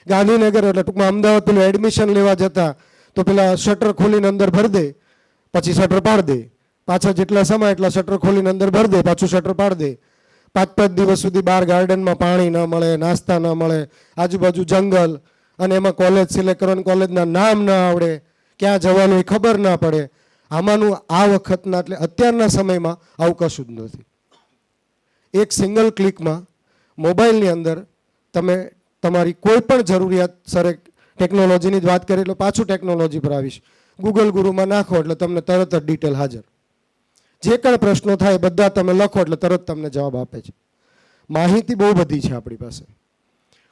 Speaker 1: ગાંધીનગર એટલે ટૂંકમાં અમદાવાદ પેલું એડમિશન લેવા જતા તો પેલા શટર ખોલીને અંદર ભરી દે, પછી શટર પાડી દે, પાછા જેટલા સમય એટલા શટર ખોલીને અંદર ભરી દે, પાછું શટર પાડી દે. 5 દિવસ સુધી બહાર ગાર્ડનમાં પાણી ન મળે, નાસ્તા ન મળે, આજુબાજુ જંગલ, અને એમાં કોલેજ સિલેક્ટ કરવાનું, કોલેજના નામ ન આવડે, ક્યાં જવાનું એ ખબર ના પડે. આમાંનું આ વખતના એટલે અત્યારના સમયમાં આવું કશું જ નથી. એક સિંગલ ક્લિકમાં મોબાઈલની અંદર તમે તમારી કોઈ પણ જરૂરિયાત, સરે ટેકનોલોજીની જ વાત કરી એટલે પાછું ટેકનોલોજી પર આવીશ, ગૂગલ ગુરુમાં નાખો એટલે તમને તરત જ ડિટેલ હાજર. જે કંઈ પ્રશ્નો થાય બધા તમે લખો એટલે તરત તમને જવાબ આપે છે. માહિતી બહુ બધી છે આપણી પાસે,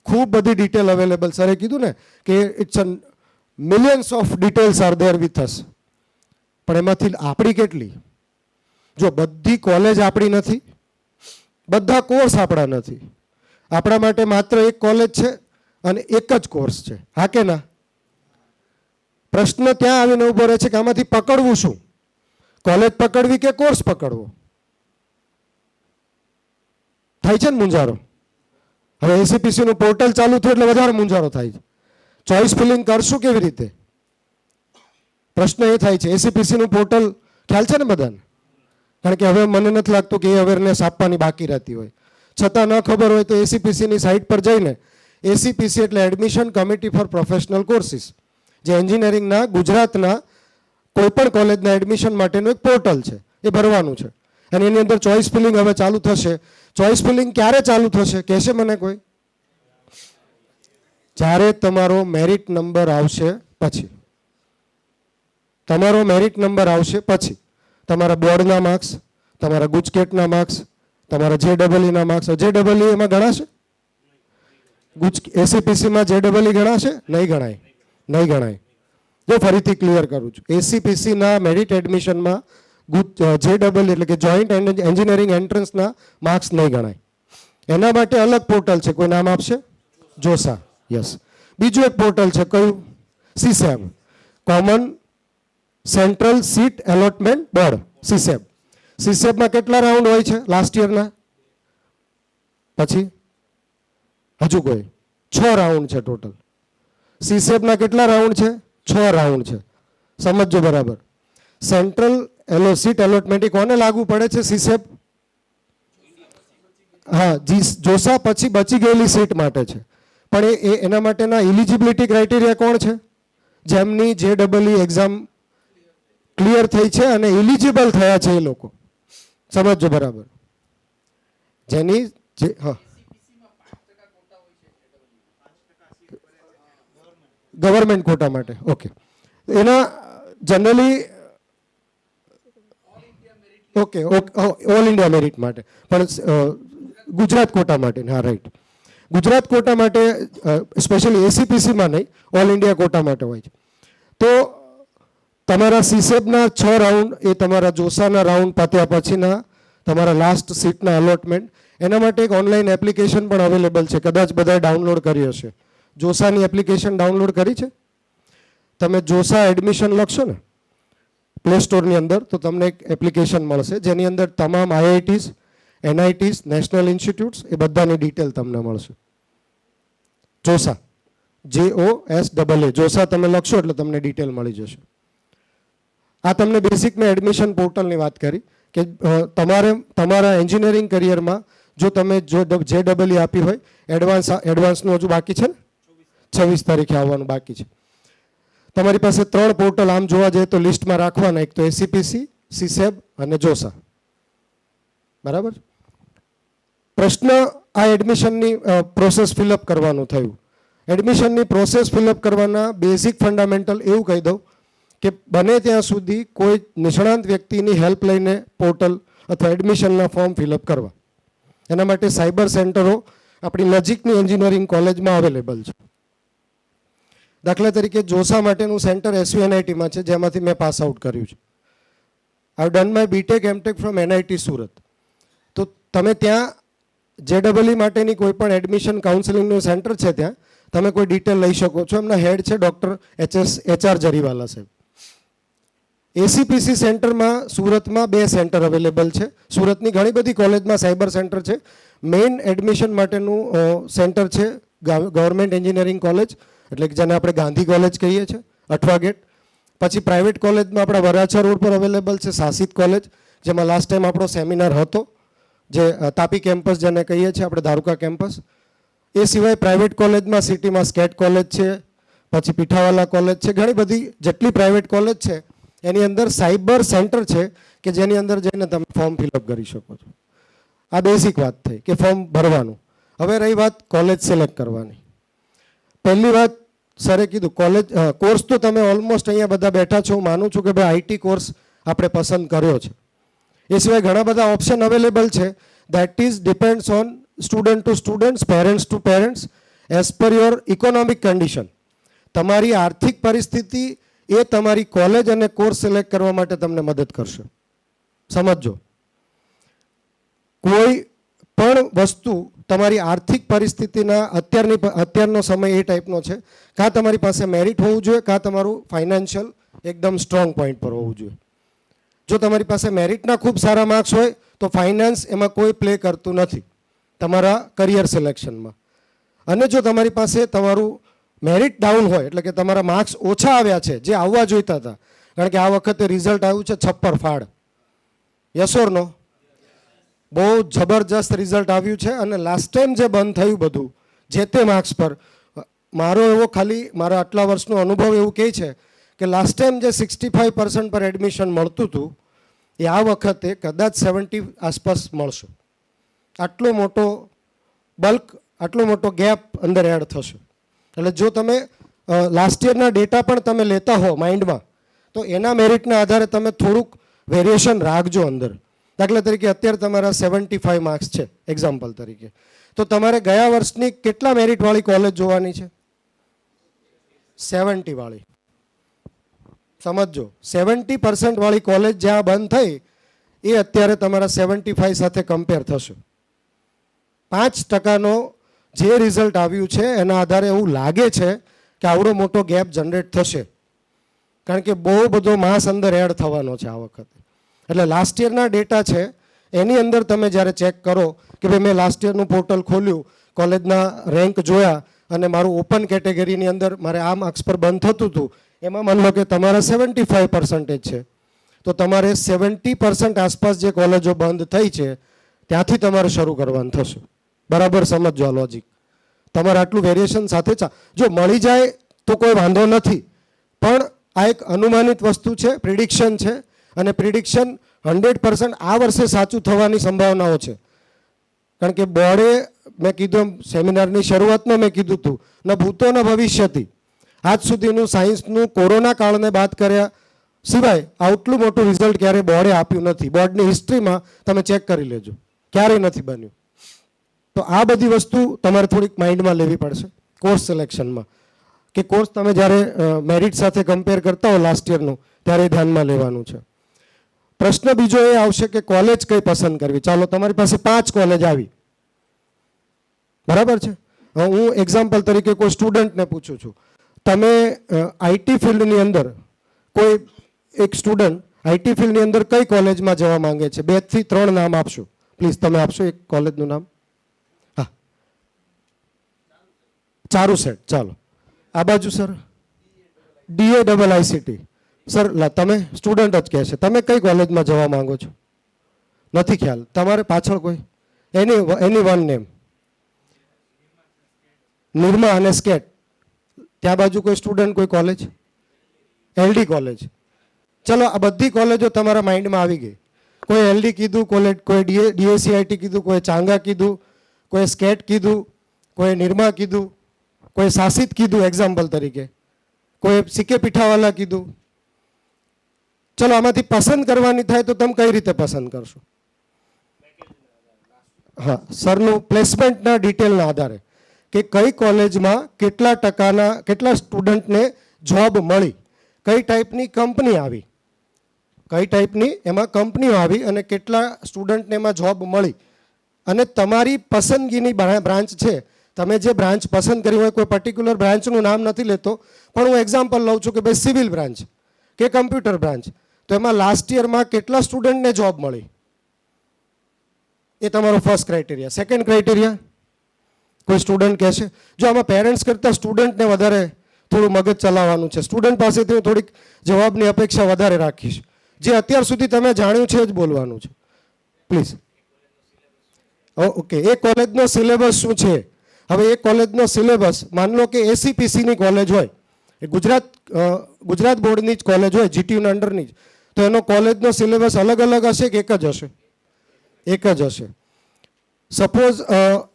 Speaker 1: ખૂબ બધી ડિટેલ અવેલેબલ. સરે કીધું ને કે it's a millions of details are there with us. પણ એમાંથી આપણી કેટલી? જો બધી કોલેજ આપણી નથી, બધા કોર્સ આપણા નથી. આપણા માટે માત્ર એક કોલેજ છે અને એક જ કોર્સ છે. હા કે ના? પ્રશ્ન ત્યાં આવીને ઊભો રહે છે કે આમાંથી પકડવું શું? કોલેજ પકડવી કે કોર્સ પકડવો? થાય છે ને મૂંઝારો. હવે એસીપીસીનું પોર્ટલ ચાલુ થયું એટલે વધારે મૂંઝારો થાય છે. ચોઇસ ફિલિંગ કરશું કેવી રીતે? પ્રશ્ન એ થાય છે. એસીપીસીનું પોર્ટલ ખ્યાલ છે ને બધાને? કારણ કે હવે મને નથી લાગતું કે એ અવેરનેસ આપવાની બાકી રહેતી હોય. છતાં ન ખબર હોય તો એસીપીસીની સાઇટ પર જઈને, એસીપીસી એટલે admission committee four professional courses, જે એન્જિનિયરિંગના ગુજરાતના કોઈપણ કોલેજના એડમિશન માટેનું એક પોર્ટલ છે, એ ભરવાનું છે. અને એની અંદર ચોઇસ ફિલિંગ હવે ચાલુ થશે. ચોઇસ ફિલિંગ ક્યારે ચાલુ થશે કહેશે મને કોઈ? જ્યારે તમારો મેરિટ નંબર આવશે પછી. તમારો મેરિટ નંબર આવશે પછી. તમારા બોર્ડના માર્ક્સ, તમારા ગુજકેટના માર્ક્સ, તમારા જેડબલઈના માર્ક્સ. જેડબલઈ એમાં ગણાશે? એસીપીસીમાં જેડબલઈ ગણાશે? નહીં ગણાય, નહીં ગણાય. જો ફરીથી ક્લિયર કરું છું, એસીપીસીના મેરિટ એડમિશનમાં જેડબલઈ એટલે કે જોઈન્ટ એન્જિનિયરિંગ એન્ટ્રન્સના માર્ક્સ નહીં ગણાય. એના માટે અલગ પોર્ટલ છે. કોઈ નામ આપશે? જોસા. યસ. બીજું એક પોર્ટલ છે, કયું? CSAB, common central seat allotment board, CSAB. સીસેબમાં કેટલા રાઉન્ડ હોય છે લાસ્ટ યરના? પછી હજુ કોઈ? 6 રાઉન્ડ છે ટોટલ. સીસેબના કેટલા રાઉન્ડ છે? 6 રાઉન્ડ છે. સમજો બરાબર. સેન્ટ્રલ સીટ એલોટમેન્ટ એ કોને લાગુ પડે છે? સીસેબ. હા, જોસા પછી બચી ગયેલી સીટ માટે છે. પણ એના માટેના ઇલિજિબિલિટી ક્રાઇટેરિયા કોણ છે? જેમની જેડબલઈ એક્ઝામ ક્લિયર થઈ છે અને ઇલિજિબલ થયા છે એ લોકો. સમજો બરાબર. જેની હા, ગવર્મેન્ટ કોટા માટે. ઓકે. એના generally okay all India merit માટે, પણ ગુજરાત કોટા માટે. હા, રાઈટ. ગુજરાત કોટા માટે સ્પેશિયલી એસીપીસીમાં નહીં, ઓલ ઇન્ડિયા કોટા માટે હોય છે. તો તમારા સીસેબના 6 રાઉન્ડ એ તમારા જોસાના રાઉન્ડ પત્યા પછીના તમારા લાસ્ટ સીટના અલોટમેન્ટ. એના માટે એક ઓનલાઈન એપ્લિકેશન પણ અવેલેબલ છે, કદાચ બધાએ ડાઉનલોડ કરી હશે. જોસાની એપ્લિકેશન ડાઉનલોડ કરી છે? તમે જોસા એડમિશન લખશો ને પ્લે સ્ટોરની અંદર તો તમને એક એપ્લિકેશન મળશે, જેની અંદર તમામ આઈઆઈટીઝ, એનઆઈટીઝ, નેશનલ ઇન્સ્ટિટ્યૂટ્સ એ બધાની ડિટેલ તમને મળશે. જોસા, JOSAA, જોસા તમે લખશો એટલે તમને ડિટેલ મળી જશે. આ તમને બેસિક મેં એડમિશન પોર્ટલની વાત કરી કે તમારા એન્જિનિયરિંગ કરિયરમાં જો તમે જેડબલઈ આપી હોય, એડવાન્સનું હજુ બાકી છે ને, 26 તારીખે આવવાનું બાકી છે. તમારી પાસે 3 પોર્ટલ આમ જોવા જઈએ તો લિસ્ટમાં રાખવાના, એક તો એસીપીસી, સીસેબ અને જોસા. બરાબર. પ્રશ્ન આ એડમિશનની પ્રોસેસ ફિલઅપ કરવાનું થયું. એડમિશનની પ્રોસેસ ફિલઅપ કરવાના બેઝિક ફંડામેન્ટલ એવું કહી દઉં કે બને ત્યાં સુધી કોઈ નિષ્ણાંત વ્યક્તિની હેલ્પ લઈને પોર્ટલ અથવા એડમિશનના ફોર્મ ફિલઅપ કરવા. એના માટે સાયબર સેન્ટરો આપણી નજીકની એન્જિનિયરિંગ કોલેજમાં અવેલેબલ છે. દાખલા તરીકે જોસા માટેનું સેન્ટર SVNITમાં છે, જેમાંથી મેં પાસ આઉટ કર્યું છે. I done my BTech MTech from NIT Surat. તો તમે ત્યાં જેડબલઈ માટેની કોઈ પણ એડમિશન કાઉન્સેલિંગનું સેન્ટર છે, ત્યાં તમે કોઈ ડિટેલ લઈ શકો છો. એમના હેડ છે ડૉક્ટર HR જરીવાલા સાહેબ. એસીપીસી સેન્ટરમાં સુરતમાં 2 સેન્ટર અવેલેબલ છે. સુરતની ઘણી બધી કોલેજમાં સાયબર સેન્ટર છે. મેઇન એડમિશન માટેનું સેન્ટર છે ગવર્મેન્ટ એન્જિનિયરિંગ કોલેજ, એટલે કે જેને આપણે ગાંધી કોલેજ કહીએ છીએ, અઠવા ગેટ. પછી પ્રાઇવેટ કોલેજમાં આપણા વરાછા રોડ પર અવેલેબલ છે સાસિદ કોલેજ, જેમાં લાસ્ટ ટાઈમ આપણો સેમિનાર હતો, જે તાપી કેમ્પસ જેને કહીએ છીએ આપણે, ધારુકા કેમ્પસ. એ સિવાય પ્રાઇવેટ કોલેજમાં સિટીમાં સ્કેટ કોલેજ છે, પછી પીઠાવાલા કોલેજ છે. ઘણી બધી જેટલી પ્રાઇવેટ કોલેજ છે એની અંદર સાયબર સેન્ટર છે કે જેની અંદર જઈને તમે ફોર્મ ફિલઅપ કરી શકો છો. આ બેઝિક વાત થઈ કે ફોર્મ ભરવાનું. હવે રહી વાત કોલેજ સિલેક્ટ કરવાની. પહેલી વાત સરે કીધું, કોર્સ તો તમે ઓલમોસ્ટ અહીંયા બધા બેઠા છો, હું માનું છું કે ભાઈ આઈટી કોર્સ આપણે પસંદ કર્યો છે. એ સિવાય ઘણા બધા ઓપ્શન અવેલેબલ છે. That is depends on student to students, parents to parents, as per your economic condition. તમારી આર્થિક પરિસ્થિતિ એ તમારી કોલેજ અને કોર્સ સિલેક્ટ કરવા માટે તમને મદદ કરશે. સમજો, કોઈ પણ વસ્તુ તમારી આર્થિક પરિસ્થિતિના અત્યારનો સમય એ ટાઈપનો છે, કાં તમારી પાસે મેરિટ હોવું જોઈએ, કાં તમારું ફાઇનાન્શિયલ એકદમ સ્ટ્રોંગ પોઈન્ટ પર હોવું જોઈએ. જો તમારી પાસે મેરિટના ખૂબ સારા માર્ક્સ હોય તો ફાઇનાન્સ એમાં કોઈ પ્લે કરતું નથી તમારા કરિયર સિલેક્શનમાં. અને જો તમારી પાસે તમારું મેરિટ ડાઉન હોય, એટલે કે તમારા માર્ક્સ ઓછા આવ્યા છે જે આવવા જોઈતા હતા, કારણ કે આ વખતે રિઝલ્ટ આવ્યું છે છપ્પર ફાડ, યસ ઓર નો? બહુ જબરજસ્ત રિઝલ્ટ આવ્યું છે. અને લાસ્ટ ટાઈમ જે બંધ થયું બધું જે તે માર્ક્સ પર, મારા આટલા વર્ષનો અનુભવ એવું કહે છે કે લાસ્ટ ટાઈમ જે 65% પર એડમિશન મળતું હતું એ આ વખતે કદાચ 70 આસપાસ મળશે. આટલો મોટો બલ્ક, આટલો મોટો ગેપ અંદર એડ થશે. એટલે જો તમે લાસ્ટ યરના ડેટા પણ તમે લેતા હો માઇન્ડમાં, તો એના મેરિટના આધારે તમે થોડુંક વેરિએશન રાખજો અંદર. દાખલા તરીકે અત્યારે તમારા 75 માર્ક્સ છે એક્ઝામ્પલ તરીકે, તો તમારે ગયા વર્ષની કેટલા મેરિટવાળી કોલેજ જોવાની છે? 70 વાળી. સમજો, 70% વાળી કોલેજ જ્યાં બંધ થઈ એ અત્યારે તમારા 75 સાથે કમ્પેર થશે. 5% જે રિઝલ્ટ આવ્યું છે એના આધારે એવું લાગે છે કે આવડો મોટો ગેપ જનરેટ થશે, કારણ કે બહુ બધો માસ અંદર એડ થવાનો છે આ વખતે. એટલે લાસ્ટ યરના ડેટા છે એની અંદર તમે જ્યારે ચેક કરો કે ભાઈ મેં લાસ્ટ યરનું પોર્ટલ ખોલ્યું, કોલેજના રેન્ક જોયા અને મારું ઓપન કેટેગરીની અંદર મારે આ માર્ક્સ પર બંધ થતું હતું, એમાં માની લો કે તમારા 75% છે, તો તમારે 70% આસપાસ જે કોલેજો બંધ થઈ છે ત્યાંથી તમારે શરૂ કરવાનું થશે. બરાબર સમજો આ લોજિક. તમારે આટલું વેરિએશન સાથે જો મળી જાય તો કોઈ વાંધો નથી, પણ આ એક અનુમાનિત વસ્તુ છે, પ્રિડિક્શન છે, અને પ્રિડિક્શન 100% આ વર્ષે સાચું થવાની સંભાવનાઓ છે. કારણ કે બોર્ડે, મેં કીધું એમ સેમિનારની શરૂઆતમાં મેં કીધું હતું, ન ભૂતો ન ભવિષ્યથી આજ સુધીનું સાયન્સનું કોરોના કાળને બાદ કર્યા સિવાય આટલું મોટું રિઝલ્ટ ક્યારે બોર્ડે આપ્યું નથી. બોર્ડની હિસ્ટ્રીમાં તમે ચેક કરી લેજો, ક્યારેય નથી બન્યું. તો આ બધી વસ્તુ તમારે થોડીક માઇન્ડમાં લેવી પડશે કોર્સ સિલેક્શનમાં, કે કોર્સ તમે જ્યારે મેરિટ સાથે કમ્પેર કરતા હો લાસ્ટ યરનું, ત્યારે ધ્યાનમાં લેવાનું છે. પ્રશ્ન બીજો એ આવશે કે કોલેજ કઈ પસંદ કરવી. ચાલો, તમારી પાસે 5 કોલેજ આવી, બરાબર છે. હું એક્ઝામ્પલ તરીકે કોઈ સ્ટુડન્ટને પૂછું છું, તમે આઈટી ફિલ્ડની અંદર કોઈ એક સ્ટુડન્ટ આઈટી ફિલ્ડની અંદર કઈ કોલેજમાં જવા માંગે છે? 2 થી 3 નામ આપશો પ્લીઝ. તમે આપશો એક કોલેજનું નામ? હા, ચારુસેટ. ચાલો, આ બાજુ સર DAIICT. સર તમે સ્ટુડન્ટ જ કહે છે, તમે કઈ કોલેજમાં જવા માંગો છો? નથી ખ્યાલ. તમારે પાછળ કોઈ એની વન નેમ? નિરમા અને સ્કેટ. ત્યાં બાજુ કોઈ સ્ટુડન્ટ, કોઈ કોલેજ? LD college. ચલો, આ બધી કોલેજો તમારા માઇન્ડમાં આવી ગઈ. કોઈ LD કીધું, કોઈ DACIT કીધું, કોઈ ચાંગા કીધું, કોઈ સ્કેટ કીધું, કોઈ નિરમા કીધું, કોઈ શાસિત કીધું એક્ઝામ્પલ તરીકે, કોઈ CK પીઠાવાલા કીધું. ચલો, આમાંથી પસંદ કરવાની થાય તો તમે કઈ રીતે પસંદ કરશો? હા, સરનું પ્લેસમેન્ટના ડિટેલના આધારે કે કઈ કોલેજમાં કેટલા ટકાના, કેટલા સ્ટુડન્ટને જોબ મળી, કઈ ટાઈપની કંપની આવી, કઈ ટાઈપની એમાં કંપનીઓ આવી અને કેટલા સ્ટુડન્ટને એમાં જોબ મળી, અને તમારી પસંદગીની બ્રાન્ચ છે. તમે જે બ્રાન્ચ પસંદ કરી હોય, કોઈ પર્ટિક્યુલર બ્રાન્ચનું નામ નથી લેતો, પણ હું એક્ઝામ્પલ લઉં છું કે ભાઈ સિવિલ બ્રાન્ચ કે કમ્પ્યુટર બ્રાન્ચ, તો એમાં લાસ્ટ યરમાં કેટલા સ્ટુડન્ટને જોબ મળી, એ તમારો ફર્સ્ટ ક્રાઇટેરિયા. સેકન્ડ ક્રાઇટેરિયા, કોઈ સ્ટુડન્ટ કહેશે, જો આમાં પેરેન્ટ્સ કરતાં સ્ટુડન્ટને વધારે થોડું મગજ ચલાવવાનું છે, સ્ટુડન્ટ પાસેથી હું થોડીક જવાબની અપેક્ષા વધારે રાખીશ. જે અત્યાર સુધી તમે જાણ્યું છે જ બોલવાનું છે પ્લીઝ. ઓકે, એ કોલેજનો સિલેબસ શું છે? હવે એ કોલેજનો સિલેબસ, માન લો કે ACPCની કોલેજ હોય, એ ગુજરાત બોર્ડની જ કોલેજ હોય, GTUના અંડરની જ, તો એનો કોલેજનો સિલેબસ અલગ અલગ હશે કે એક જ હશે? એક જ હશે. સપોઝ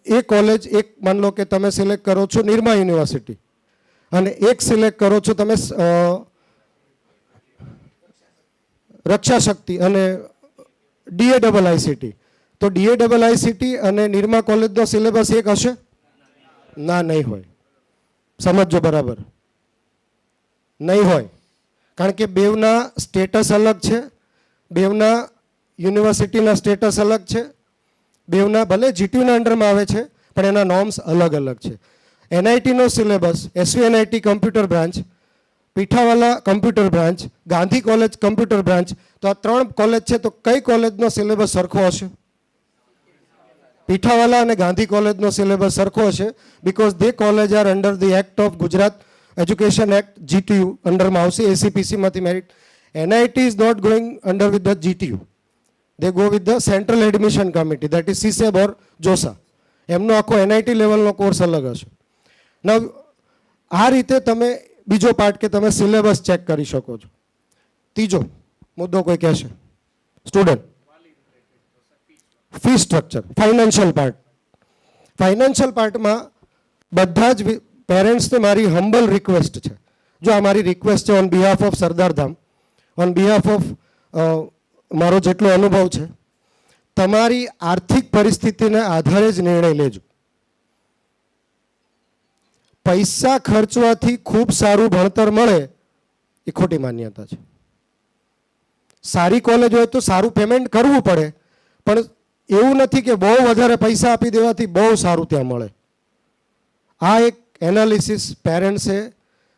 Speaker 1: એ કોલેજ, એક માન લો કે તમે સિલેક્ટ કરો છો નિરમા યુનિવર્સિટી, અને એક સિલેક્ટ કરો છો તમે રક્ષા શક્તિ અને DAIICT, તો DAIICT અને નિરમા કોલેજનો સિલેબસ એક હશે? ના, નહીં હોય. સમજો બરાબર. નહીં હોય, કારણ કે બેવના સ્ટેટસ અલગ છે, બેવના યુનિવર્સિટીના સ્ટેટસ અલગ છે, બેવના ભલે જીટીયુના અંડરમાં આવે છે પણ એના નોર્મ્સ અલગ અલગ છે. એનઆઈટીનો syllabus, SVNIT computer branch, Pithawala computer branch, Gandhi college computer branch, તો આ 3 કોલેજ છે, તો કઈ કોલેજનો સિલેબસ સરખો હશે? પીઠાવાલા અને ગાંધી કોલેજનો સિલેબસ સરખો હશે, because they college are under the act of Gujarat education act, GTU અંડરમાં આવશે, એસીપીસીમાંથી merit. NIT is not going under with the GTU, they go with the central admission committee, that is CSAB or JoSAA. એમનો આખો NIT લેવલનો course અલગ હશે. નવ આ રીતે તમે બીજો પાર્ટ કે તમે સિલેબસ ચેક કરી શકો છો. ત્રીજો મુદ્દો કોઈ કહેશે? Student fee structure, financial part. Financial પાર્ટમાં બધા જ પેરેન્ટ્સને મારી હમ્બલ રિક્વેસ્ટ છે, જો આ મારી રિક્વેસ્ટ છે on behalf of Sardardham, on behalf of મારો જેટલો અનુભવ છે, તમારી આર્થિક પરિસ્થિતિને આધારે જ નિર્ણય લેજો. પૈસા ખર્ચવાથી ખૂબ સારું ભણતર મળે એ ખોટી માન્યતા છે. સારી કોલેજ હોય તો સારું પેમેન્ટ કરવું પડે, પણ એવું નથી કે બહુ વધારે પૈસા આપી દેવાથી બહુ સારું ત્યાં મળે. આ એક એનાલિસિસ પેરેન્ટ્સે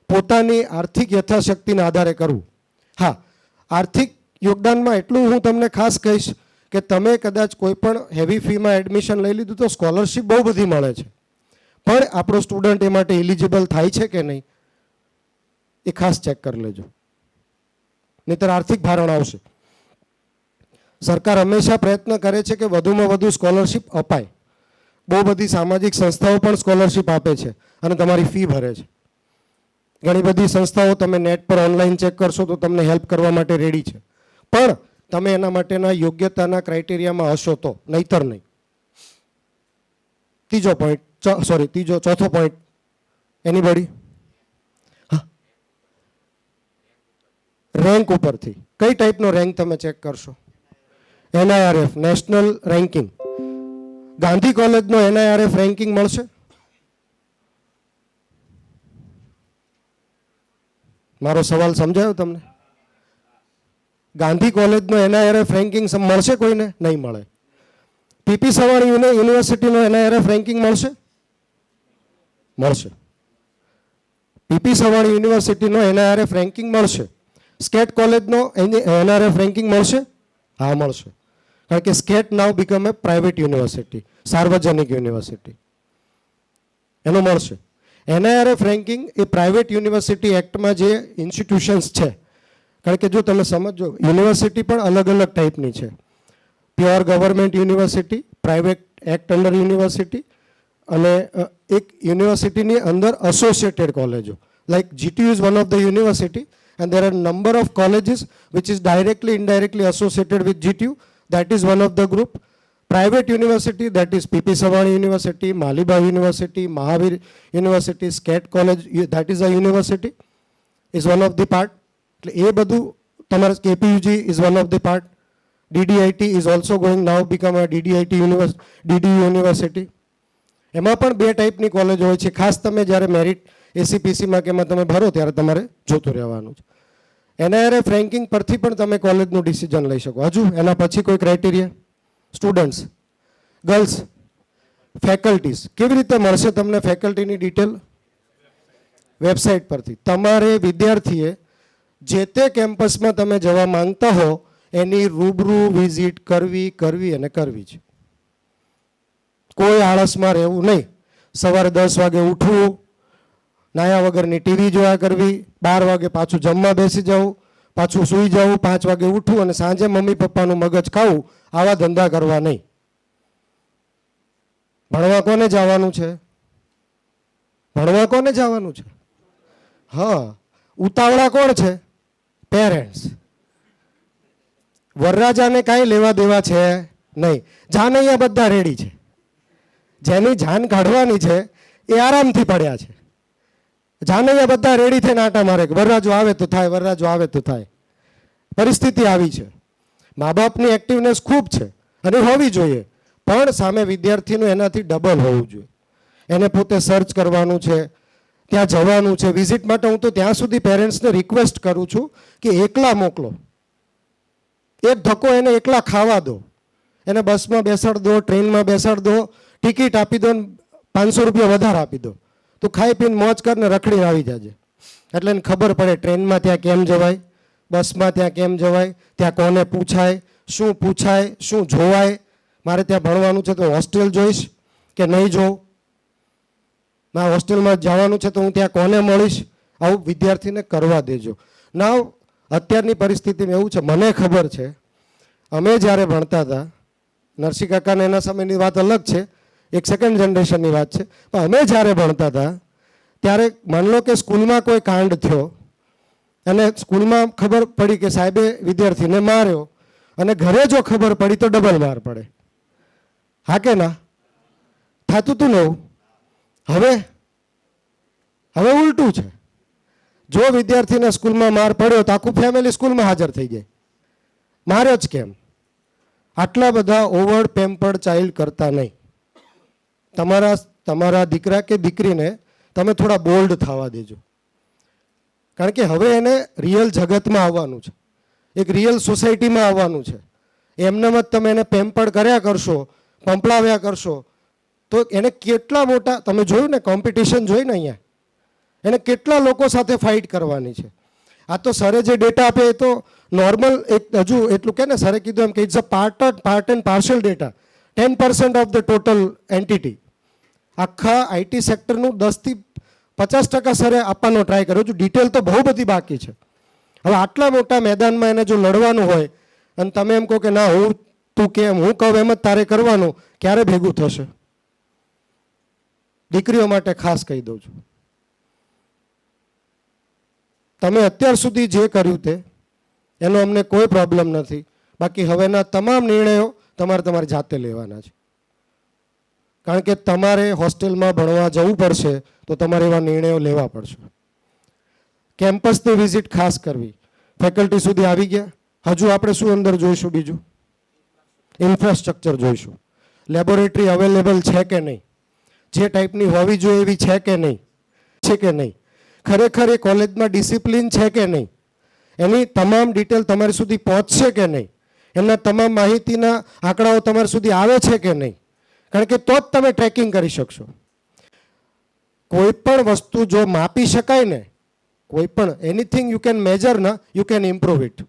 Speaker 1: પોતાની આર્થિક યથાશક્તિના આધારે કરવું. હા, આર્થિક યોગદાનમાં એટલું હું તમને ખાસ કહીશ કે તમે કદાચ કોઈ પણ હેવી ફીમાં એડમિશન લઈ લીધું તો સ્કોલરશિપ બહુ બધી મળે છે, પણ આપણો સ્ટુડન્ટ એ માટે એલિજિબલ થાય છે કે નહીં એ ખાસ ચેક કરી લેજો, નહીંતર આર્થિક ભારણ આવશે. સરકાર હંમેશા પ્રયત્ન કરે છે કે વધુમાં વધુ સ્કોલરશિપ અપાય. બહુ બધી સામાજિક સંસ્થાઓ પણ સ્કોલરશિપ આપે છે અને તમારી ફી ભરે છે. ઘણી બધી સંસ્થાઓ તમે નેટ પર ઓનલાઈન ચેક કરશો તો તમને હેલ્પ કરવા માટે રેડી છે, પણ તમે એના માટેના યોગ્યતાના ક્રાઇટેરિયામાં હશો તો, નહીતર નહીં. ચોથો પોઈન્ટ એનીબડી? રેન્ક ઉપરથી કઈ ટાઈપનો રેન્ક તમે ચેક કરશો? NIRF, national ranking. ગાંધી કોલેજનો એનઆઈઆરએફ રેન્કિંગ મળશે? મારો સવાલ સમજાયો તમને? ગાંધી કોલેજનો એનઆઈઆરએફ રેન્કિંગ મળશે કોઈને? નહીં મળે. પીપી સવાણી યુનિવર્સિટીનો એનઆઈઆરએફ રેન્કિંગ મળશે? મળશે. પીપી સવાણી યુનિવર્સિટીનો એનઆઈઆરએફ રેન્કિંગ મળશે. સ્કેટ કોલેજનો એનઆઈઆરએફ રેન્કિંગ મળશે? હા, મળશે. કારણ કે સ્કેટ નાવ બીકમ એ પ્રાઇવેટ યુનિવર્સિટી, સાર્વજનિક યુનિવર્સિટી, એનો મળશે. એનઆઈઆરએફ રેન્કિંગ એ પ્રાઇવેટ યુનિવર્સિટી એક્ટમાં જે ઇન્સ્ટિટ્યુશન્સ છે, કારણ કે જો તમે સમજો યુનિવર્સિટી પણ અલગ અલગ ટાઈપની છે. Pure government university, private act under university, અને એક યુનિવર્સિટીની અંદર એસોસિએટેડ કોલેજો. Like GTU is one of the university and there are number of colleges which is directly indirectly associated with GTU, that is one of the group. Private university, that is PP Savani University, Malibai University, Mahavir University, Sket College, that is a university, is one of the part. એ બધું તમારા KPUG is one of the part. DDIT is also going now become a DDIT DDU university. એમાં પણ 2 ટાઈપની college હોય છે. ખાસ તમે જ્યારે મેરિટ એસીપીસીમાં કે એમાં તમે ભરો ત્યારે તમારે જોતું રહેવાનું છે. એનઆઈઆરએફ રેન્કિંગ પરથી પણ તમે કોલેજનું ડિસિઝન લઈ શકો. હજુ એના પછી કોઈ ક્રાઇટેરિયા? Students, girls, faculties. કેવી રીતે મળશે તમને ફેકલ્ટીની ડિટેલ? વેબસાઇટ પરથી. તમારે વિદ્યાર્થીએ જે તે કેમ્પસમાં તમે જવા માંગતા હો એની રૂબરૂ વિઝિટ કરવી અને કરવી છે. કોઈ આળસમાં રહેવું નહીં. સવારે 10 વાગે ઉઠવું, નાયા વગરની ટીવી જોયા કરવી, 12 વાગે પાછું જમવા બેસી જવું, પાછું સૂઈ જવું, 5 વાગે ઉઠવું અને સાંજે મમ્મી પપ્પાનું મગજ ખાવું, આવા ધંધા કરવા નહીં. ભણવા કોને જવાનું છે? ભણવા કોને જવાનું છે? હા, ઉતાવળા કોણ છે? પેરેન્ટ્સ. વરરાજાને કાંઈ લેવા દેવા છે નહીં. જાન અહીંયા બધા રેડી છે. જેની જાન કાઢવાની છે એ આરામથી પડ્યા છે. જાનૈયા બધા રેડી થઈને આટા મારે, વરરાજો આવે તો થાય, વરરાજો આવે તો થાય. પરિસ્થિતિ આવી છે. મા બાપની એક્ટિવનેસ ખૂબ છે અને હોવી જોઈએ, પણ સામે વિદ્યાર્થીનું એનાથી ડબલ હોવું જોઈએ. એને પોતે સર્ચ કરવાનું છે, ત્યાં જવાનું છે વિઝિટ માટે, હું તો ત્યાં સુધી પેરેન્ટ્સને રિક્વેસ્ટ કરું છું કે એકલા મોકલો. એક ધક્કો એને એકલા ખાવા દો, એને બસમાં બેસાડ દો, ટ્રેનમાં બેસાડ દો, ટિકિટ આપી દો, 500 રૂપિયા વધારે આપી દો, તું ખાઈ પીને મોજ કરીને રખડીને આવી જાજે. એટલે એને ખબર પડે ટ્રેનમાં ત્યાં કેમ જવાય, બસમાં ત્યાં કેમ જવાય, ત્યાં કોને પૂછાય, શું જોવાય, મારે ત્યાં ભણવાનું છે તો હોસ્ટેલ જોઈશ કે નહીં જોઉં, મારે હોસ્ટેલમાં જવાનું છે તો હું ત્યાં કોને મળીશ, આવું વિદ્યાર્થીને કરવા દેજો. નાવ અત્યારની પરિસ્થિતિમાં એવું છે, મને ખબર છે અમે જ્યારે ભણતા હતા, નરસિંહ કાકાને એના સમયની વાત અલગ છે, એક સેકન્ડ જનરેશનની વાત છે, પણ અમે જ્યારે ભણતા હતા ત્યારે માની લો કે સ્કૂલમાં કોઈ કાંડ થયો અને સ્કૂલમાં ખબર પડી કે સાહેબે વિદ્યાર્થીને માર્યો અને ઘરે જો ખબર પડી તો ડબલ માર પડે. હા કે ના? થતું હતું ને એવું? હવે ઉલટું છે. જો વિદ્યાર્થીને સ્કૂલમાં માર પડ્યો તો આખું ફેમિલી સ્કૂલમાં હાજર થઈ જાય. મારે જ કેમ? આટલા બધા ઓવર પેમ્પર્ડ ચાઇલ્ડ કરતા નહીં. તમારા દીકરા કે દીકરીને તમે થોડા બોલ્ડ થવા દેજો, કારણ કે હવે એને રિયલ જગતમાં આવવાનું છે, એક રિયલ સોસાયટીમાં આવવાનું છે. એમનેમ જ તમે એને પેમ્પર્ડ કર્યા કરશો, પંપળાવ્યા કરશો તો એને કેટલા મોટા, તમે જોયું ને કોમ્પિટિશન જોઈને અહીંયા એને કેટલા લોકો સાથે ફાઇટ કરવાની છે. આ તો સરે જે ડેટા આપે એ તો નોર્મલ, એક હજુ એટલું કે ને સરે કીધું એમ કે it's a part and partial data, 10% of the total entity. આખા આઈટી સેક્ટરનું 10 થી 50% સરે આપવાનો ટ્રાય કર્યો છું. ડિટેલ તો બહુ બધી બાકી છે. હવે આટલા મોટા મેદાનમાં એને જો લડવાનું હોય અને તમે એમ કહો કે ના તું કેમ, હું કહું એમ જ તારે કરવાનું, ક્યારે ભેગું થશે? દીકરીઓ માટે ખાસ કહી દઉં છું, તમે અત્યાર સુધી જે કર્યું તે એનો અમને કોઈ પ્રોબ્લેમ નથી. બાકી હવેના તમામ નિર્ણયો તમારી જાતે લેવાના છે, કારણ કે તમારે હોસ્ટેલમાં ભણવા જવું પડશે તો તમારે એવા નિર્ણયો લેવા પડશે. કેમ્પસની વિઝિટ ખાસ કરવી. ફેકલ્ટી સુધી આવી ગયા, હજુ આપણે શું અંદર જોઈશું? બીજું ઇન્ફ્રાસ્ટ્રક્ચર જોઈશું. લેબોરેટરી અવેલેબલ છે કે નહીં, જે ટાઈપની હોવી જોઈએ એવી છે કે નહીં, ખરેખર એ કોલેજમાં ડિસિપ્લિન છે કે નહીં, એની તમામ ડિટેલ તમારી સુધી પહોંચશે કે નહીં, એમના તમામ માહિતીના આંકડાઓ તમારી સુધી આવે છે કે નહીં, કારણ કે તો જ તમે ટ્રેકિંગ કરી શકશો. કોઈ પણ વસ્તુ જો માપી શકાય ને, કોઈ પણ એનીથિંગ યુ કેન મેજર ના, યુ કેન ઇમ્પ્રૂવ ઇટ.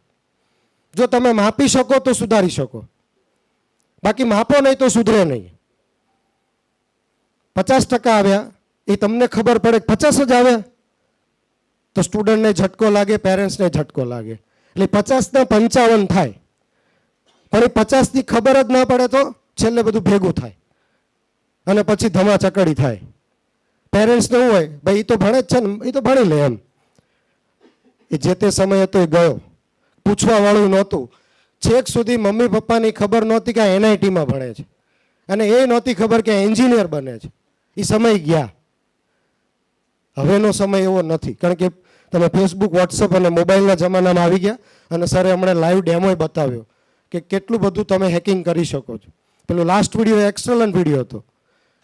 Speaker 1: જો તમે માપી શકો તો સુધારી શકો, બાકી માપો નહીં તો સુધરે નહીં. 50% આવ્યા એ તમને ખબર પડે 50 જ આવ્યા તો સ્ટુડન્ટને ઝટકો લાગે, પેરેન્ટ્સને ઝટકો લાગે, એટલે 50 ને 55 થાય. પણ એ 50ની ખબર જ ના પડે તો છેલ્લે બધું ભેગું થાય અને પછી ધમાચકડી થાય. પેરેન્ટ્સને શું હોય, ભાઈ એ તો ભણે જ છે ને, એ તો ભણી લે એમ. એ જે તે સમયે તો એ ગયો, પૂછવાવાળું નહોતું. છેક સુધી મમ્મી પપ્પાની ખબર નહોતી કે આ એનઆઈટીમાં ભણે છે, અને એ નહોતી ખબર કે એન્જિનિયર બને છે. એ સમય ગયા. હવેનો સમય એવો નથી, કારણ કે તમે ફેસબુક, વોટ્સઅપ અને મોબાઈલના જમાનામાં આવી ગયા. અને સરે હમણાં લાઈવ ડેમોય બતાવ્યો કે કેટલું બધું તમે હેકિંગ કરી શકો છો. પેલું લાસ્ટ વિડીયો એક્સેલન્ટ વિડીયો હતો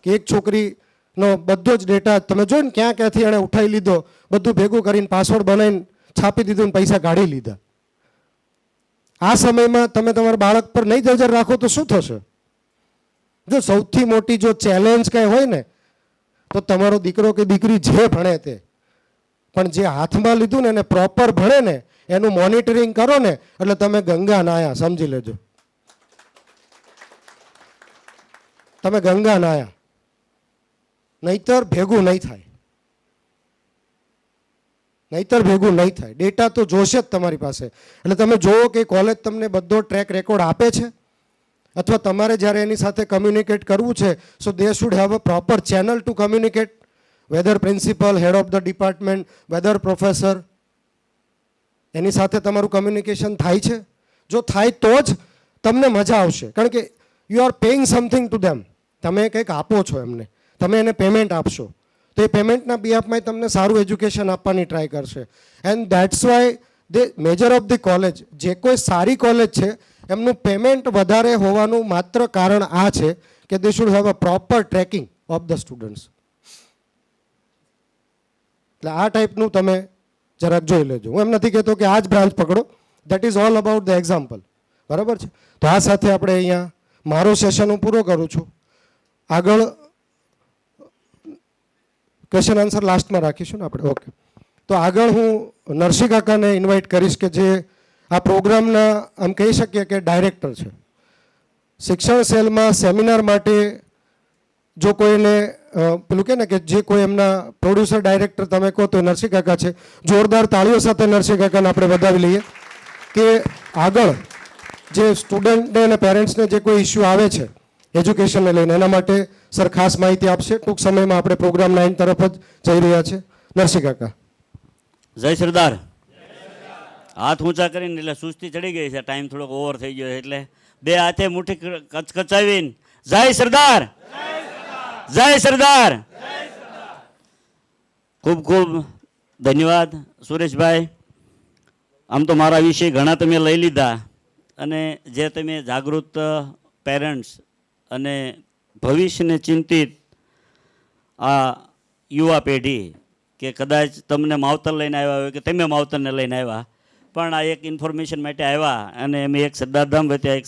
Speaker 1: કે એક છોકરીનો બધો જ ડેટા તમે જોઈને ક્યાંથી એણે ઉઠાવી લીધો, બધું ભેગું કરીને પાસવર્ડ બનાવીને છાપી દીધું ને પૈસા કાઢી લીધા. આ સમયમાં તમે તમારા બાળક પર નહીં નજર રાખો તો શું થશે? જો સૌથી મોટી જો ચેલેન્જ કંઈ હોય ને તો તમારો દીકરો કે દીકરી જે ભણે તે, પણ જે હાથમાં લીધું ને એને પ્રોપર ભણે ને, એનું મોનિટરિંગ કરો ને, એટલે તમે ગંગા નાયા, સમજી લેજો. તમે ગંગા નાયા, નહીતર ભેગું નહીં થાય. ડેટા તો જોશે જ તમારી પાસે. એટલે તમે જુઓ કે કોલેજ તમને બધો ટ્રેક રેકોર્ડ આપે છે, અથવા તમારે જ્યારે એની સાથે કમ્યુનિકેટ કરવું છે, so they should have a proper channel to communicate, whether principal, head of the department, whether professor, એની સાથે તમારું કમ્યુનિકેશન થાય છે. જો થાય તો જ તમને મજા આવશે, કારણ કે you are paying something to them. તમે કંઈક આપો છો એમને, તમે એને પેમેન્ટ આપશો તો એ પેમેન્ટના બિહાફમાં તમને સારું એજ્યુકેશન આપવાની ટ્રાય કરશે. And that's why the major of the college, જે કોઈ સારી કોલેજ છે એમનું પેમેન્ટ વધારે હોવાનું માત્ર કારણ આ છે કે they should have a proper tracking of the students. એટલે આ ટાઈપનું તમે જરાક જોઈ લેજો. હું એમ નથી કહેતો કે આ જ બ્રાન્ચ પકડો, that is all about the example. બરાબર છે. તો આ સાથે આપણે અહીંયા મારો સેશન હું પૂરો કરું છું. આગળ ક્વેશ્ચન આન્સર લાસ્ટમાં રાખીશું ને આપણે. ઓકે. તો આગળ હું નરસિંહ કાકાને ઇન્વાઇટ કરીશ કે જે આ પ્રોગ્રામના આમ કહી શકીએ કે ડાયરેક્ટર છે. શિક્ષણ સેલમાં સેમિનાર માટે જો કોઈને પેલું કહે ને કે જે કોઈ એમના પ્રોડ્યુસર ડાયરેક્ટર તમે કહો તો નરસિંહ કાકા છે. જોરદાર તાળીઓ સાથે નરસિંહ કાકાને આપણે વધાવી લઈએ કે આગળ જે સ્ટુડન્ટને અને પેરેન્ટ્સને જે કોઈ ઇસ્યુ આવે છે એજ્યુકેશનને લઈને એના માટે સર ખાસ માહિતી આપશે. ટૂંક સમયમાં આપણે પ્રોગ્રામ 9 તરફ જ જઈ રહ્યા છે. નરસિંહ કાકા.
Speaker 7: જય સરદાર. હાથ ઊંચા કરીને એટલે સુસ્તી ચડી ગઈ છે, ટાઈમ થોડોક ઓવર થઈ ગયો એટલે બે હાથે મુઠ્ઠી કચકચાવીને જય સરદાર, જય સરદાર. ખૂબ ખૂબ ધન્યવાદ સુરેશભાઈ. આમ તો મારા વિશે ઘણા તમે લઈ લીધા અને જે તમે જાગૃત પેરેન્ટ્સ અને ભવિષ્યને ચિંતિત આ યુવા પેઢી કે કદાચ તમને માવતર લઈને આવ્યા હોય કે તમે માવતરને લઈને આવ્યા પણ આ એક ઇન્ફોર્મેશન માટે આવ્યા અને અમે એક સરદારધામ વચ્ચે એક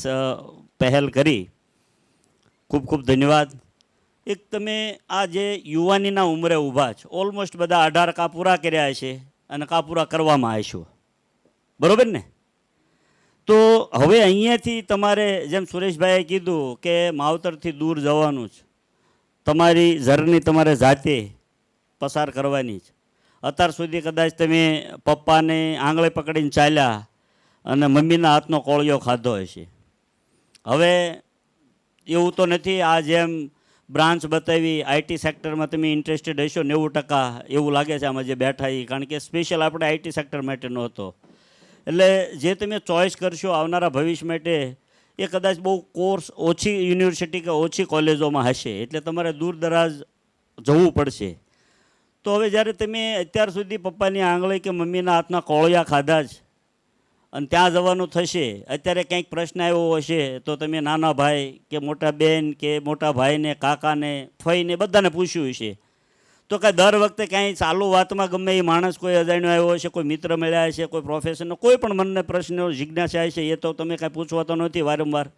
Speaker 7: પહેલ કરી. ખૂબ ખૂબ ધન્યવાદ. એક તમે આ જે યુવાનીના ઉંમરે ઊભા છો, ઓલમોસ્ટ બધા 18 કા પૂરા કર્યા છે અને કા પૂરા કરવામાં આવશો, બરાબર ને? તો હવે અહીંયાથી તમારે જેમ સુરેશભાઈએ કીધું કે માવતરથી દૂર જવાનું જ, તમારી જર્ની તમારે જાતે પસાર કરવાની જ. અત્યાર સુધી કદાચ તમે પપ્પાને આંગળે પકડીને ચાલ્યા અને મમ્મીના હાથનો કોળિયો ખાધો હશે. હવે એવું તો નથી. આ જેમ બ્રાન્ચ બતાવી આઈટી સેક્ટરમાં તમે ઇન્ટરેસ્ટેડ હશો 90% એવું લાગે છે આમાં જે બેઠા એ, કારણ કે સ્પેશિયલ આપણે આઈટી સેક્ટર માટેનો હતો. એટલે જે તમે ચોઇસ કરશો આવનારા ભવિષ્ય માટે એ કદાચ બહુ કોર્સ ઓછી યુનિવર્સિટી કે ઓછી કોલેજોમાં હશે, એટલે તમારે દૂર દરાજ જવું પડશે. તો હવે જ્યારે તમે અત્યાર સુધી પપ્પાની આંગળી કે મમ્મીના હાથના કોળિયા ખાધા જ અને ત્યાં જવાનું થશે, અત્યારે કંઈક પ્રશ્ન આવ્યો હશે તો તમે નાના ભાઈ કે મોટા બહેન કે મોટા ભાઈને, કાકાને, ફઈને બધાને પૂછ્યું હશે. તો કાંઈ દર વખતે કાંઈ ચાલુ વાતમાં ગમે એ માણસ કોઈ અજાણ્યો આવ્યો હશે, કોઈ મિત્ર મળ્યા હશે, કોઈ પ્રોફેશનનો કોઈ પણ મનને પ્રશ્નો જિજ્ઞાસા હશે, એ તો તમે કાંઈ પૂછવા તો નથી વારંવાર.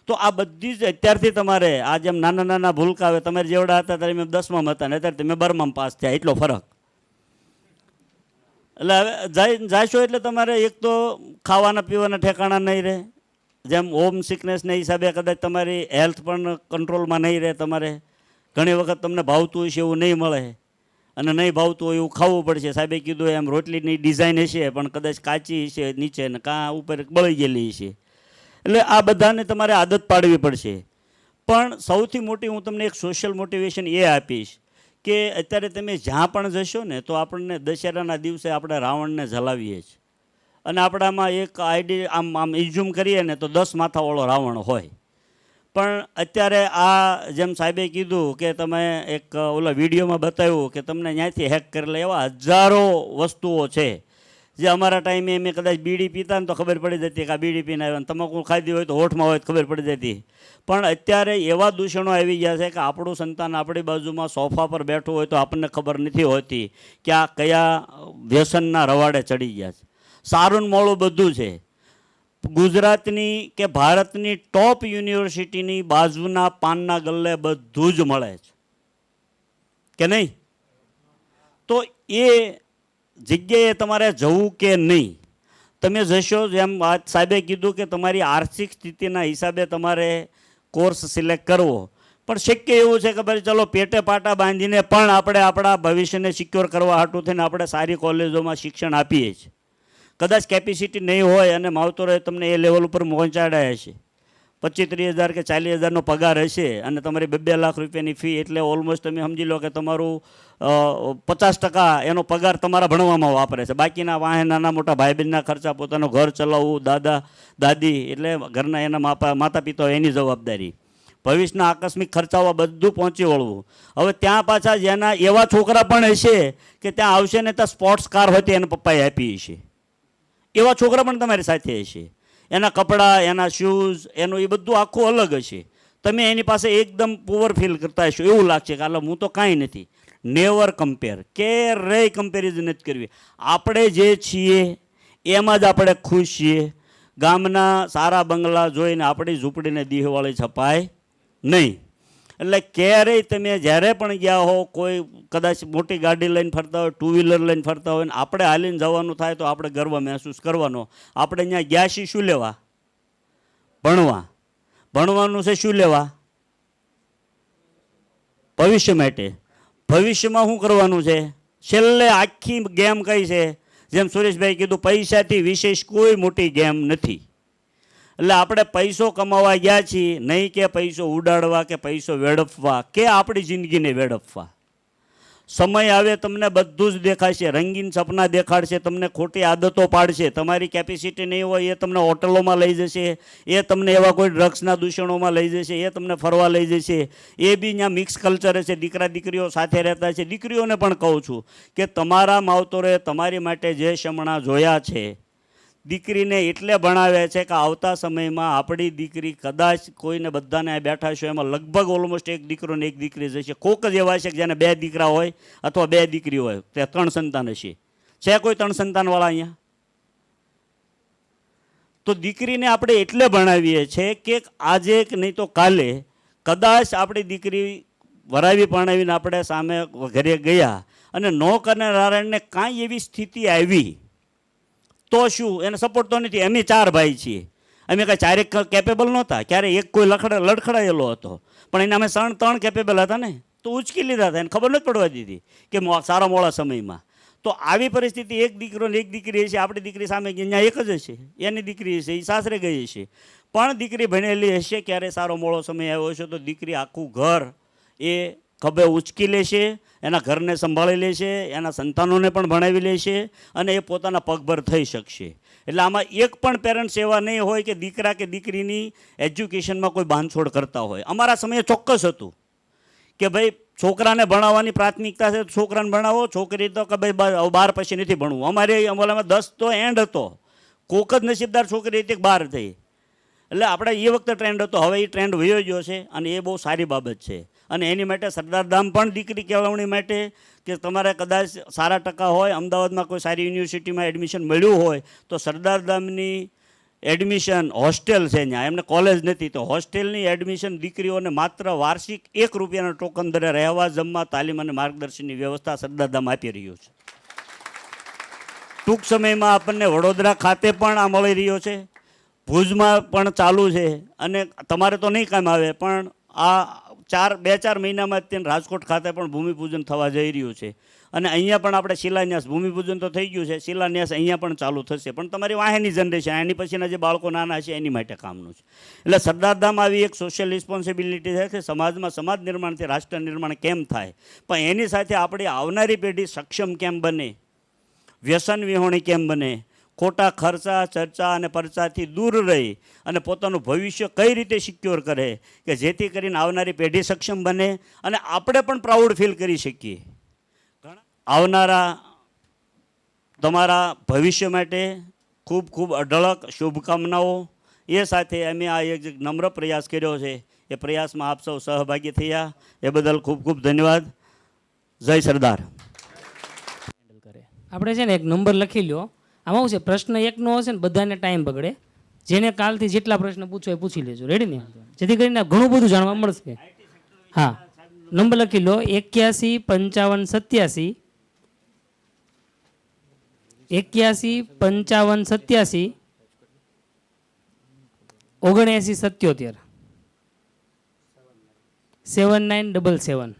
Speaker 7: તો આ બધી જ અત્યારથી તમારે આ જેમ નાના નાના ભૂલકા આવે, તમારે જેવડા હતા ત્યારે મેં 10માં હતા ને અત્યારે તમે 12માં પાસ થયા, એટલો ફરક. એટલે હવે જાશો એટલે તમારે એક તો ખાવાના પીવાના ઠેકાણા નહીં રહે, જેમ હોમ સિકનેસના હિસાબે કદાચ તમારી હેલ્થ પણ કંટ્રોલમાં નહીં રહે. તમારે ઘણી વખત તમને ભાવતું હશે એવું નહીં મળે અને નહીં ભાવતું હોય એવું ખાવું પડશે. સાહેબે કીધું એમ રોટલીની ડિઝાઇન હશે પણ કદાચ કાચી હશે નીચે ને કાં ઉપર બળી ગયેલી હશે. એટલે આ બધાને તમારે આદત પાડવી પડશે. પણ સૌથી મોટી હું તમને એક સોશિયલ મોટિવેશન એ આપીશ કે અત્યારે તમે જ્યાં પણ જશો ને તો આપણને દશેરાના દિવસે આપણે રાવણને જલાવીએ છીએ અને આપણામાં એક આઈડી આમ ઇઝ્યુમ કરીએ ને તો 10 માથાવાળો રાવણ હોય. પણ અત્યારે આ જેમ સાહેબે કીધું કે તમે એક ઓલા વિડીયોમાં બતાવ્યું કે તમને ત્યાંથી હેક કરેલા એવા હજારો વસ્તુઓ છે જે અમારા ટાઈમે મેં કદાચ બીડી પીતા ને તો ખબર પડી જતી કે આ બીડી પીને આવ્યા, તમાકુ ખાધી હોય તો હોઠમાં હોય તો ખબર પડી જતી. પણ અત્યારે એવા દૂષણો આવી ગયા છે કે આપણું સંતાન આપણી બાજુમાં સોફા પર બેઠું હોય તો આપણને ખબર નથી હોતી કે આ કયા વ્યસનના રવાડે ચડી ગયા છે. સારું ને મોડું બધું છે. ગુજરાતની કે ભારતની ટોપ યુનિવર્સિટીની બાજુના પાનના ગલ્લે બધું જ મળે છે કે નહીં? તો એ જગ્યાએ તમારે જવું કે નહીં? તમે જશો, જેમ સાહેબે કીધું કે તમારી આર્થિક સ્થિતિના હિસાબે તમારે કોર્સ સિલેક્ટ કરવો, પણ શક્ય એવું છે કે ભાઈ ચલો પેટે પાટા બાંધીને પણ આપણે આપણા ભવિષ્યને સિક્યોર કરવા હાટું થઈને આપણે સારી કોલેજોમાં શિક્ષણ આપીએ છીએ. કદાચ કેપેસિટી નહીં હોય અને માવતરોએ તમને એ લેવલ ઉપર પહોંચાડ્યા હશે, 25-30 હજાર કે 40,000નો પગાર હશે અને તમારી 2 લાખ રૂપિયાની ફી, એટલે ઓલમોસ્ટ તમે સમજી લો કે તમારું 50% એનો પગાર તમારા ભણવામાં વાપરે છે. બાકીના વાહે નાના મોટા ભાઈ બહેનના ખર્ચા, પોતાનું ઘર ચલાવવું, દાદા દાદી એટલે ઘરના એના માતા પિતા એની જવાબદારી, ભવિષ્યના આકસ્મિક ખર્ચાઓ બધું પહોંચી વળવું. હવે ત્યાં પાછા જેના એવા છોકરા પણ હશે કે ત્યાં આવશે ને ત્યાં સ્પોર્ટ્સ કાર હોય તે એના પપ્પાએ આપી હશે, એવા છોકરા પણ તમારી સાથે હશે. એના કપડાં, એના શૂઝ, એનું એ બધું આખું અલગ હશે. તમે એની પાસે એકદમ પુઅર ફીલ કરતા હશો, એવું લાગશે કે હાલો હું તો કાંઈ નથી. નેવર કમ્પેર, ક્યારેય કમ્પેરિઝન નથી કરવી. આપણે જે છીએ એમાં જ આપણે ખુશ છીએ. ગામના સારા બંગલા જોઈને આપણી ઝૂંપડીને દિવાળી છપાય નહીં. એટલે ક્યારેય તમે જ્યારે પણ ગયા હો, કોઈ કદાચ મોટી ગાડી લઈને ફરતા હોય, ટુ વ્હીલર લઈને ફરતા હોય, ને આપણે હાલીને જવાનું થાય તો આપણે ગર્વ મહેસૂસ કરવાનો. આપણે અહીંયા ગયા છીએ શું લેવા? ભણવા. ભણવાનું છે શું લેવા? ભવિષ્ય માટે. ભવિષ્યમાં શું કરવાનું છે? છેલ્લે આખી ગેમ કઈ છે? જેમ સુરેશભાઈ કીધું, પૈસાથી વિશેષ કોઈ મોટી ગેમ નથી. એટલે આપણે પૈસો કમાવા ગયા છીએ, નહીં કે પૈસો ઉડાડવા કે પૈસો વેડફવા કે આપણી જિંદગીને વેડફવા. સમય આવે તમને બધું જ દેખાશે, રંગીન સપના દેખાડશે, તમને ખોટી આદતો પાડશે. તમારી કેપેસિટી નહીં હોય એ તમને હોટલોમાં લઈ જશે, એ તમને એવા કોઈ ડ્રગ્સના દૂષણોમાં લઈ જશે, એ તમને ફરવા લઈ જશે. એ બી ત્યાં મિક્સ કલ્ચર છે, દીકરા દીકરીઓ સાથે રહેતા છે. દીકરીઓને પણ કહું છું કે તમારા માવતરોએ તમારી માટે જે શમણા જોયા છે, દીકરીને એટલે ભણાવે છે કે આવતા સમયમાં આપણી દીકરી કદાચ કોઈને બધાને આ બેઠા છો એમાં લગભગ ઓલમોસ્ટ એક દીકરો ને એક દીકરી જશે. કોક જ એવા છે કે જેને 2 દીકરા હોય અથવા 2 દીકરી હોય, તે 3 સંતાન હશે. છે કોઈ 3 સંતાનવાળા અહીંયા? તો દીકરીને આપણે એટલે ભણાવીએ છીએ કે આજે કે નહીં તો કાલે કદાચ આપણી દીકરી વરાવી પરણાવીને આપણે સામે ઘરે ગયા અને ન કરનારાને કાંઈ એવી સ્થિતિ આવી તો શું? એને સપોર્ટ તો નથી. અમે 4 ભાઈ છીએ, અમે કાંઈ 4 કેપેબલ નહોતા. ક્યારે એક કોઈ લડખડાયેલો હતો, પણ એને અમે 3 કેપેબલ હતા ને, તો ઉચકી લીધા હતા. એને ખબર નથી પડવા દીધી કે સારા મોડા સમયમાં. તો આવી પરિસ્થિતિ, એક દીકરો ને એક દીકરી હશે. આપણી દીકરી સામે અહીંયા એક જ હશે, એની દીકરી હશે, એ સાસરે ગઈ હશે. પણ દીકરી ભણેલી હશે, ક્યારે સારો મોડો સમય આવ્યો હશે તો દીકરી આખું ઘર એ ખભે ઉચકી લેશે, એના ઘરને સંભાળી લેશે, એના સંતાનોને પણ ભણાવી લેશે અને એ પોતાના પગભર થઈ શકશે. એટલે આમાં એક પણ પેરેન્ટ્સ એવા નહીં હોય કે દીકરા કે દીકરીની એજ્યુકેશનમાં કોઈ બાંધછોડ કરતા હોય. અમારા સમયે ચોક્કસ હતું કે ભાઈ છોકરાને ભણાવવાની પ્રાથમિકતા છે, છોકરાને ભણાવો, છોકરી તો કે ભાઈ 12 પછી નથી ભણવું. અમારે અમારામાં 10 તો એન્ડ હતો. કોક જ નસીબદાર છોકરી હતી 12 થઈ. એટલે આપણે એ વખતે ટ્રેન્ડ હતો, હવે એ ટ્રેન્ડ વયો ગયો છે અને એ બહુ સારી બાબત છે. અને એની માટે સરદારધામ પણ દીકરી કેળવણી માટે કે તમારે કદાચ સારા ટકા હોય, અમદાવાદમાં કોઈ સારી યુનિવર્સિટીમાં એડમિશન મળ્યું હોય તો સરદારધામની એડમિશન હોસ્ટેલ છે ત્યાં, એમને કોલેજ નથી, તો હોસ્ટેલની એડમિશન દીકરીઓને માત્ર વાર્ષિક 1 રૂપિયાના ટોકન દરે રહેવા, જમવા, તાલીમ અને માર્ગદર્શનની વ્યવસ્થા સરદારધામ આપી રહ્યું છે. ટૂંક સમયમાં આપણને વડોદરા ખાતે પણ આ મળી રહ્યો છે, ભુજમાં પણ ચાલુ છે. અને તમારે તો નહીં કામ આવે, પણ આ 2-4 મહિનામાં જ રાજકોટ ખાતે પણ ભૂમિપૂજન થવા જઈ રહ્યું છે. અને અહીંયા પણ આપણે શિલાન્યાસ, ભૂમિપૂજન તો થઈ ગયું છે, શિલાન્યાસ અહીંયા પણ ચાલુ થશે. પણ તમારી વાહેની જનરેશન, એની પછીના જે બાળકો નાના છે એની માટે કામનું છે. એટલે સરદારધામ આવી એક સોશિયલ રિસ્પોન્સિબિલિટી છે કે સમાજમાં સમાજ નિર્માણથી રાષ્ટ્ર નિર્માણ કેમ થાય, પણ એની સાથે આપણી આવનારી પેઢી સક્ષમ કેમ બને, વ્યસન વિહોણી કેમ બને, ખોટા ખર્ચા, ચર્ચા અને પરચાથી દૂર રહી અને પોતાનું ભવિષ્ય કઈ રીતે સિક્યોર કરે કે જેથી કરીને આવનારી પેઢી સક્ષમ બને અને આપણે પણ પ્રાઉડ ફીલ કરી શકીએ. આવનારા તમારા ભવિષ્ય માટે ખૂબ ખૂબ અઢળક શુભકામનાઓ. એ સાથે અમે આ એક નમ્ર પ્રયાસ કર્યો છે, એ પ્રયાસમાં આપ સૌ સહભાગી થયા એ બદલ ખૂબ ખૂબ ધન્યવાદ. જય સરદાર.
Speaker 3: આપણે છે ને એક નંબર લખી લ્યો. આમાં શું છે, પ્રશ્ન એકનો હશે ને બધાને ટાઈમ બગડે. જેને કાલથી જેટલા પ્રશ્ન પૂછો એ પૂછી લેજો. રેડી ને? જેથી કરીને ઘણું બધું જાણવા મળશે. હા, નંબર લખી લો 81 55 87 81 55 87 79 77 7977.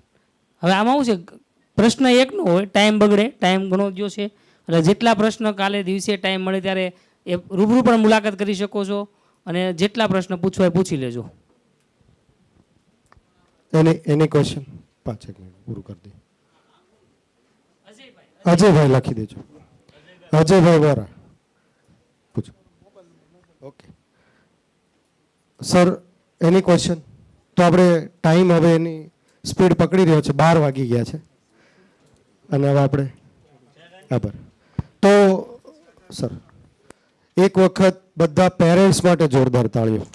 Speaker 3: હવે આમાં શું છે, પ્રશ્ન એકનો હોય, ટાઈમ બગડે, ટાઈમ ઘણો ગયો છે. એટલે જેટલા પ્રશ્ન કાલે દિવસે ટાઈમ મળે ત્યારે એ રૂબરૂ પણ મુલાકાત કરી શકો છો અને જેટલા પ્રશ્ન પૂછવા એ પૂછી લેજો.
Speaker 1: એની ક્વેશ્ચન 5 મિનિટ પૂરું કરી દે. અજયભાઈ લખી દેજો. અજયભાઈ વોરા પૂછો. ઓકે સર, એની ક્વેશ્ચન તો આપણે ટાઈમ હવે એની સ્પીડ પકડી રહ્યો છે, 12 વાગી ગયા છે અને હવે આપણે આભાર. તો સર એક વખત બધા પેરેન્ટ્સ માટે જોરદાર તાળીઓ.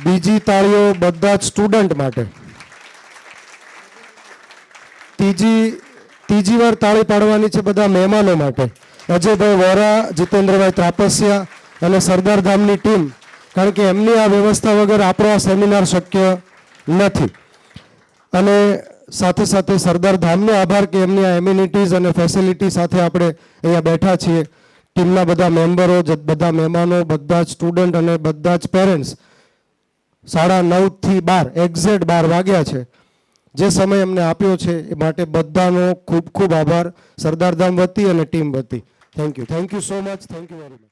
Speaker 1: બીજી તાળીઓ બધા જ સ્ટુડન્ટ માટે. ત્રીજી વાર તાળી પાડવાની છે બધા મહેમાનો માટે. અજયભાઈ વોરા, જીતેન્દ્રભાઈ ત્રાપસિયા અને સરદાર ધામની ટીમ, કારણ કે એમની આ વ્યવસ્થા વગર આપણો આ સેમિનાર શક્ય નથી. અને સાથે સાથે સરદાર ધામનો આભાર કે એમની આ એમ્યુનિટીઝ અને ફેસિલિટી સાથે આપણે અહીંયા બેઠા છીએ. ટીમના બધા મેમ્બરો, બધા મહેમાનો, બધા જ સ્ટુડન્ટ અને બધા જ પેરેન્ટ્સ 9:30 થી 12 એક્ઝેક્ટ 12 વાગ્યા છે, જે સમય અમને આપ્યો છે એ માટે બધાનો ખૂબ ખૂબ આભાર સરદાર ધામ વતી અને ટીમ વતી. Thank you so much. Thank you very much.